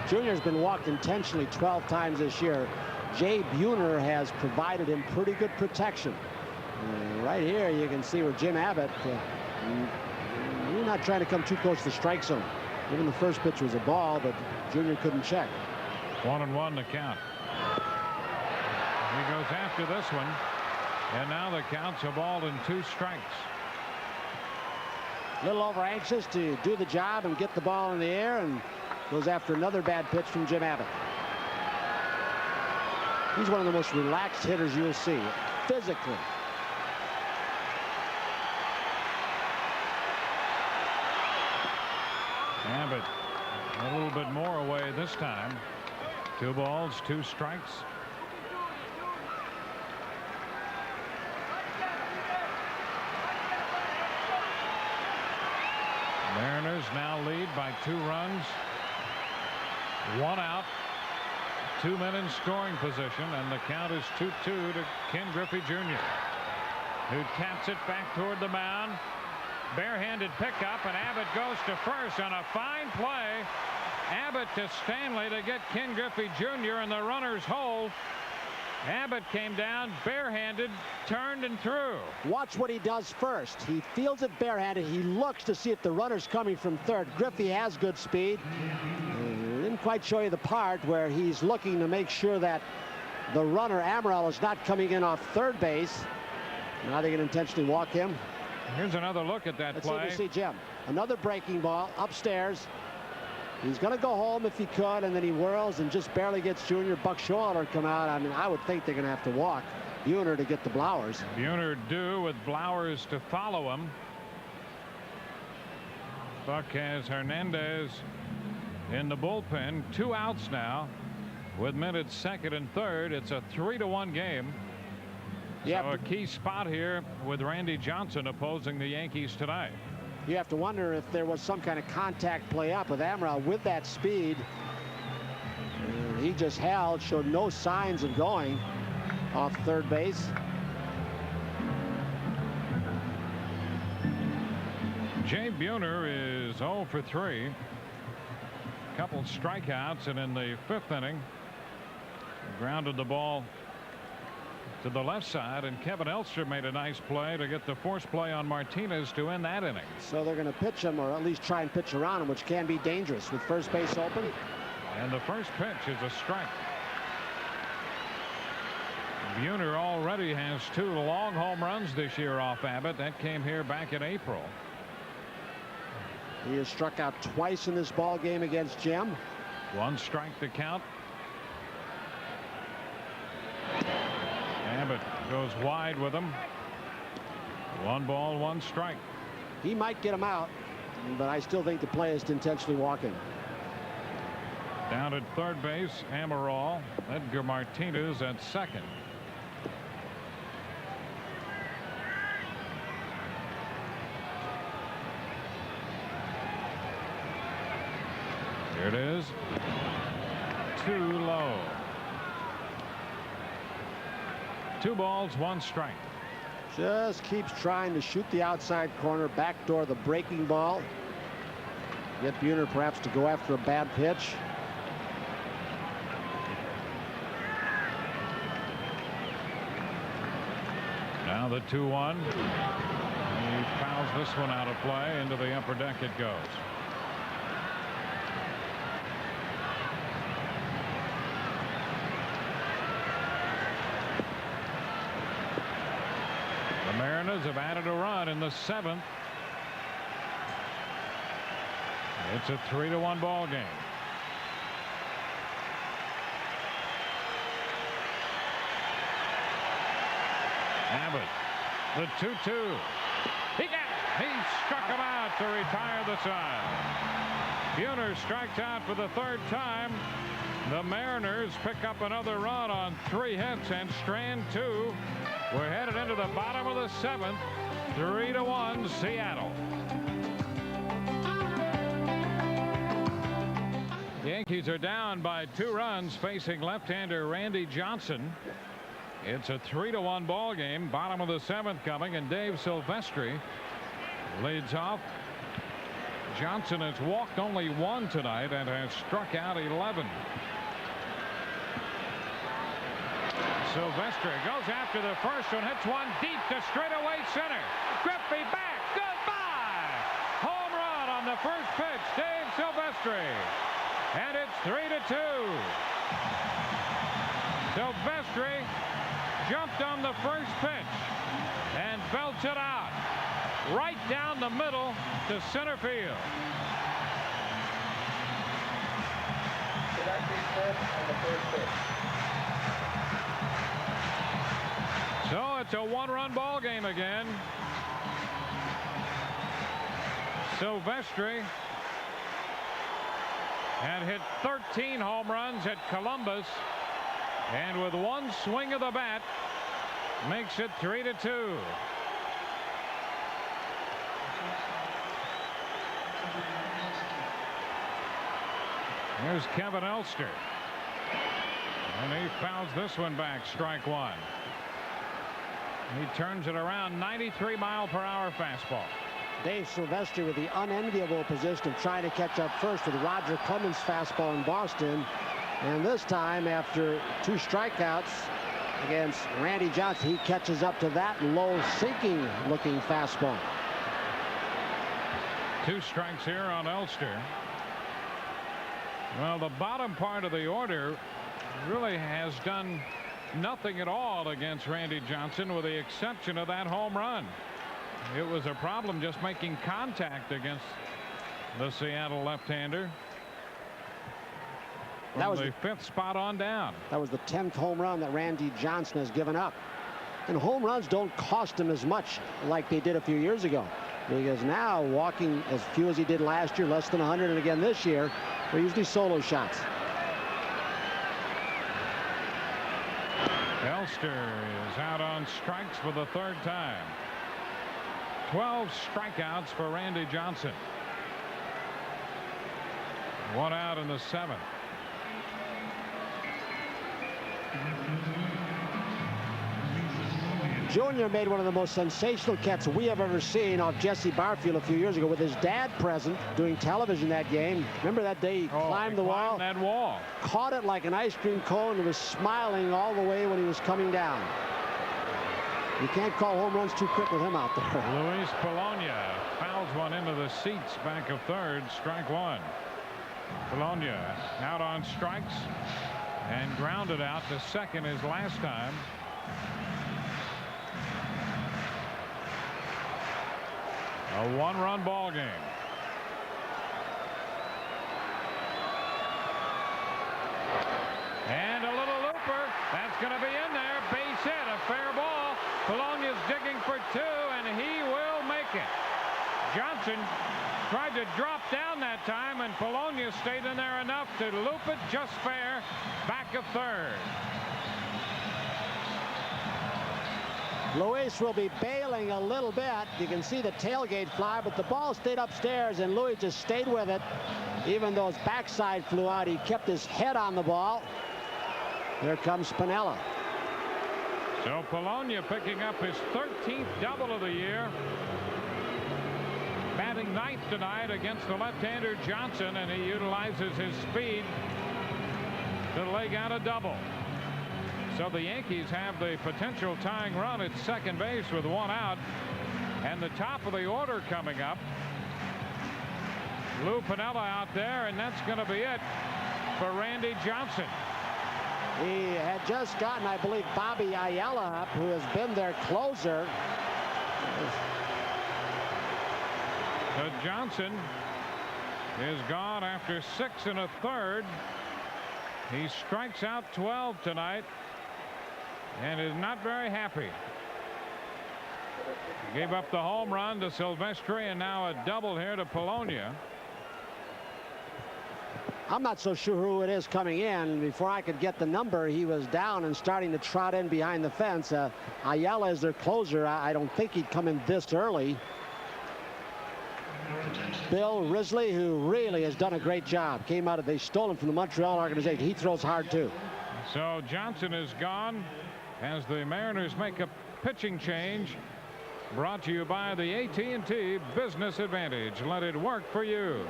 Junior's been walked intentionally 12 times this year. Jay Buhner has provided him pretty good protection. Right here you can see where Jim Abbott, you're not trying to come too close to the strike zone. Even the first pitch was a ball, but Junior couldn't check. 1-1 the count. He goes after this one, and now the count's a 1-2 strikes. A little over anxious to do the job and get the ball in the air, and goes after another bad pitch from Jim Abbott. He's one of the most relaxed hitters you'll see physically. Abbott a little bit more away this time. 2 balls, 2 strikes. Mariners now lead by 2 runs. 1 out. 2 men in scoring position, and the count is 2-2 to Ken Griffey Jr., who taps it back toward the mound. Barehanded pickup, and Abbott goes to first on a fine play. Abbott to Stanley to get Ken Griffey Jr. in the runner's hole. Abbott came down barehanded, turned and threw. Watch what he does first. He fields it barehanded. He looks to see if the runner's coming from third. Griffey has good speed. Didn't quite show you the part where he's looking to make sure that the runner, Amaral, is not coming in off third base. Now they can intentionally walk him. Here's another look at that play. Let's see Jim. Another breaking ball upstairs. He's going to go home if he could, and then he whirls and just barely gets Junior. Buck Showalter come out. I mean, I would think they're going to have to walk Buhner to get the Blowers. Buhner due with Blowers to follow him. Buck has Hernandez in the bullpen. 2 outs now with men at second and third. It's a 3-1 game. Yep. So a key spot here with Randy Johnson opposing the Yankees tonight. You have to wonder if there was some kind of contact play up with Amaral with that speed. he just held, showed no signs of going off third base. Jay Buhner is 0 for 3. Couple strikeouts, and in the 5th inning, grounded the ball to the left side, and Kevin Elster made a nice play to get the force play on Martinez to end that inning. So they're going to pitch him, or at least try and pitch around him, which can be dangerous with first base open. And the first pitch is a strike. Buhner already has 2 long home runs this year off Abbott. That came here back in April. He has struck out twice in this ball game against Jim. 1 strike to count. Abbott goes wide with him. 1 ball, 1 strike. He might get him out, but I still think the play is to intentionally walking. Down at third base, Amaral. Edgar Martinez at second. Here it is. Too low. 2 balls, 1 strike. Just keeps trying to shoot the outside corner, backdoor the breaking ball. Get Buhner perhaps to go after a bad pitch. Now the 2-1. He fouls this one out of play. Into the upper deck it goes. The Mariners have added a run in the 7th. It's a 3-1 ball game. Abbott, the 2-2. He struck him out to retire the side. Buhner strikes out for the 3rd time. The Mariners pick up another run on 3 hits and strand 2. We're headed into the bottom of the 7th. 3-1 Seattle. Yankees are down by 2 runs facing left-hander Randy Johnson. It's a 3-1 ball game. Bottom of the 7th coming, and Dave Silvestri leads off. Johnson has walked only 1 tonight and has struck out 11. Silvestri goes after the first one, hits one deep to straightaway center. Griffey back, goodbye. Home run on the first pitch, Dave Silvestri. And it's 3-2. Silvestri jumped on the first pitch and belts it out right down the middle to center field. So it's a 1-run ball game again. Silvestri had hit 13 home runs at Columbus, and with 1 swing of the bat makes it 3-2. Here's Kevin Elster, and he fouls this one back, strike 1. He turns it around, 93-mile-per-hour fastball. Dave Silvestri with the unenviable position of trying to catch up first with Roger Clemens' fastball in Boston. And this time, after 2 strikeouts against Randy Johnson, he catches up to that low sinking looking fastball. 2 strikes here on Elster. Well, the bottom part of the order really has done nothing at all against Randy Johnson, with the exception of that home run. It was a problem just making contact against the Seattle left-hander. That was the 5th spot on down. That was the 10th home run that Randy Johnson has given up. And home runs don't cost him as much like they did a few years ago, because now walking as few as he did last year, less than 100, and again this year, they're usually solo shots. Elster is out on strikes for the 3rd time. 12 strikeouts for Randy Johnson. 1 out in the 7th. Junior made one of the most sensational catches we have ever seen off Jesse Barfield a few years ago with his dad present doing television that game. Remember that day he climbed the wall? That wall. Caught it like an ice cream cone and was smiling all the way when he was coming down. You can't call home runs too quick with him out there. Luis Polonia fouls one into the seats back of third. Strike one. Polonia out on strikes and grounded out to second his last time. A one-run ball game. And a little looper. That's going to be in there. Base hit. A fair ball. Polonia's digging for two, and he will make it. Johnson tried to drop down that time, and Polonia stayed in there enough to loop it just fair. Back of third. Luis will be bailing a little bit. You can see the tailgate fly, but the ball stayed upstairs, and Luis just stayed with it. Even though his backside flew out, he kept his head on the ball. Here comes Piniella. So Polonia picking up his 13th double of the year. Batting ninth tonight against the left-hander Johnson, and he utilizes his speed to leg out a double. So the Yankees have the potential tying run at second base with one out. And the top of the order coming up. Lou Piniella out there, and that's going to be it for Randy Johnson. He had just gotten, I believe, Bobby Ayala up, who has been their closer. So Johnson is gone after 6 1/3. He strikes out 12 tonight and is not very happy. Gave up the home run to Silvestri, and now a double here to Polonia. I'm not so sure who it is coming in. Before I could get the number, he was down and starting to trot in behind the fence. Ayala is their closer. I don't think he'd come in this early. Bill Risley, who really has done a great job, came out of, they stole him from the Montreal organization. He throws hard too. So Johnson is gone as the Mariners make a pitching change. Brought to you by the AT&T Business Advantage. Let it work for you.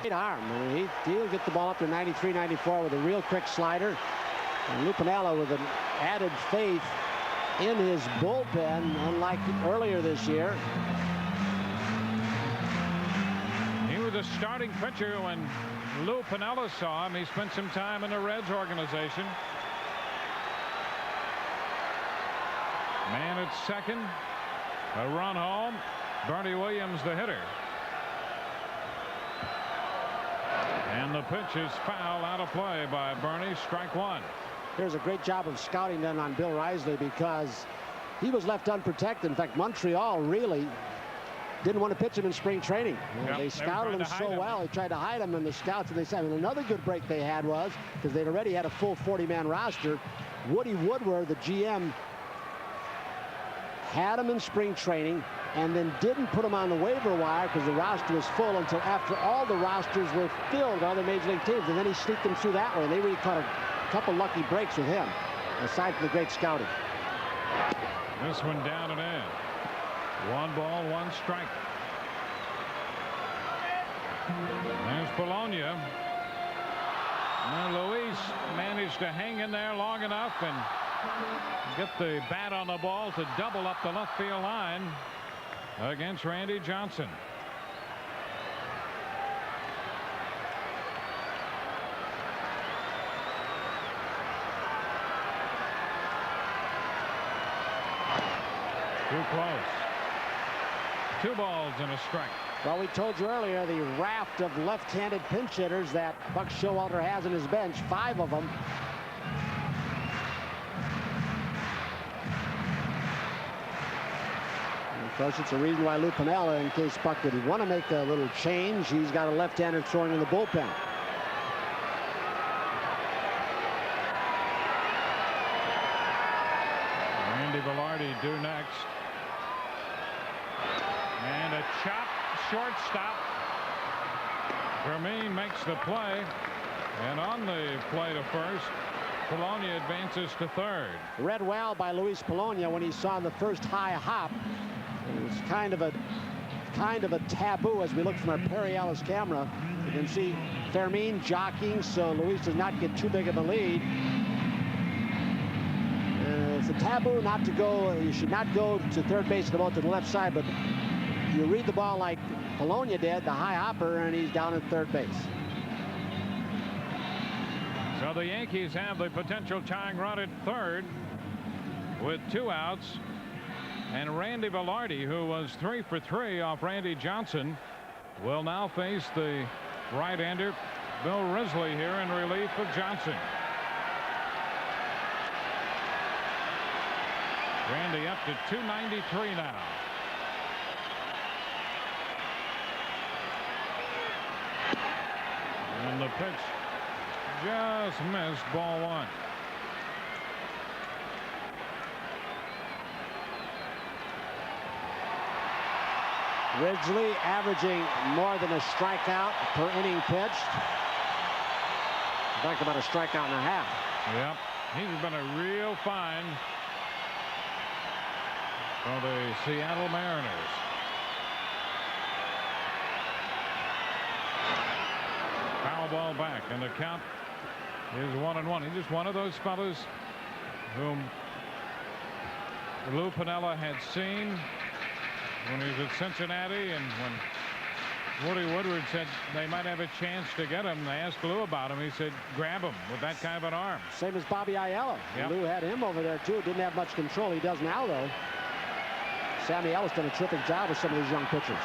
Great arm. I mean, he'll get the ball up to 93, 94 with a real quick slider. And Lou Piniella with an added faith in his bullpen, unlike earlier this year. He was a starting pitcher when Lou Piniella saw him. He spent some time in the Reds organization. Man at second. A run home. Bernie Williams, the hitter. And the pitch is foul, out of play by Bernie. Strike one. There's a great job of scouting done on Bill Risley because he was left unprotected. In fact, Montreal really didn't want to pitch him in spring training. Yep, they scouted him so well. They tried to hide him, and the scouts, and they said, and another good break they had was, because they'd already had a full 40-man roster, Woody Woodward, the GM, had him in spring training and then didn't put him on the waiver wire because the roster was full until after all the rosters were filled, other major league teams, and then he sneaked them through that way, and they really caught a couple lucky breaks with him, aside from the great scouting. This one down and in. 1 ball, 1 strike. There's Polonia. Now Luis managed to hang in there long enough and get the bat on the ball to double up the left field line against Randy Johnson. Too close. 2 balls and a strike. Well, we told you earlier the raft of left-handed pinch hitters that Buck Showalter has in his bench, 5 of them. And of course, it's a reason why Lou Piniella, in case Buck would want to make a little change, he's got a left-hander throwing in the bullpen. Randy Velarde due next. And a chop shortstop. Fermin makes the play. And on the play to first Polonia advances to third. Read well by Luis Polonia when he saw the first high hop. It was kind of a taboo as we look from our Perry Ellis camera. You can see Fermin jockeying, so Luis does not get too big of a lead. It's a taboo not to go. You should not go to third base and the ball to the left side, but you read the ball like Polonia did, the high hopper, and he's down at third base. So the Yankees have the potential tying run at third with 2 outs. And Randy Velarde, who was 3 for 3 off Randy Johnson, will now face the right-hander Bill Risley here in relief of Johnson. Randy up to 293 now. And the pitch just missed, ball 1. Ridgely averaging more than a strikeout per inning pitched. In fact, about a strikeout and a half. Yep, he's been a real find for the Seattle Mariners. Foul ball back, and the count is 1-1. He's just one of those fellas whom Lou Piniella had seen when he was at Cincinnati, and when Woody Woodward said they might have a chance to get him, they asked Lou about him. He said, grab him with that kind of an arm. Same as Bobby Ayala. Yep. Lou had him over there, too. Didn't have much control. He does now, though. Sammy Ellis done a terrific job with some of these young pitchers.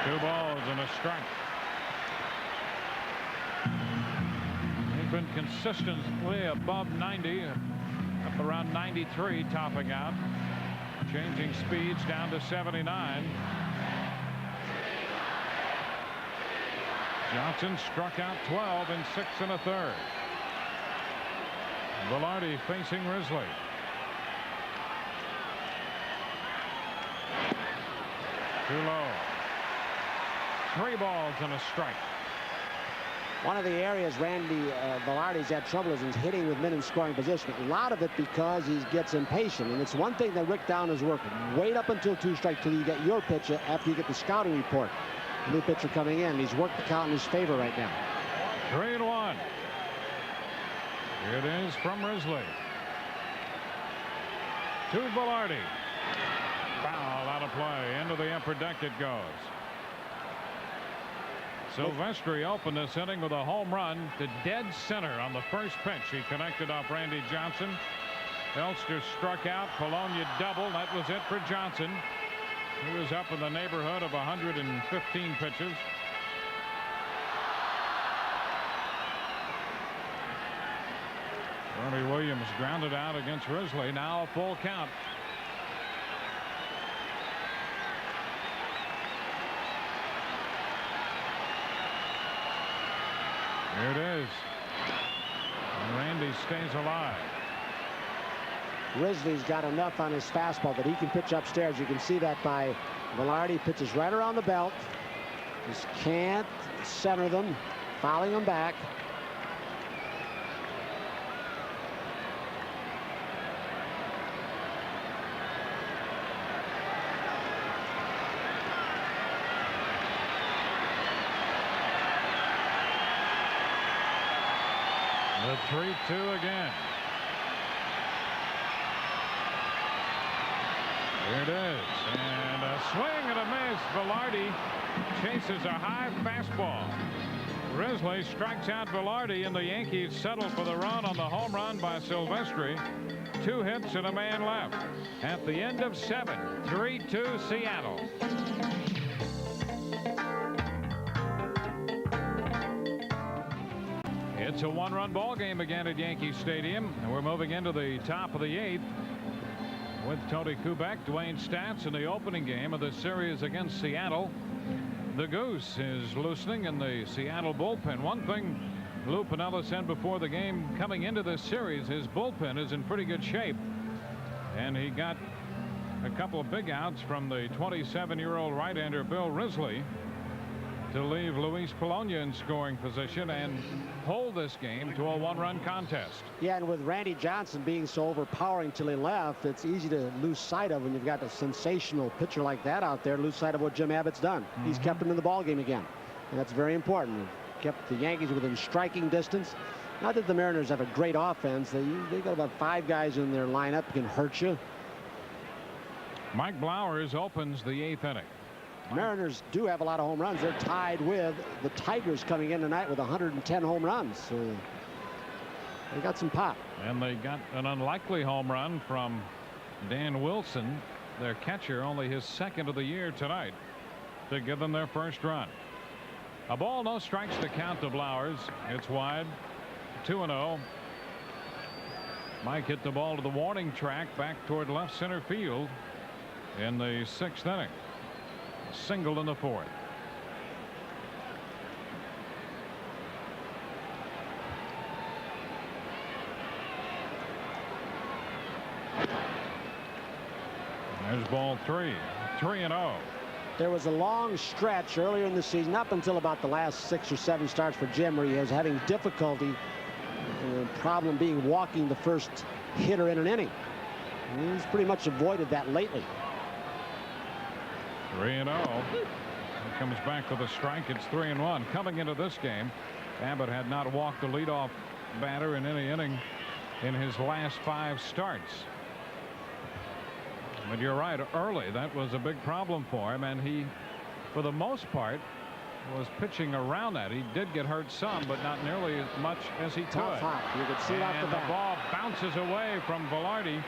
2 balls and a strike. He's been consistently above 90, up around 93, topping out. Changing speeds down to 79. Johnson struck out 12 in 6 1/3. Velarde facing Risley. Too low. 3 balls and a strike. One of the areas Randy Velarde's had trouble is hitting with men in scoring position. A lot of it because he gets impatient. And it's one thing that Rick Down is working. Wait up until 2 strikes till you get your pitch after you get the scouting report. The new pitcher coming in. He's worked the count in his favor right now. 3-1. It is from Risley. To Velarde. Foul out of play. Into the upper deck it goes. Silvestri opened this inning with a home run to dead center on the first pitch. He connected off Randy Johnson. Elster struck out. Polonia doubled. That was it for Johnson. He was up in the neighborhood of 115 pitches. Bernie Williams grounded out against Risley. Now a full count. Here it is. And Randy stays alive. Risley's got enough on his fastball that he can pitch upstairs. You can see that by Velarde. Pitches right around the belt. Just can't center them. Fouling them back. The 3-2 again. Here it is. And a swing and a miss. Velarde chases a high fastball. Risley strikes out Velarde, and the Yankees settle for the run on the home run by Silvestri. 2 hits and a man left. At the end of 7, 3-2 Seattle. It's a 1-run ball game again at Yankee Stadium, and we're moving into the top of the 8th with Tony Kubek, Dwayne Staats in the opening game of the series against Seattle. The goose is loosening in the Seattle bullpen. One thing Lou Piniella said before the game coming into this series, his bullpen is in pretty good shape, and he got a couple of big outs from the 27-year-old right-hander Bill Risley. to leave Luis Polonia in scoring position and hold this game to a one-run contest. Yeah, and with Randy Johnson being so overpowering till he left, it's easy to lose sight of when you've got a sensational pitcher like that out there, lose sight of what Jim Abbott's done. He's kept him in the ball game again, and that's very important. Kept the Yankees within striking distance. Not that the Mariners have a great offense. They got about 5 guys in their lineup who can hurt you. Mike Blowers opens the 8th inning. Mariners do have a lot of home runs. They're tied with the Tigers coming in tonight with 110 home runs. So they got some pop. And they got an unlikely home run from Dan Wilson, their catcher, only his 2nd of the year tonight, to give them their first run. A ball, no strikes to count to Blowers. It's wide. 2-0. Mike hit the ball to the warning track back toward left center field in the 6th inning. Single in the 4th. There's ball 3. 3-0. There was a long stretch earlier in the season, up until about the last 6 or 7 starts for Jim, where he was having difficulty, problem being walking the first hitter in an inning. And he's pretty much avoided that lately. 3-0. He comes back with a strike. It's 3-1. Coming into this game, Abbott had not walked the leadoff batter in any inning in his last 5 starts. But you're right, early that was a big problem for him, and he, for the most part, was pitching around that. He did get hurt some, but not nearly as much as he could. Tough hop. You could see it off the bat. And the ball bounces away from Velarde.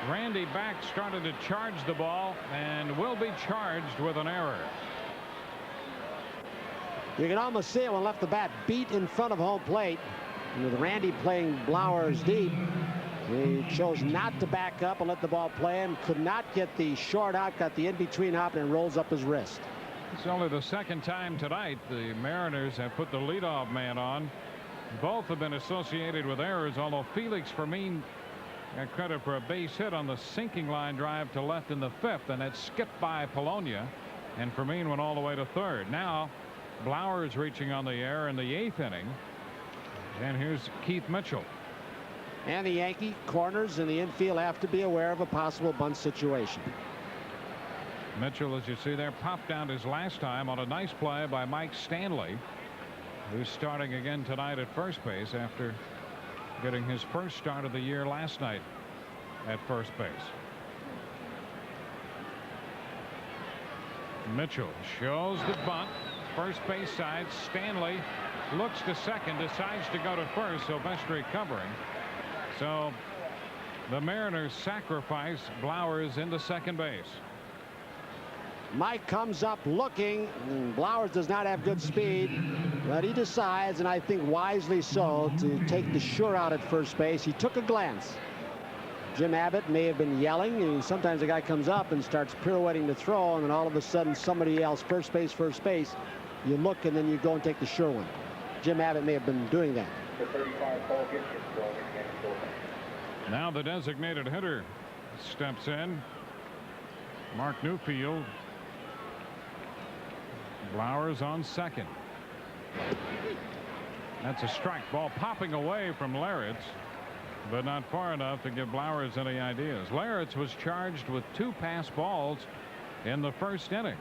Randy back started to charge the ball and will be charged with an error. You can almost see it when left the bat beat in front of home plate. And with Randy playing Blowers deep, he chose not to back up and let the ball play and could not get the short hop, got the in-between hop, and rolls up his wrist. It's only the 2nd time tonight the Mariners have put the leadoff man on. Both have been associated with errors, although Felix Fermin got credit for a base hit on the sinking line drive to left in the 5th, and that skipped by Polonia, and Fermin went all the way to 3rd. Now Blowers reaching on the error in the 8th inning, and here's Keith Mitchell. And the Yankee corners in the infield have to be aware of a possible bunt situation. Mitchell, as you see there, popped down his last time on a nice play by Mike Stanley, who's starting again tonight at first base after getting his first start of the year last night at first base. Mitchell shows the bunt, first base side. Stanley looks to second, decides to go to first. Silvestri covering. So the Mariners sacrifice Blowers into second base. Mike comes up looking. Blowers does not have good speed, but he decides, and I think wisely so, to take the sure out at first base. He took a glance. Jim Abbott may have been yelling, and sometimes a guy comes up and starts pirouetting to throw, and then all of a sudden somebody yells first base, first base. You look, and then you go and take the sure one. Jim Abbott may have been doing that. Now the designated hitter steps in. Mark Newfield. Blowers on second. That's a strike. Ball popping away from Larritz, but not far enough to give Blowers any ideas. Larritz was charged with 2 pass balls in the first inning,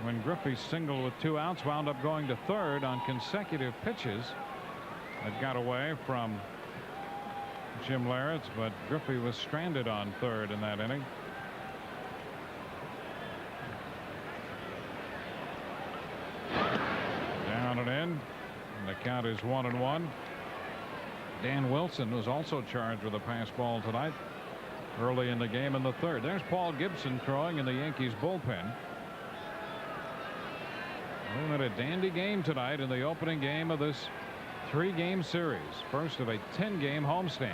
when Griffey's single with 2 outs wound up going to 3rd on consecutive pitches that got away from Jim Larritz, but Griffey was stranded on 3rd in that inning. Down and in, and the count is 1-1. Dan Wilson was also charged with a pass ball tonight early in the game in the 3rd. There's Paul Gibson throwing in the Yankees bullpen. We had a dandy game tonight in the opening game of this 3-game series, first of a 10-game homestand.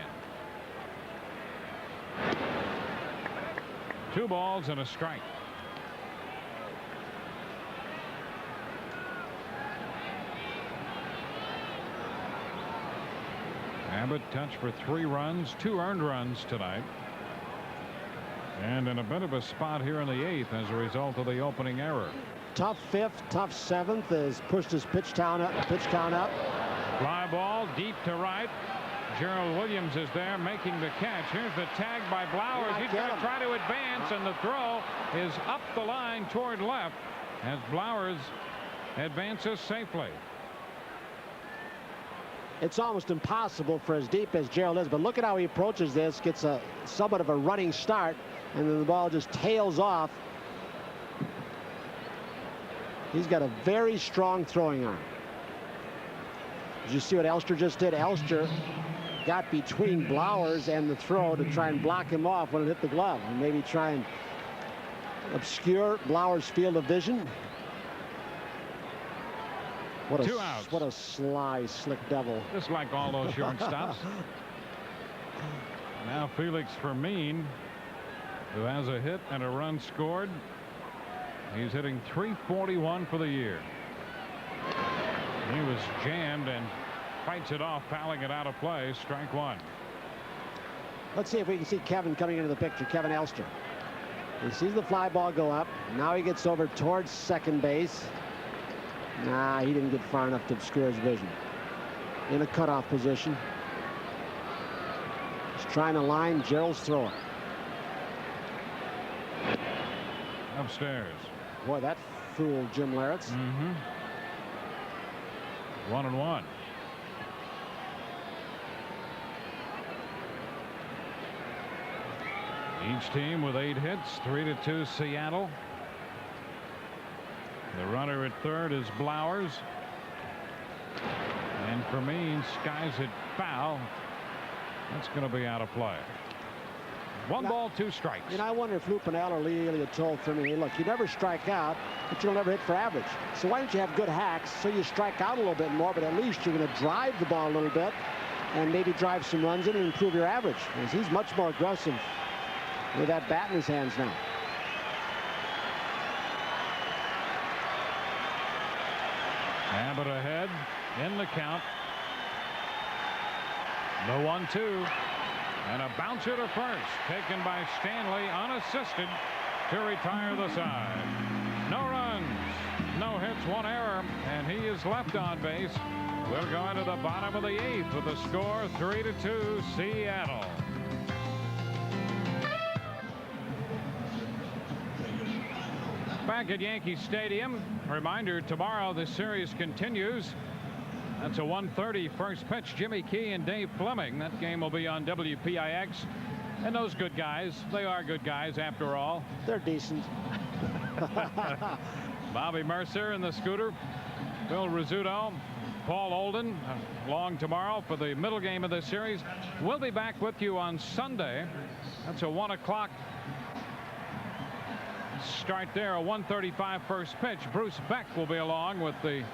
2 balls and a strike. Abbott touched for 3 runs, 2 earned runs tonight, and in a bit of a spot here in the 8th as a result of the opening error. tough fifth, tough seventh, has pushed his pitch count up. Fly ball deep to right. Gerald Williams is there making the catch. Here's the tag by Blowers. He's going to try to advance, and the throw is up the line toward left as Blowers advances safely. It's almost impossible for as deep as Gerald is, but look at how he approaches this, gets a somewhat of a running start, and then the ball just tails off. He's got a very strong throwing arm. Did you see what Elster just did? Elster got between Blowers and the throw to try and block him off when it hit the glove, and maybe try and obscure Blowers' field of vision. Two outs. What a sly, slick devil. Just like all those shortstops. Now Felix Fermin, who has a hit and a run scored. He's hitting .341 for the year. He was jammed and fights it off, fouling it out of play. Strike one. Let's see if we can see Kevin coming into the picture. Kevin Elster. He sees the fly ball go up. Now he gets over towards second base. Nah, he didn't get far enough to obscure his vision. In a cutoff position. He's trying to line Gerald's thrower. Upstairs. Boy, that fooled Jim Leyritz. 1-1. Each team with 8 hits. 3-2 Seattle. The runner at third is Blowers. And Fermin skies it foul. That's going to be out of play. One ball, 2 strikes. And I wonder if Lou Piniella or Lee Elia told Fermin, hey, look, you never strike out, but you'll never hit for average. So why don't you have good hacks so you strike out a little bit more, but at least you're going to drive the ball a little bit and maybe drive some runs in and improve your average. Because he's much more aggressive with that bat in his hands now. Abbott ahead in the count. The 1-2. And a bouncer to first, taken by Stanley unassisted to retire the side. No runs, no hits, 1 error, and he is left on base. We'll go into the bottom of the 8th with the score 3-2 Seattle. Back at Yankee Stadium. Reminder, tomorrow the series continues. That's a 1:30 first pitch. Jimmy Key and Dave Fleming. That game will be on WPIX. And those good guys, they are good guys after all. They're decent. Bobby Mercer in the scooter. Phil Rizzuto. Paul Olden along tomorrow for the middle game of this series. We'll be back with you on Sunday. That's a 1 o'clock start there. A 1:35 first pitch. Bruce Beck will be along with the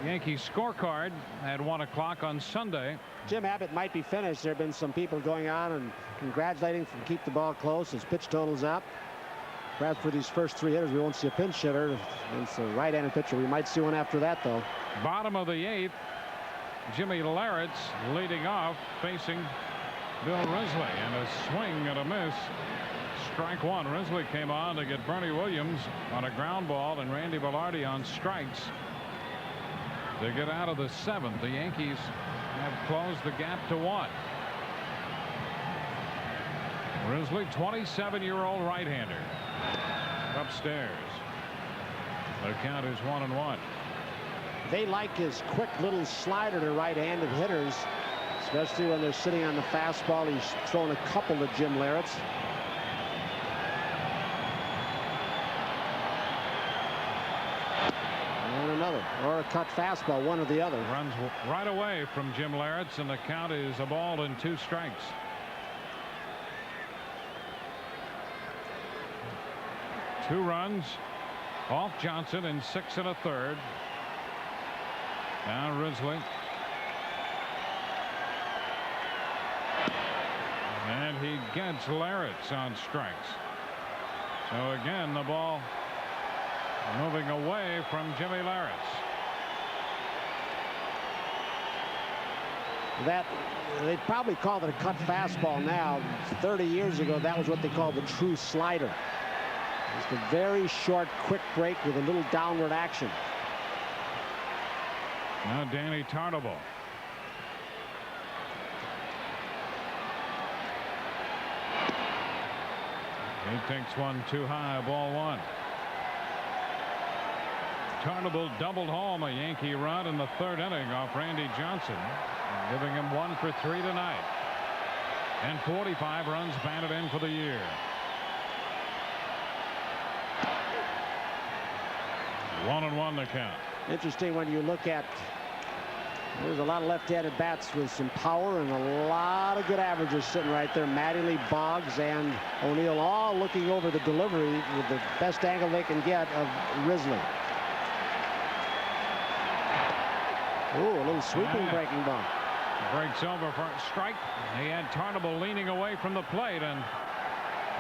Yankees scorecard at 1 o'clock on Sunday. Jim Abbott might be finished. There have been some people going on and congratulating him for keep the ball close. His pitch total's up. Perhaps for these first 3 hitters, we won't see a pinch hitter. If it's a right-handed pitcher, we might see one after that, though. Bottom of the 8th, Jimmy Leyritz leading off, facing Bill Risley, and a swing and a miss. Strike one. Risley came on to get Bernie Williams on a ground ball and Randy Velarde on strikes to get out of the 7th. The Yankees have closed the gap to 1. Risley, 27-year-old right-hander. Upstairs. The count is 1-1. They like his quick little slider to right-handed hitters, especially when they're sitting on the fastball. He's thrown a couple to Jim Leyritz. And another, or a cut fastball, one or the other. Runs right away from Jim Leyritz, and the count is a ball and 2 strikes. Two runs off Johnson in 6 1/3. Now Risley. And he gets Leyritz on strikes. So again, the ball moving away from Jimmy Leyritz. That they'd probably call it a cut fastball now. 30 years ago, that was what they called the true slider. Just a very short, quick break with a little downward action. Now Danny Tartabull. He takes one too high, ball one. Tartabull doubled home a Yankee run in the third inning off Randy Johnson, giving him 1 for 3 tonight. And 45 runs batted in for the year. One and one the count. Interesting when you look at, there's a lot of left-handed bats with some power and a lot of good averages sitting right there. Mattingly, Boggs, and O'Neill all looking over the delivery with the best angle they can get of Risley. Ooh, a little sweeping breaking ball. Breaks over for a strike. He had Tartabull leaning away from the plate, and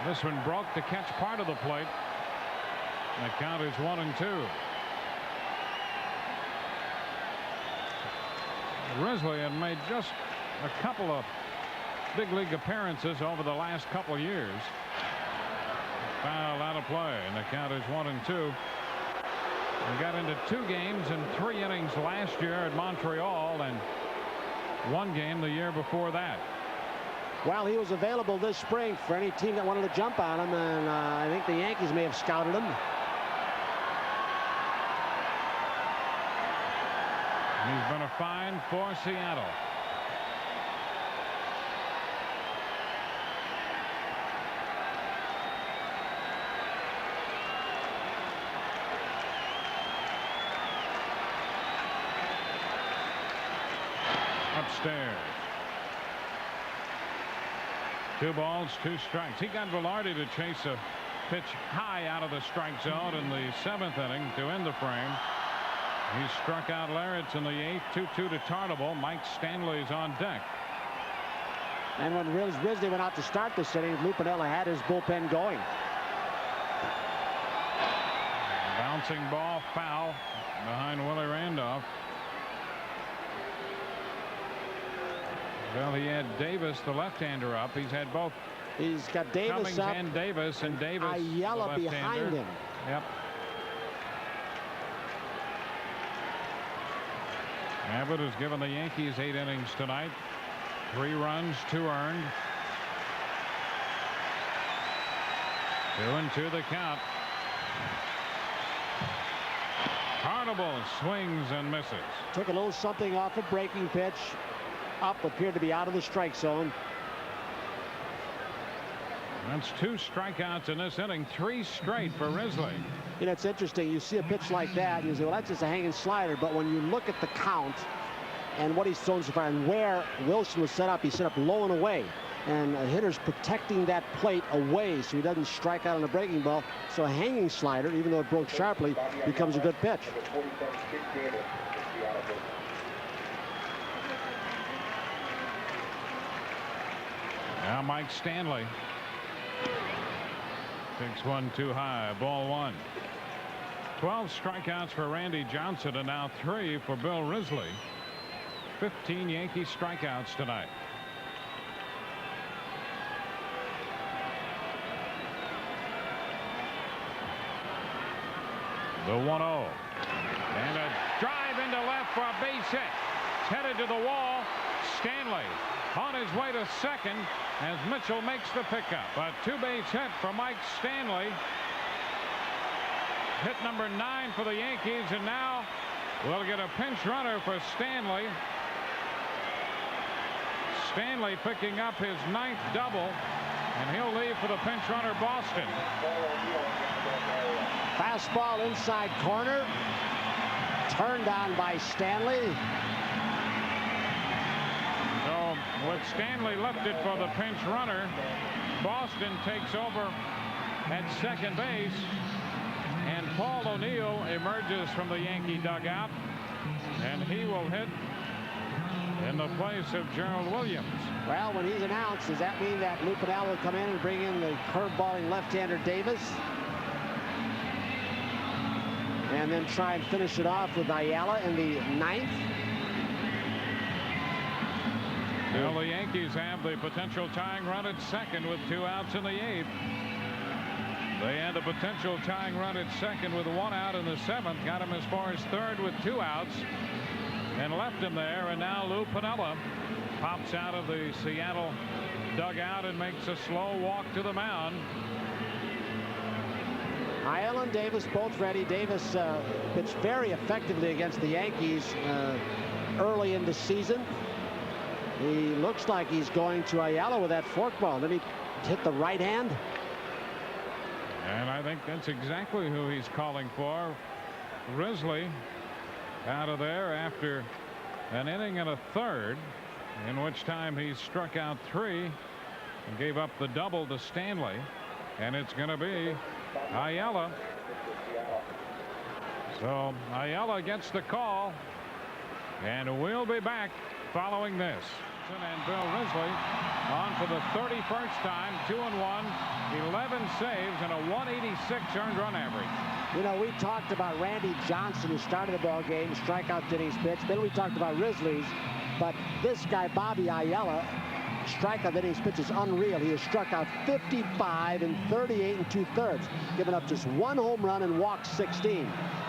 this one broke to catch part of the plate. The count is 1 and 2. Risley had made just a couple of big league appearances over the last couple of years. Foul out of play, and the count is 1 and 2. He got into 2 games in 3 innings last year at Montreal, and 1 game the year before that. Well, he was available this spring for any team that wanted to jump on him, and I think the Yankees may have scouted him. He's been a find for Seattle. Upstairs. 2 balls, 2 strikes. He got Velarde to chase a pitch high out of the strike zone in the 7th inning to end the frame. He struck out Lawrence in the 8th. 2-2 to Tartabull. Mike Stanley's on deck. And when Risley went out to start this inning, Lou Piniella had his bullpen going. Bouncing ball foul behind Willie Randolph. Well, he had Davis, the left-hander, up. He's had both. He's got Davis Cummings up and Davis, Ayala behind him. Yep. Abbott has given the Yankees 8 innings tonight. 3 runs, 2 earned. 2-2 the count. Tartabull swings and misses. Took a little something off a breaking pitch. Up, appeared to be out of the strike zone. That's 2 strikeouts in this inning, 3 straight for Risley. You know, it's interesting. You see a pitch like that, and you say, well, that's just a hanging slider. But when you look at the count and what he's thrown so far and where Wilson was set up, he's set up low and away. And a hitter's protecting that plate away so he doesn't strike out on a breaking ball. So a hanging slider, even though it broke sharply, becomes a good pitch. Now Mike Stanley takes one too high. Ball 1. 12 strikeouts for Randy Johnson and now 3 for Bill Risley. 15 Yankee strikeouts tonight. The 1-0. And a drive into left for a base hit. It's headed to the wall. Stanley on his way to second as Mitchell makes the pickup. A 2-base hit for Mike Stanley. Hit number 9 for the Yankees, and now we'll get a pinch runner for Stanley. Stanley picking up his 9th double, and he'll leave for the pinch runner Boston. Fastball inside corner. Turned on by Stanley. So with Stanley lifted for the pinch runner, Boston takes over at second base, and Paul O'Neill emerges from the Yankee dugout, and he will hit in the place of Gerald Williams. Well, when he's announced, does that mean that Lou Piniella will come in and bring in the curveballing left-hander Davis? And then try and finish it off with Ayala in the 9th? Well, the Yankees have the potential tying run at second with 2 outs in the 8th. They had a potential tying run at second with 1 out in the 7th. Got him as far as 3rd with 2 outs and left him there. And now Lou Piniella pops out of the Seattle dugout and makes a slow walk to the mound. Aiello and Davis both ready. Davis pitched very effectively against the Yankees early in the season. He looks like he's going to Aiello with that forkball. Then he hit the right hand. And I think that's exactly who he's calling for. Risley out of there after an inning and a third, in which time he struck out 3 and gave up the double to Stanley. And it's going to be Aiello. So Aiello gets the call, and we'll be back following this. And Bill Risley on for the 31st time, 2-1, 11 saves, and a 186 earned run average. You know, we talked about Randy Johnson, who started the ball game, strikeout innings pitched. Then we talked about Risley's, but this guy Bobby Aiello, strikeout innings pitch is unreal. He has struck out 55 in 38 2/3, giving up just 1 home run and walked 16.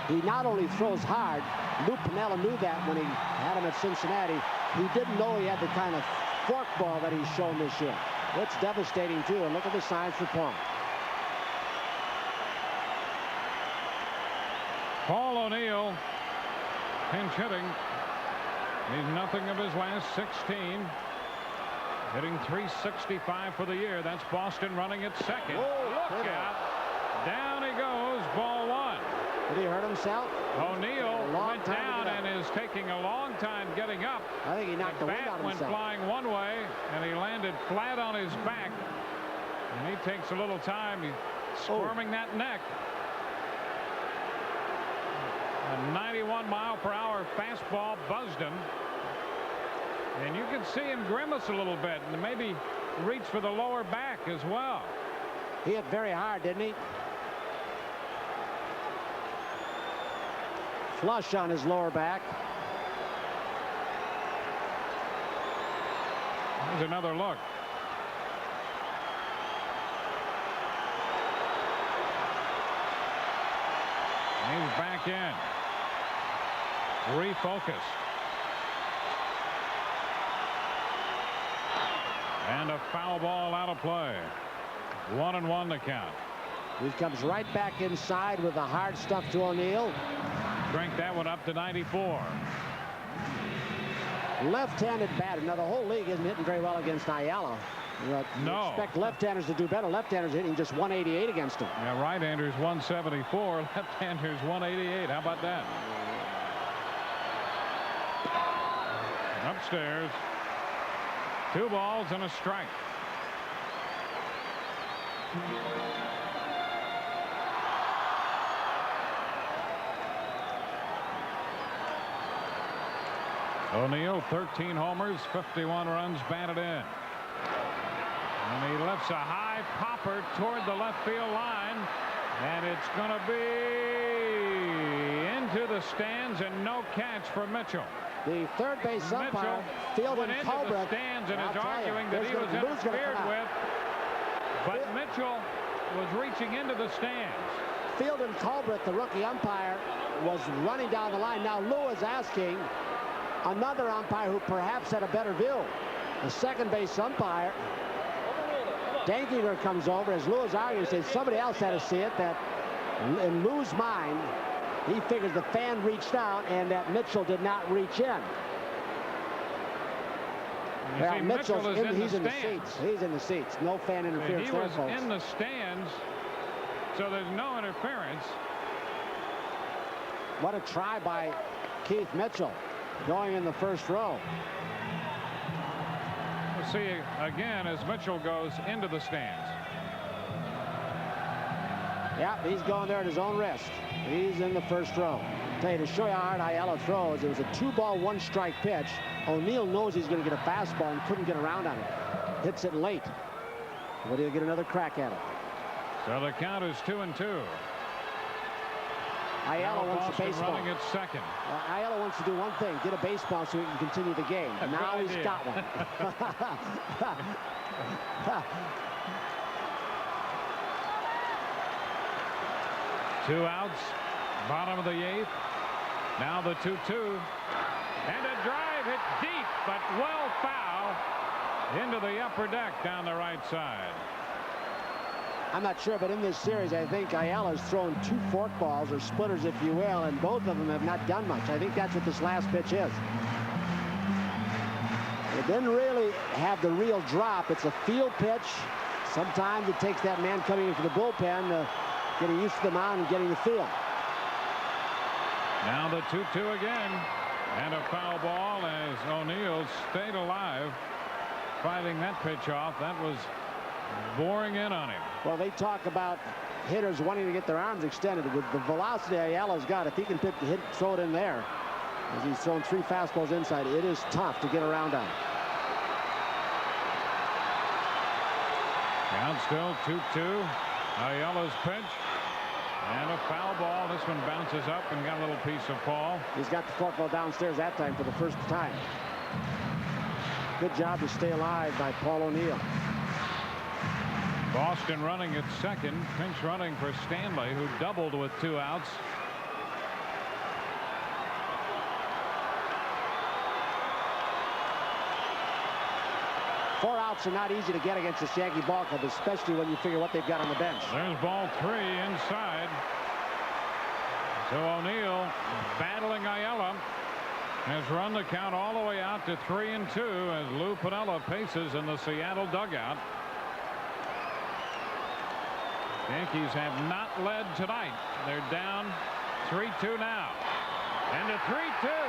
He not only throws hard, Lou Piniella knew that when he had him at Cincinnati. He didn't know he had the kind of forkball that he's shown this year. It's devastating too, and look at the signs for Paul. Paul O'Neill pinch hitting. He's nothing of his last 16. Hitting .365 for the year. That's Boston running at second. Whoa, look out. Down he goes. Ball 1. Did he hurt himself? O'Neill went down and is taking a long time getting up. I think he knocked the wind out of Bat went himself. flying one way, and he landed flat on his back. And he takes a little time. He's squirming that neck. A 91-mile-per-hour fastball buzzed him. And you can see him grimace a little bit and maybe reach for the lower back as well. He hit very hard, didn't he? Flush on his lower back. Here's another look. He's back in. Refocused. And a foul ball out of play. 1-1 to count. He comes right back inside with the hard stuff to O'Neill. Crank that one up to 94. Left-handed batter. Now the whole league isn't hitting very well against Aiello. You No. expect left-handers to do better. Left-handers hitting just 188 against him. Yeah, right-handers 174, left-handers 188. How about that? Upstairs. 2 balls and a strike. O'Neill, 13 homers, 51 runs batted in. And he lifts a high popper toward the left field line. And it's going to be into the stands and no catch for Mitchell. The third base umpire, Field went and into Culbreth, the stands and I'll is tell you, arguing that he was Lou's gonna interfered come out. with. But Mitchell was reaching into the stands. Field and Culbreth, the rookie umpire, was running down the line. Now Lou is asking another umpire who perhaps had a better view. The second base umpire, Dankinger, comes over as Lou is arguing. He says somebody else had to see it. That in Lou's mind, he figures the fan reached out and that Mitchell did not reach in. You see, Mitchell is he's in the seats. stands. He's in the seats. No fan interference He there, was folks. in the stands, so there's no interference. What a try by Keith Mitchell, going in the first row. We'll see again as Mitchell goes into the stands. Yep, he's going there at his own risk. He's in the first row. Tell you, to show you how hard Aiello throws, it was a 2-ball, 1-strike pitch. O'Neill knows he's going to get a fastball and couldn't get around on it. Hits it late. But he'll get another crack at it. So the count is 2-2. Aiello wants a Boston baseball. running at second. Aiello wants to do one thing, get a baseball so he can continue the game. Now right he's idea. got one. 2 outs, bottom of the 8th. Now the 2-2. And a drive hit deep, but well foul into the upper deck down the right side. I'm not sure, but in this series, I think Ayala's thrown 2 forkballs or splitters, if you will, and both of them have not done much. I think that's what this last pitch is. It didn't really have the real drop. It's a field pitch. Sometimes it takes that man coming into the bullpen getting used to the mound and getting the feel. Now the 2-2 again, and a foul ball as O'Neill stayed alive fighting that pitch off. That was boring in on him. Well, they talk about hitters wanting to get their arms extended. With the velocity Ayala's got, if he can throw it in there, as he's thrown 3 fastballs inside, it is tough to get around on. Count still 2-2. Ayala's pitch. And a foul ball. This one bounces up and got a little piece of Paul. He's got the forkball downstairs that time for the first time. Good job to stay alive by Paul O'Neill. Boston running at second. Pinch running for Stanley, who doubled with 2 outs. Four outs are not easy to get against this Yankee ball club, especially when you figure what they've got on the bench. There's ball 3 inside. So O'Neill, battling Ayala, has run the count all the way out to 3-2 as Lou Piniella paces in the Seattle dugout. Yankees have not led tonight. They're down 3-2 now. And a 3-2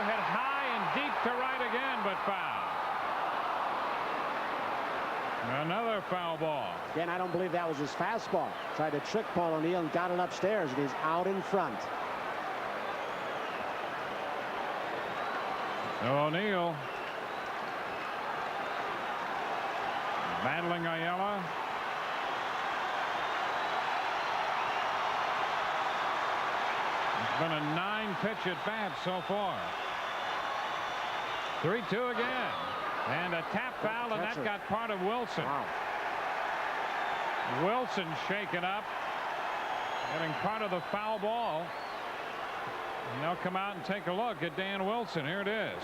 hit high and deep to right again, but foul. Another foul ball. Again, I don't believe that was his fastball. Tried to trick Paul O'Neill and got it upstairs, and he's out in front. O'Neill battling Ayala. It's been a 9-pitch at bat so far. 3-2 again. And a tap foul, and that got part of Wilson. Wow. Wilson shaken up, getting part of the foul ball. And they'll come out and take a look at Dan Wilson. Here it is.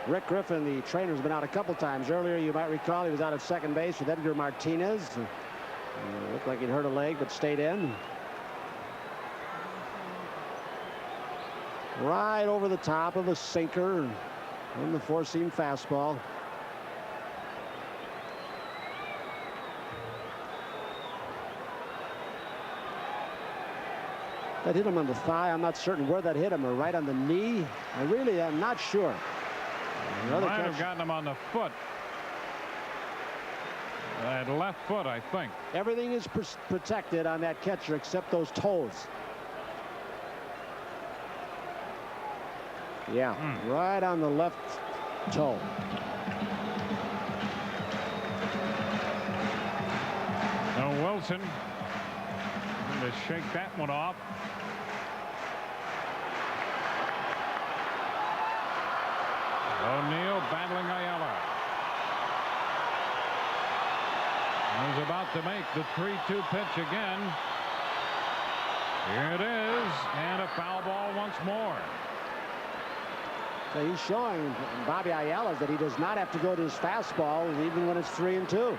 Rick Griffin, the trainer, has been out a couple times. Earlier, you might recall, he was out at second base with Edgar Martinez. Looked like he'd hurt a leg, but stayed in. Right over the top of a sinker and the 4-seam fastball. That hit him on the thigh. I'm not certain where that hit him, or right on the knee. I'm not sure. Might have gotten him on the foot. That left foot, I think. Everything is protected on that catcher except those toes. Yeah, right on the left toe. Now Wilson going to shake that one off. O'Neill battling Ayala. He's about to make the 3-2 pitch again. Here it is, and a foul ball once more. So he's showing Bobby Ayala that he does not have to go to his fastball even when it's 3-2.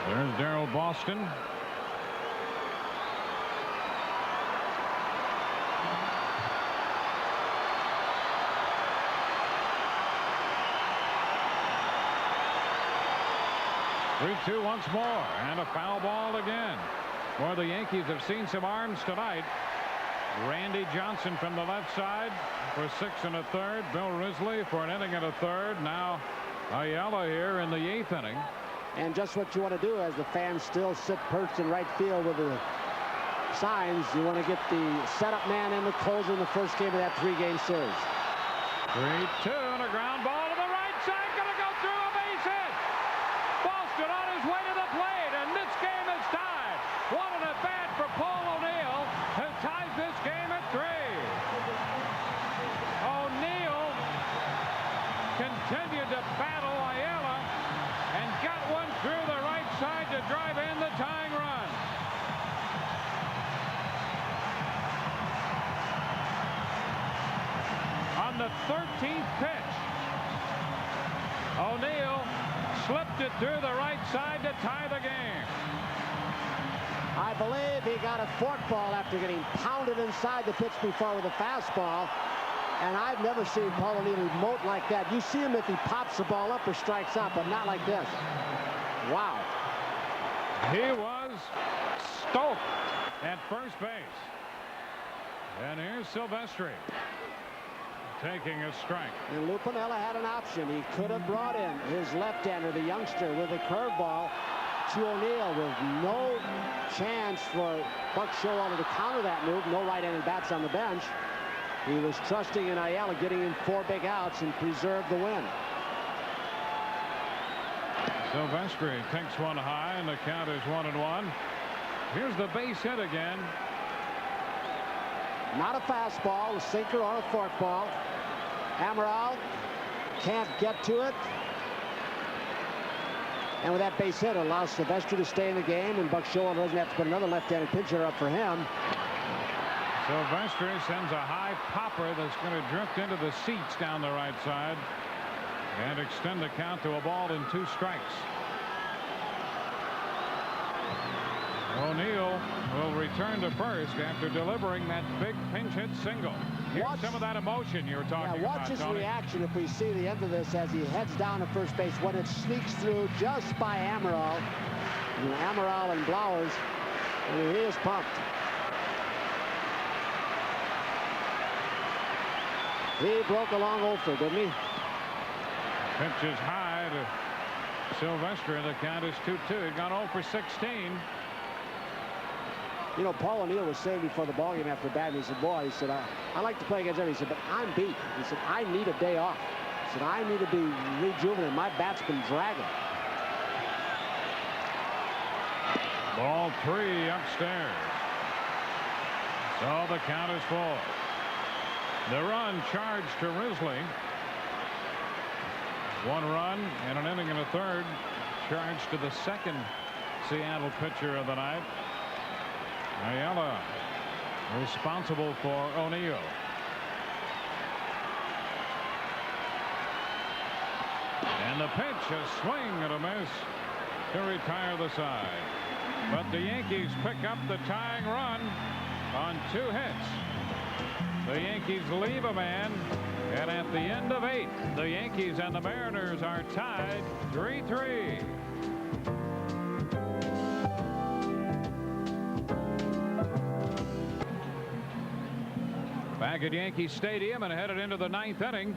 There's Darryl Boston. Three-two once more, and a foul ball again. Well, the Yankees have seen some arms tonight. Randy Johnson from the left side for 6 1/3. Bill Risley for an inning and a third. Now Ayala here in the 8th inning. And just what you want to do as the fans still sit perched in right field with the signs. You want to get the setup man and the closer in the first game of that 3-game series. 3-2 and a ground ball to the right side. Going to go through a base hit. Boston on his way to the plate, and this game is tied. What an at-bat for Paul O'Neill, who ties this game at 3. O'Neill continued to battle Ayala one through the right side to drive in the tying run. On the 13th pitch, O'Neill slipped it through the right side to tie the game. I believe he got a forkball after getting pounded inside the pitch before with a fastball. And I've never seen Paul O'Neill emote like that. You see him if he pops the ball up or strikes out, but not like this. Wow. He was stoked at first base. And here's Silvestri taking a strike. And Lou Piniella had an option. He could have brought in his left-hander, the youngster, with a curveball to O'Neill with no chance for Buck Showalter to counter that move. No right-handed bats on the bench. He was trusting in Ayala getting in 4 big outs and preserve the win. Silvestri takes one high, and the count is 1-1. Here's the base hit again. Not a fastball, a sinker or a forkball. Amaral can't get to it. And with that base hit, it allows Silvestri to stay in the game, and Buck Showalter doesn't have to put another left-handed pitcher up for him. Silvestri sends a high popper that's going to drift into the seats down the right side and extend the count to a ball and 2 strikes. O'Neill will return to first after delivering that big pinch hit single. Here's some of that emotion you were talking about, watch his Tony. reaction if we see the end of this as he heads down to first base when it sneaks through just by Amaral. And Amaral and Blowers, and he is pumped. He broke a long offer, didn't he? Pitch is high to Silvestri, and the count is 2-2. He's gone 0 for 16. You know, Paul O'Neill was saying before the ballgame after batting, he said, boy, he said, I like to play against everybody. He said, but I'm beat. He said, I need a day off. He said, I need to be rejuvenated. My bat's been dragging. Ball 3 upstairs. So the count is 4. The run charged to Risley. 1 run and an inning and a third charged to the second Seattle pitcher of the night. Ayala responsible for O'Neill. And the pitch, a swing and a miss to retire the side. But the Yankees pick up the tying run on 2 hits. The Yankees leave a man, and at the end of 8, the Yankees and the Mariners are tied 3-3. Back at Yankee Stadium and headed into the 9th inning,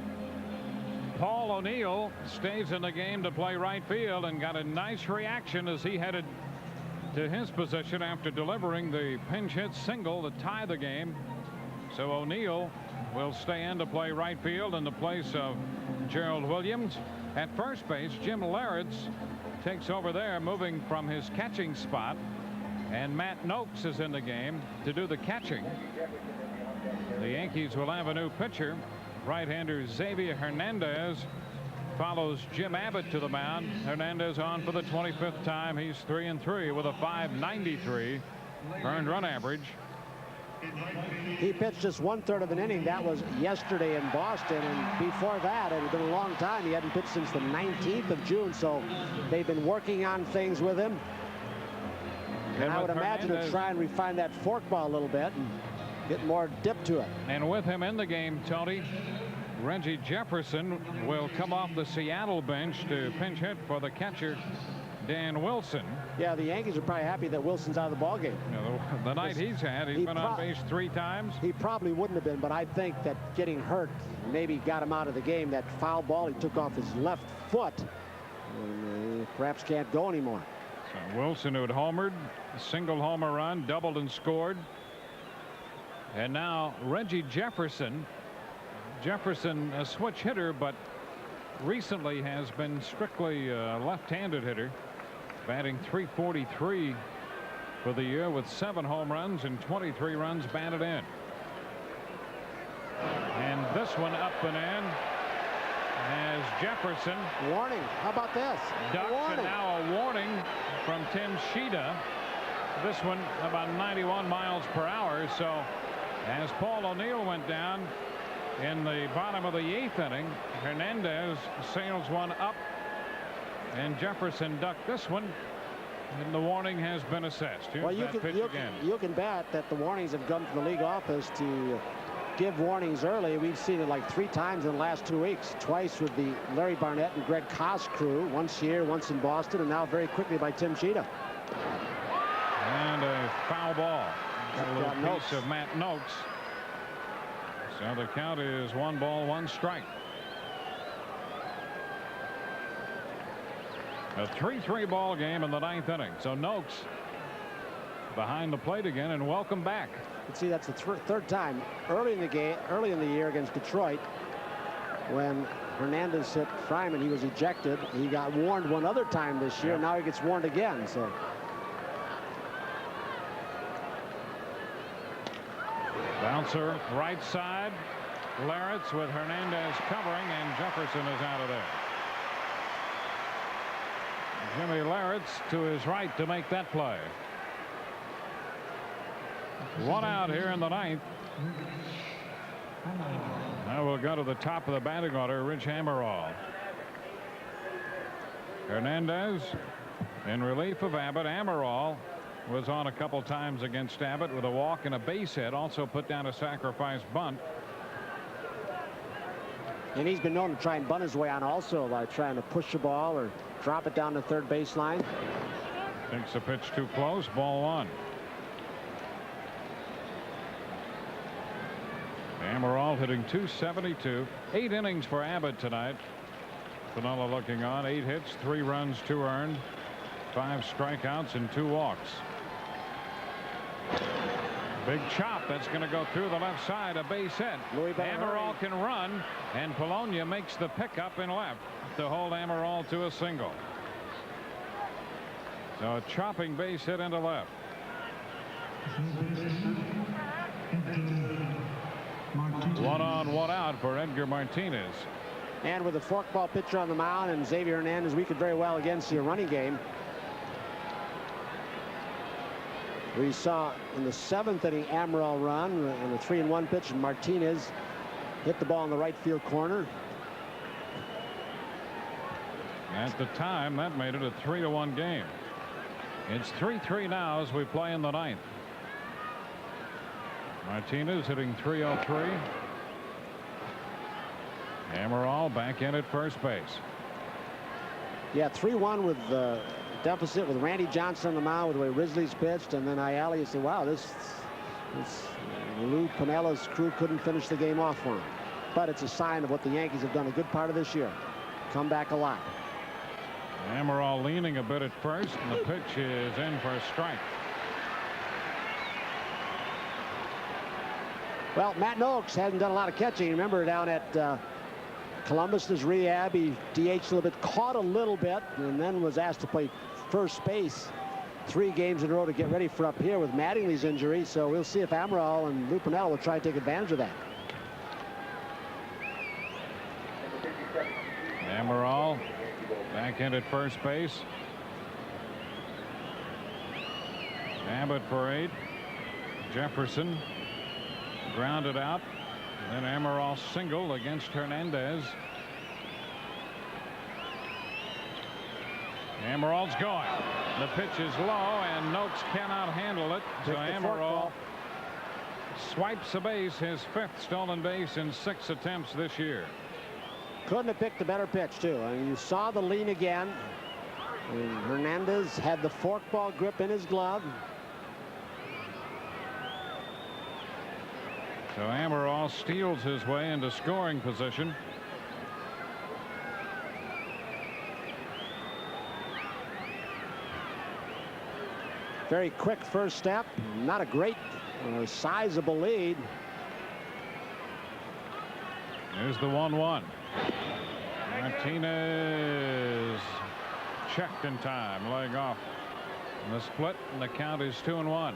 Paul O'Neill stays in the game to play right field and got a nice reaction as he headed to his position after delivering the pinch hit single to tie the game. So O'Neill will stay in to play right field in the place of Gerald Williams. At first base, Jim Leyritz takes over there, moving from his catching spot, and Matt Noakes is in the game to do the catching. The Yankees will have a new pitcher. Right-hander Xavier Hernandez follows Jim Abbott to the mound. Hernandez on for the 25th time. He's 3-3 with a .593 earned run average. He pitched just 1/3 of an inning. That was yesterday in Boston, and before that it had been a long time. He hadn't pitched since the 19th of June, so they've been working on things with him. And I would imagine to try and refine that forkball a little bit and get more dip to it. And with him in the game, Tony, Reggie Jefferson will come off the Seattle bench to pinch hit for the catcher Dan Wilson. Yeah, the Yankees are probably happy that Wilson's out of the ballgame. You know, the night he's had, he's been on base 3 times. He probably wouldn't have been, but I think that getting hurt maybe got him out of the game. That foul ball he took off his left foot, and perhaps can't go anymore. So Wilson, who had homered, a single homer run, doubled and scored. And now Reggie Jefferson. Jefferson, a switch hitter, but recently has been strictly a left-handed hitter, batting .343 for the year with 7 home runs and 23 runs batted in. And this one up and in. as Jefferson Warning. How about this? ducks, and now a warning from Tim Shida. This one about 91 miles per hour. So as Paul O'Neill went down in the bottom of the 8th inning, Hernandez sails one up, and Jefferson ducked this one, and the warning has been assessed. Here's Well, you that pitch again. you can bet that the warnings have come from the league office to give warnings early. We've seen it like 3 times in the last 2 weeks. Twice with the Larry Barnett and Greg Koss crew. Once here, once in Boston, and now very quickly by Tim Shida. And a foul ball. A little piece Noakes. of Matt Noakes. So the count is 1 ball, 1 strike. A 3-3 ball game in the 9th inning. So Noakes behind the plate again, and welcome back. You see, that's the 3rd time early in the game, early in the year against Detroit, when Hernandez hit Fryman. He was ejected. He got warned one other time this year. Yeah. Now he gets warned again. So Bouncer right side. Larretts with Hernandez covering, and Jefferson is out of there. Jimmy Larretts to his right to make that play. 1 out here in the 9th. Now we'll go to the top of the batting order. Rich Hammerall. Hernandez in relief of Abbott. Hammerall was on a couple times against Abbott with a walk and a base hit. Also put down a sacrifice bunt. And he's been known to try and bunt his way on also by trying to push the ball or drop it down the 3rd baseline. Thinks the pitch too close. Ball 1. Amaral hitting .272. 8 innings for Abbott tonight. Piniella looking on. 8 hits, 3 runs, 2 earned, 5 strikeouts, and 2 walks. Big chop that's going to go through the left side. A base hit. Amaral can run, and Polonia makes the pickup in left to hold Amaral to a single. So a chopping base hit into left. One on, 1 out for Edgar Martinez. And with a forkball pitcher on the mound and Xavier Hernandez, we could very well again see a running game. We saw in the 7th inning Amaral run and a 3-1 pitch, and Martinez hit the ball in the right field corner. At the time, that made it a 3-1 game. It's 3-3 now as we play in the 9th. Martinez hitting .303. Amaral back in at first base. Yeah, 3-1 with the deficit with Randy Johnson on the mound with the way Risley's pitched, and then Ayala, you say, wow, this Lou Piniella's crew couldn't finish the game off for him. But it's a sign of what the Yankees have done a good part of this year. Come back a lot. Amaral leaning a bit at first, and the pitch is in for a strike. Well, Matt Noakes hasn't done a lot of catching. Remember down at Columbus's rehab, he DH'd a little bit, caught a little bit, and then was asked to play first base 3 games in a row to get ready for up here with Mattingly's injury. So we'll see if Amaral and Lou Piniella will try to take advantage of that. Amaral back in at first base. Abbott for 8. Jefferson grounded out. Then Amaral single against Hernandez. Amaral's going. The pitch is low, and Noakes cannot handle it. So Amaral swipes a base, his 5th stolen base in 6 attempts this year. Couldn't have picked a better pitch, too. I mean, you saw the lean again. And Hernandez had the forkball grip in his glove. So Amaral steals his way into scoring position. Very quick first step. Not a great sizable lead. There's the 1-1. Martinez checked in time, laying off the split, and the count is 2-1.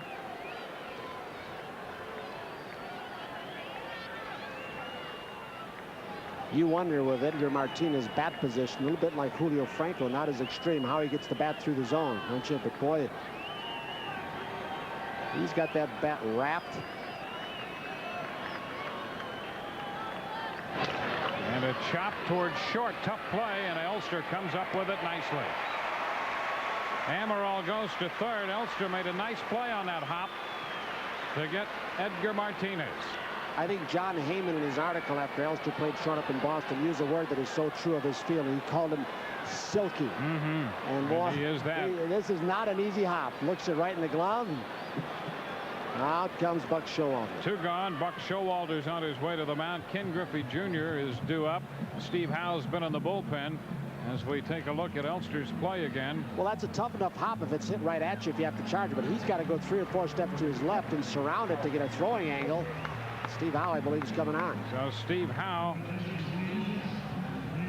You wonder with Edgar Martinez's bat position, a little bit like Julio Franco, not as extreme, how he gets the bat through the zone, don't you? But boy, he's got that bat wrapped. And a chop towards short. Tough play, and Elster comes up with it nicely. Amaral goes to third. Elster made a nice play on that hop to get Edgar Martinez. I think John Heyman in his article after Elster played short up in Boston used a word that is so true of his field. He called him silky. And boy, he is that. This is not an easy hop. Looks it right in the glove. Out comes Buck Showalter. 2 gone. Buck Showalter's on his way to the mound. Ken Griffey Jr. is due up. Steve Howe's been in the bullpen. As we take a look at Elster's play again. Well, that's a tough enough hop if it's hit right at you if you have to charge it, but he's got to go 3 or 4 steps to his left and surround it to get a throwing angle. Steve Howe, I believe, is coming on. So Steve Howe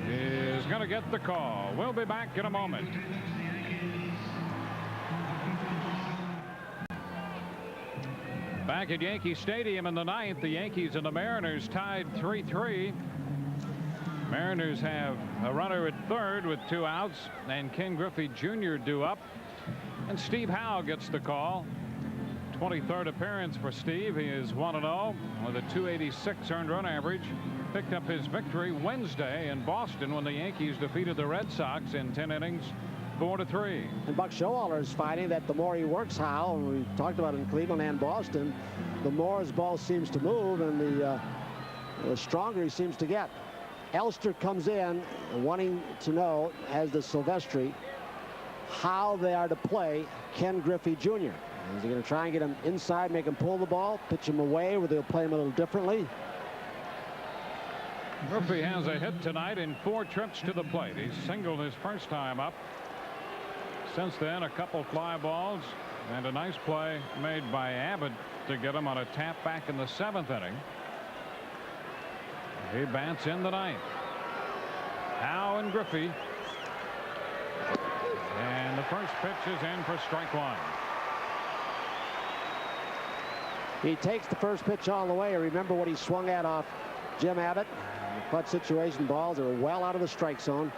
is going to get the call. We'll be back in a moment. Back at Yankee Stadium in the 9th, the Yankees and the Mariners tied 3-3. Mariners have a runner at third with 2 outs, and Ken Griffey Jr. due up, and Steve Howe gets the call. 23rd appearance for Steve. He is 1-0 with a .286 earned run average. Picked up his victory Wednesday in Boston when the Yankees defeated the Red Sox in 10 innings, 4-3. And Buck Showalter is finding that the more he works Howe, and we talked about it in Cleveland and Boston, the more his ball seems to move and the stronger he seems to get. Elster comes in wanting to know, as does Silvestri, how they are to play Ken Griffey Jr. Is he going to try and get him inside, make him pull the ball, pitch him away, where they'll play him a little differently? Griffey has a hit tonight in 4 trips to the plate. He's singled his first time up. Since then, a couple fly balls and a nice play made by Abbott to get him on a tap back in the 7th inning. He bats in the 9th. Howe and Griffey. And the first pitch is in for strike 1. He takes the first pitch all the way. Remember what he swung at off Jim Abbott. The clutch situation balls are well out of the strike zone.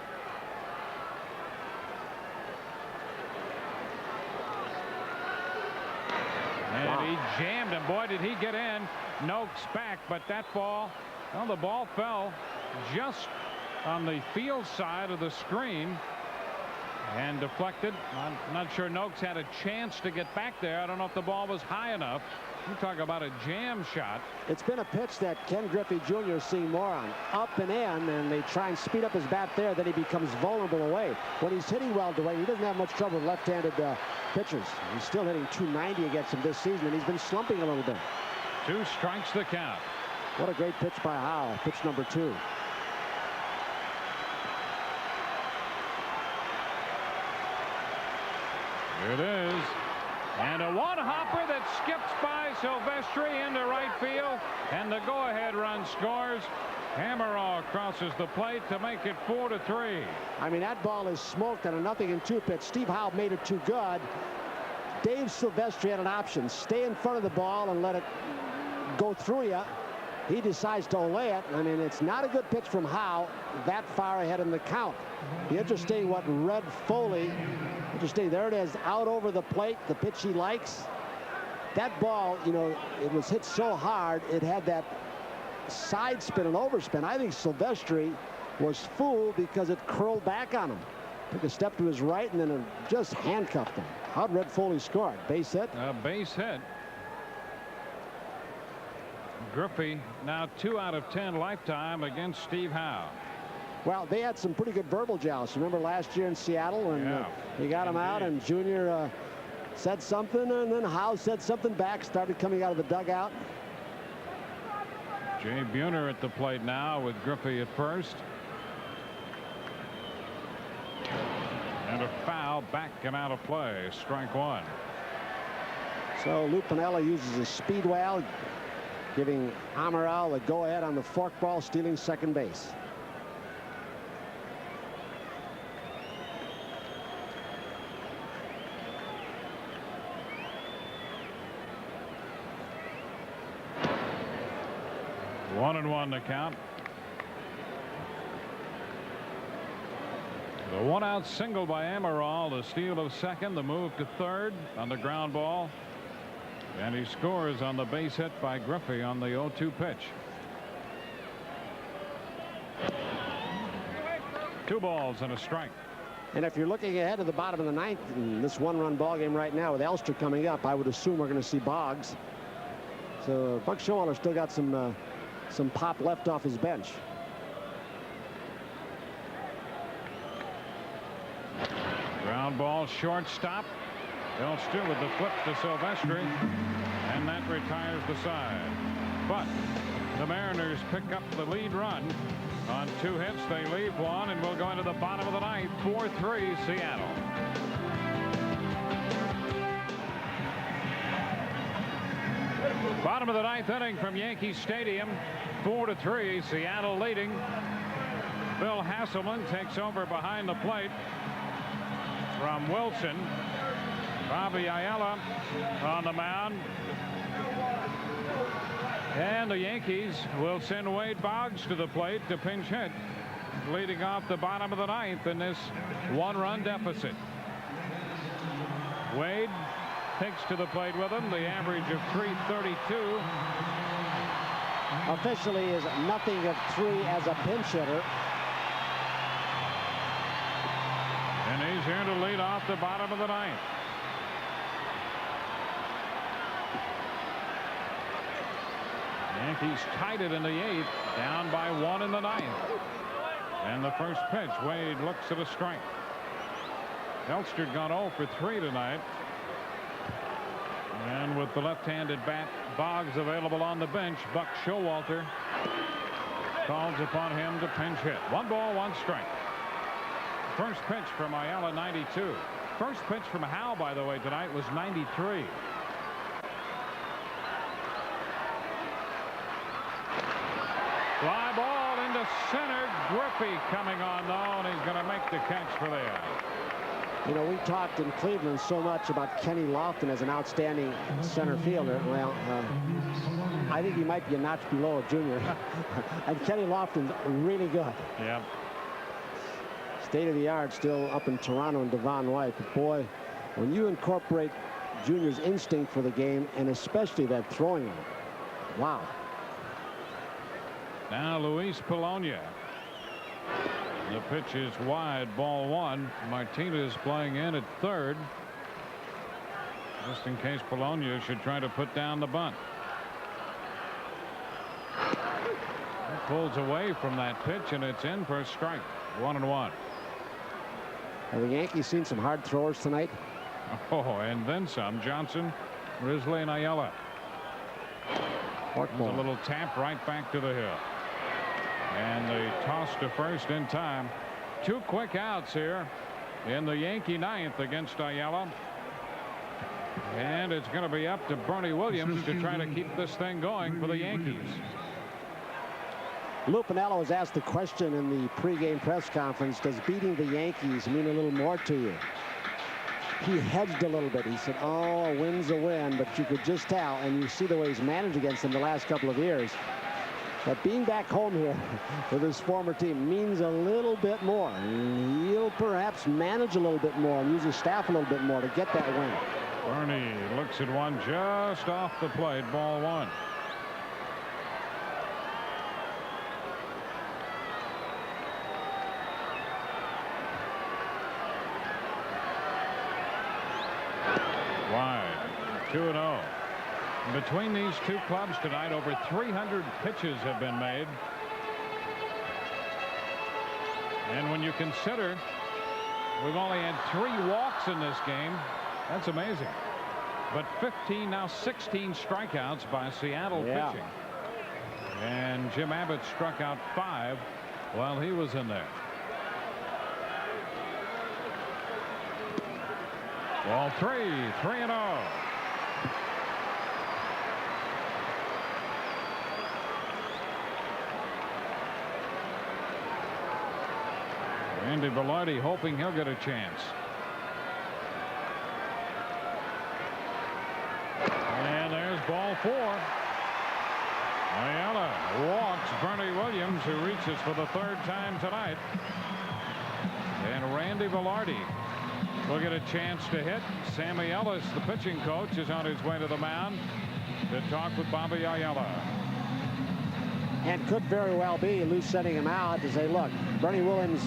And he jammed him. Boy, did he get in. Noakes back, but that ball, well, the ball fell just on the field side of the screen and deflected. I'm not sure Noakes had a chance to get back there. I don't know if the ball was high enough. You talk about a jam shot. It's been a pitch that Ken Griffey Jr. is seeing more on. Up and in, and they try and speed up his bat there. Then he becomes vulnerable away. When he's hitting well, Dwayne, he doesn't have much trouble with left-handed pitchers. He's still hitting .290 against him this season, and he's been slumping a little bit. 2 strikes the count. What a great pitch by Howe. Pitch number 2. Here it is. And a one-hopper that skips by Silvestri into right field, and the go-ahead run scores. Amaral crosses the plate to make it 4-3. I mean, that ball is smoked on a 0-2 pitch. Steve Howe made it too good. Dave Silvestri had an option. Stay in front of the ball and let it go through you. He decides to lay it. I mean, it's not a good pitch from Howe that far ahead in the count. Interesting what Red Foley, interesting, there it is, out over the plate, the pitch he likes. That ball, you know, it was hit so hard, it had that side spin and overspin. I think Silvestri was fooled because it curled back on him. Took a step to his right and then it just handcuffed him. How'd Red Foley score? Base hit? A base hit. Griffey now 2 out of 10 lifetime against Steve Howe. Well, they had some pretty good verbal joust. Remember last year in Seattle when he got him out and Junior said something and then Howe said something back, started coming out of the dugout. Jay Buhner at the plate now with Griffey at first. And a foul back and out of play. Strike 1. So Lou Piniella uses his speed well, giving Amaral the go-ahead on the forkball, stealing second base. One and one to count. The one-out single by Amaral, the steal of second, the move to third on the ground ball. And he scores on the base hit by Griffey on the 0-2 pitch. 2 balls and a strike. And if you're looking ahead to the bottom of the ninth in this one-run ball game right now with Elster coming up, I would assume we're going to see Boggs. So Buck Showalter still got some pop left off his bench. Ground ball, shortstop. Elster with the flip to Silvestri, and that retires the side. But the Mariners pick up the lead run. On 2 hits, they leave 1, and we'll go into the bottom of the ninth. 4-3 Seattle. Bottom of the ninth inning from Yankee Stadium. 4-3 Seattle leading. Bill Hasselman takes over behind the plate from Wilson. Bobby Ayala on the mound. And the Yankees will send Wade Boggs to the plate to pinch hit, leading off the bottom of the ninth in this 1-run deficit. Wade takes to the plate with him, the average of .332. Officially is nothing of 3 as a pinch hitter. And he's here to lead off the bottom of the ninth. Yankees tied it in the 8th, down by 1 in the 9th. And the first pitch, Wade looks at a strike. Elster gone 0 for 3 tonight. And with the left-handed bat, Boggs available on the bench, Buck Showalter calls upon him to pinch hit. 1 ball, 1 strike. First pitch from Ayala, 92. First pitch from Howe, by the way, tonight was 93. Fly ball into center. Griffey coming on though, and he's going to make the catch for the out. You know, we talked in Cleveland so much about Kenny Lofton as an outstanding center fielder. Well, I think he might be a notch below a junior. And Kenny Lofton's really good. Yeah. State of the art still up in Toronto and Devon White. But boy, when you incorporate Junior's instinct for the game, and especially that throwing arm, wow. Now Luis Polonia. The pitch is wide, ball 1. Martinez playing in at third, just in case Polonia should try to put down the bunt. He pulls away from that pitch, and it's in for a strike. 1-1. Have the Yankees seen some hard throwers tonight? Oh, and then some. Johnson, Risley, and Ayala. There's a little tap right back to the hill. And they toss to first in time. 2 quick outs here in the Yankee 9th against Ayala. And it's going to be up to Bernie Williams to try to keep this thing going for the Yankees. Lou Piniella was asked the question in the pregame press conference, does beating the Yankees mean a little more to you? He hedged a little bit. He said, oh, a win's a win, but you could just tell, and you see the way he's managed against them the last couple of years, that being back home here with his former team means a little bit more. He'll perhaps manage a little bit more and use his staff a little bit more to get that win. Bernie looks at one just off the plate, ball 1. Wide, 2-0. Between these 2 clubs tonight, over 300 pitches have been made. And when you consider we've only had 3 walks in this game, that's amazing. But 15, now 16 strikeouts by Seattle pitching. And Jim Abbott struck out 5 while he was in there. Ball 3, 3-0. Andy Velarde hoping he'll get a chance. And there's ball 4. Ayala walks Bernie Williams, who reaches for the 3rd time tonight. And Randy Velarde will get a chance to hit. Sammy Ellis, the pitching coach, is on his way to the mound to talk with Bobby Ayala. And could very well be Lou sending him out to say, look, Bernie Williams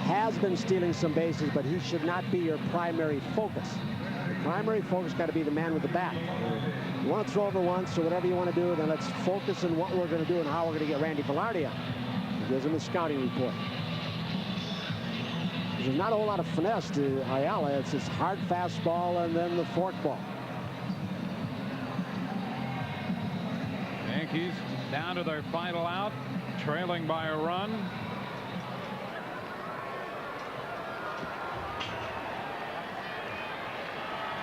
has been stealing some bases, but he should not be your primary focus. The primary focus got to be the man with the bat. You want to throw over once or whatever you want to do, then let's focus on what we're going to do and how we're going to get Randy Velarde out. He gives him a scouting report. There's not a whole lot of finesse to Ayala. It's his hard fastball and then the forkball. Yankees down to their final out, trailing by a run.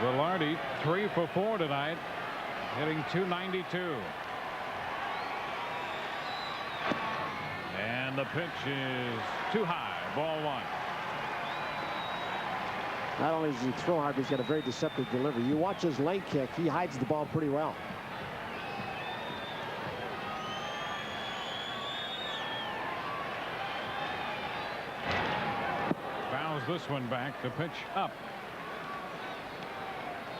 Velarde 3 for 4 tonight, hitting .292. And the pitch is too high. Ball 1. Not only does he throw hard, but he's got a very deceptive delivery. You watch his leg kick, he hides the ball pretty well. Fouls this one back. The pitch up.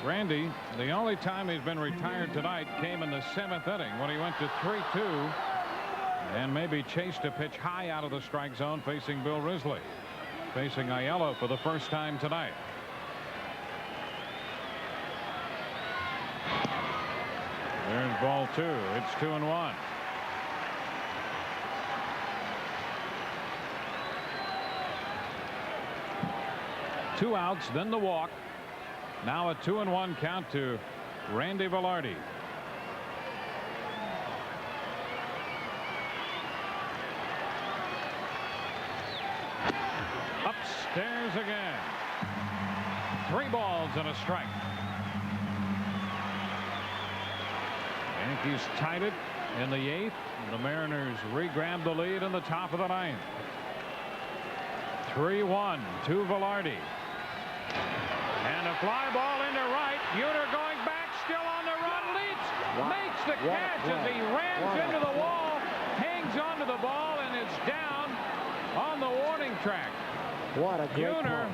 Randy, the only time he's been retired tonight came in the 7th inning when he went to 3-2 and maybe chased a pitch high out of the strike zone facing Bill Risley. Facing Ayala for the first time tonight. There's ball 2. It's 2-1. Two outs, then the walk. Now a 2-1 count to Randy Velarde. Upstairs again. 3 balls and a strike. Yankees tied it in the 8th. The Mariners re-grabbed the lead in the top of the 9th. 3-1 to Velarde. And a fly ball into right. Buhner going back, still on the run, leaps, makes the catch as he rams into the wall, hangs onto the ball, and it's down on the warning track. What a great Buhner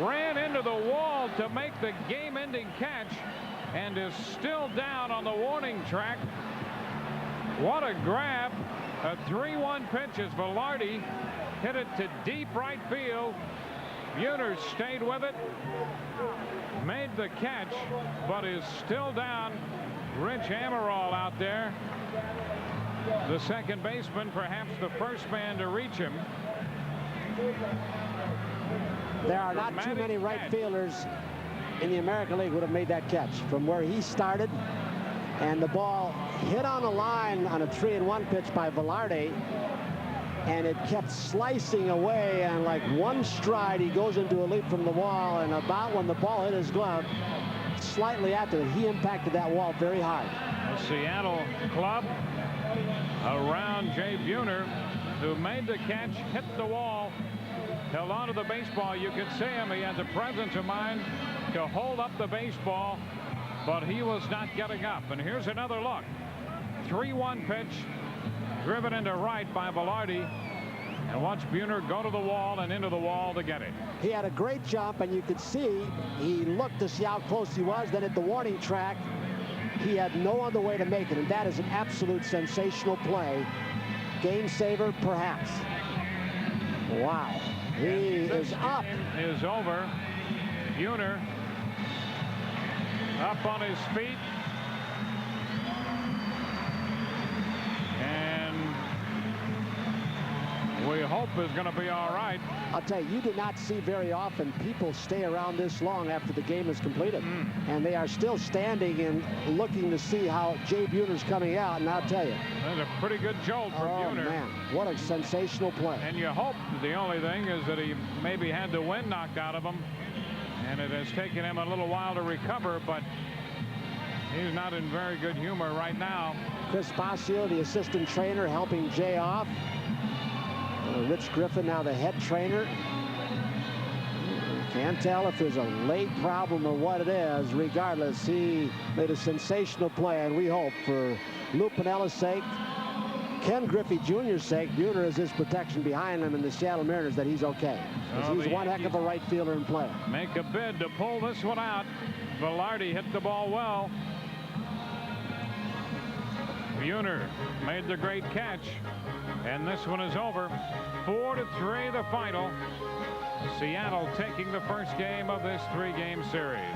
ran into the wall to make the game-ending catch and is still down on the warning track. What a grab. A 3-1 pitch as Velarde hit it to deep right field. Buhner stayed with it, made the catch, but is still down. Rich Amaral out there, the second baseman, perhaps the first man to reach him. There are not too many right fielders in the American League would have made that catch from where he started, and the ball hit on a line on a 3-1 pitch by Velarde, and it kept slicing away, and like one stride he goes into a leap from the wall, and about when the ball hit his glove, slightly after it, he impacted that wall very hard. The Seattle club around Jay Buhner, who made the catch, hit the wall, held onto the baseball. You could see him. He has a presence of mind to hold up the baseball, but he was not getting up. And here's another look. 3-1 pitch, driven into right by Velarde, and watch Buhner go to the wall and into the wall to get it. He had a great jump, and you could see he looked to see how close he was. Then at the warning track, he had no other way to make it, and that is an absolute sensational play. Game saver, perhaps. Wow. He is up. Is over. Buhner up on his feet. And we hope is going to be all right. I'll tell you, you do not see very often people stay around this long after the game is completed. And they are still standing and looking to see how Jay Buhner's coming out. And I'll tell you, that's a pretty good jolt for Buhner. Man, what a sensational play. And you hope the only thing is that he maybe had the wind knocked out of him, and it has taken him a little while to recover, but he's not in very good humor right now. Chris Bosio, the assistant trainer, helping Jay off. Rich Griffin, now the head trainer. Can't tell if there's a leg problem or what it is. Regardless, he made a sensational play, and we hope for Lou Piniella's sake, Ken Griffey Jr.'s sake, Buhner is his protection behind him, and the Seattle Mariners, that he's okay. He's one heck of a right fielder and player. Make a bid to pull this one out. Velarde hit the ball well. Buhner made the great catch, and this one is over. 4-3 the final. Seattle taking the first game of this 3-game series.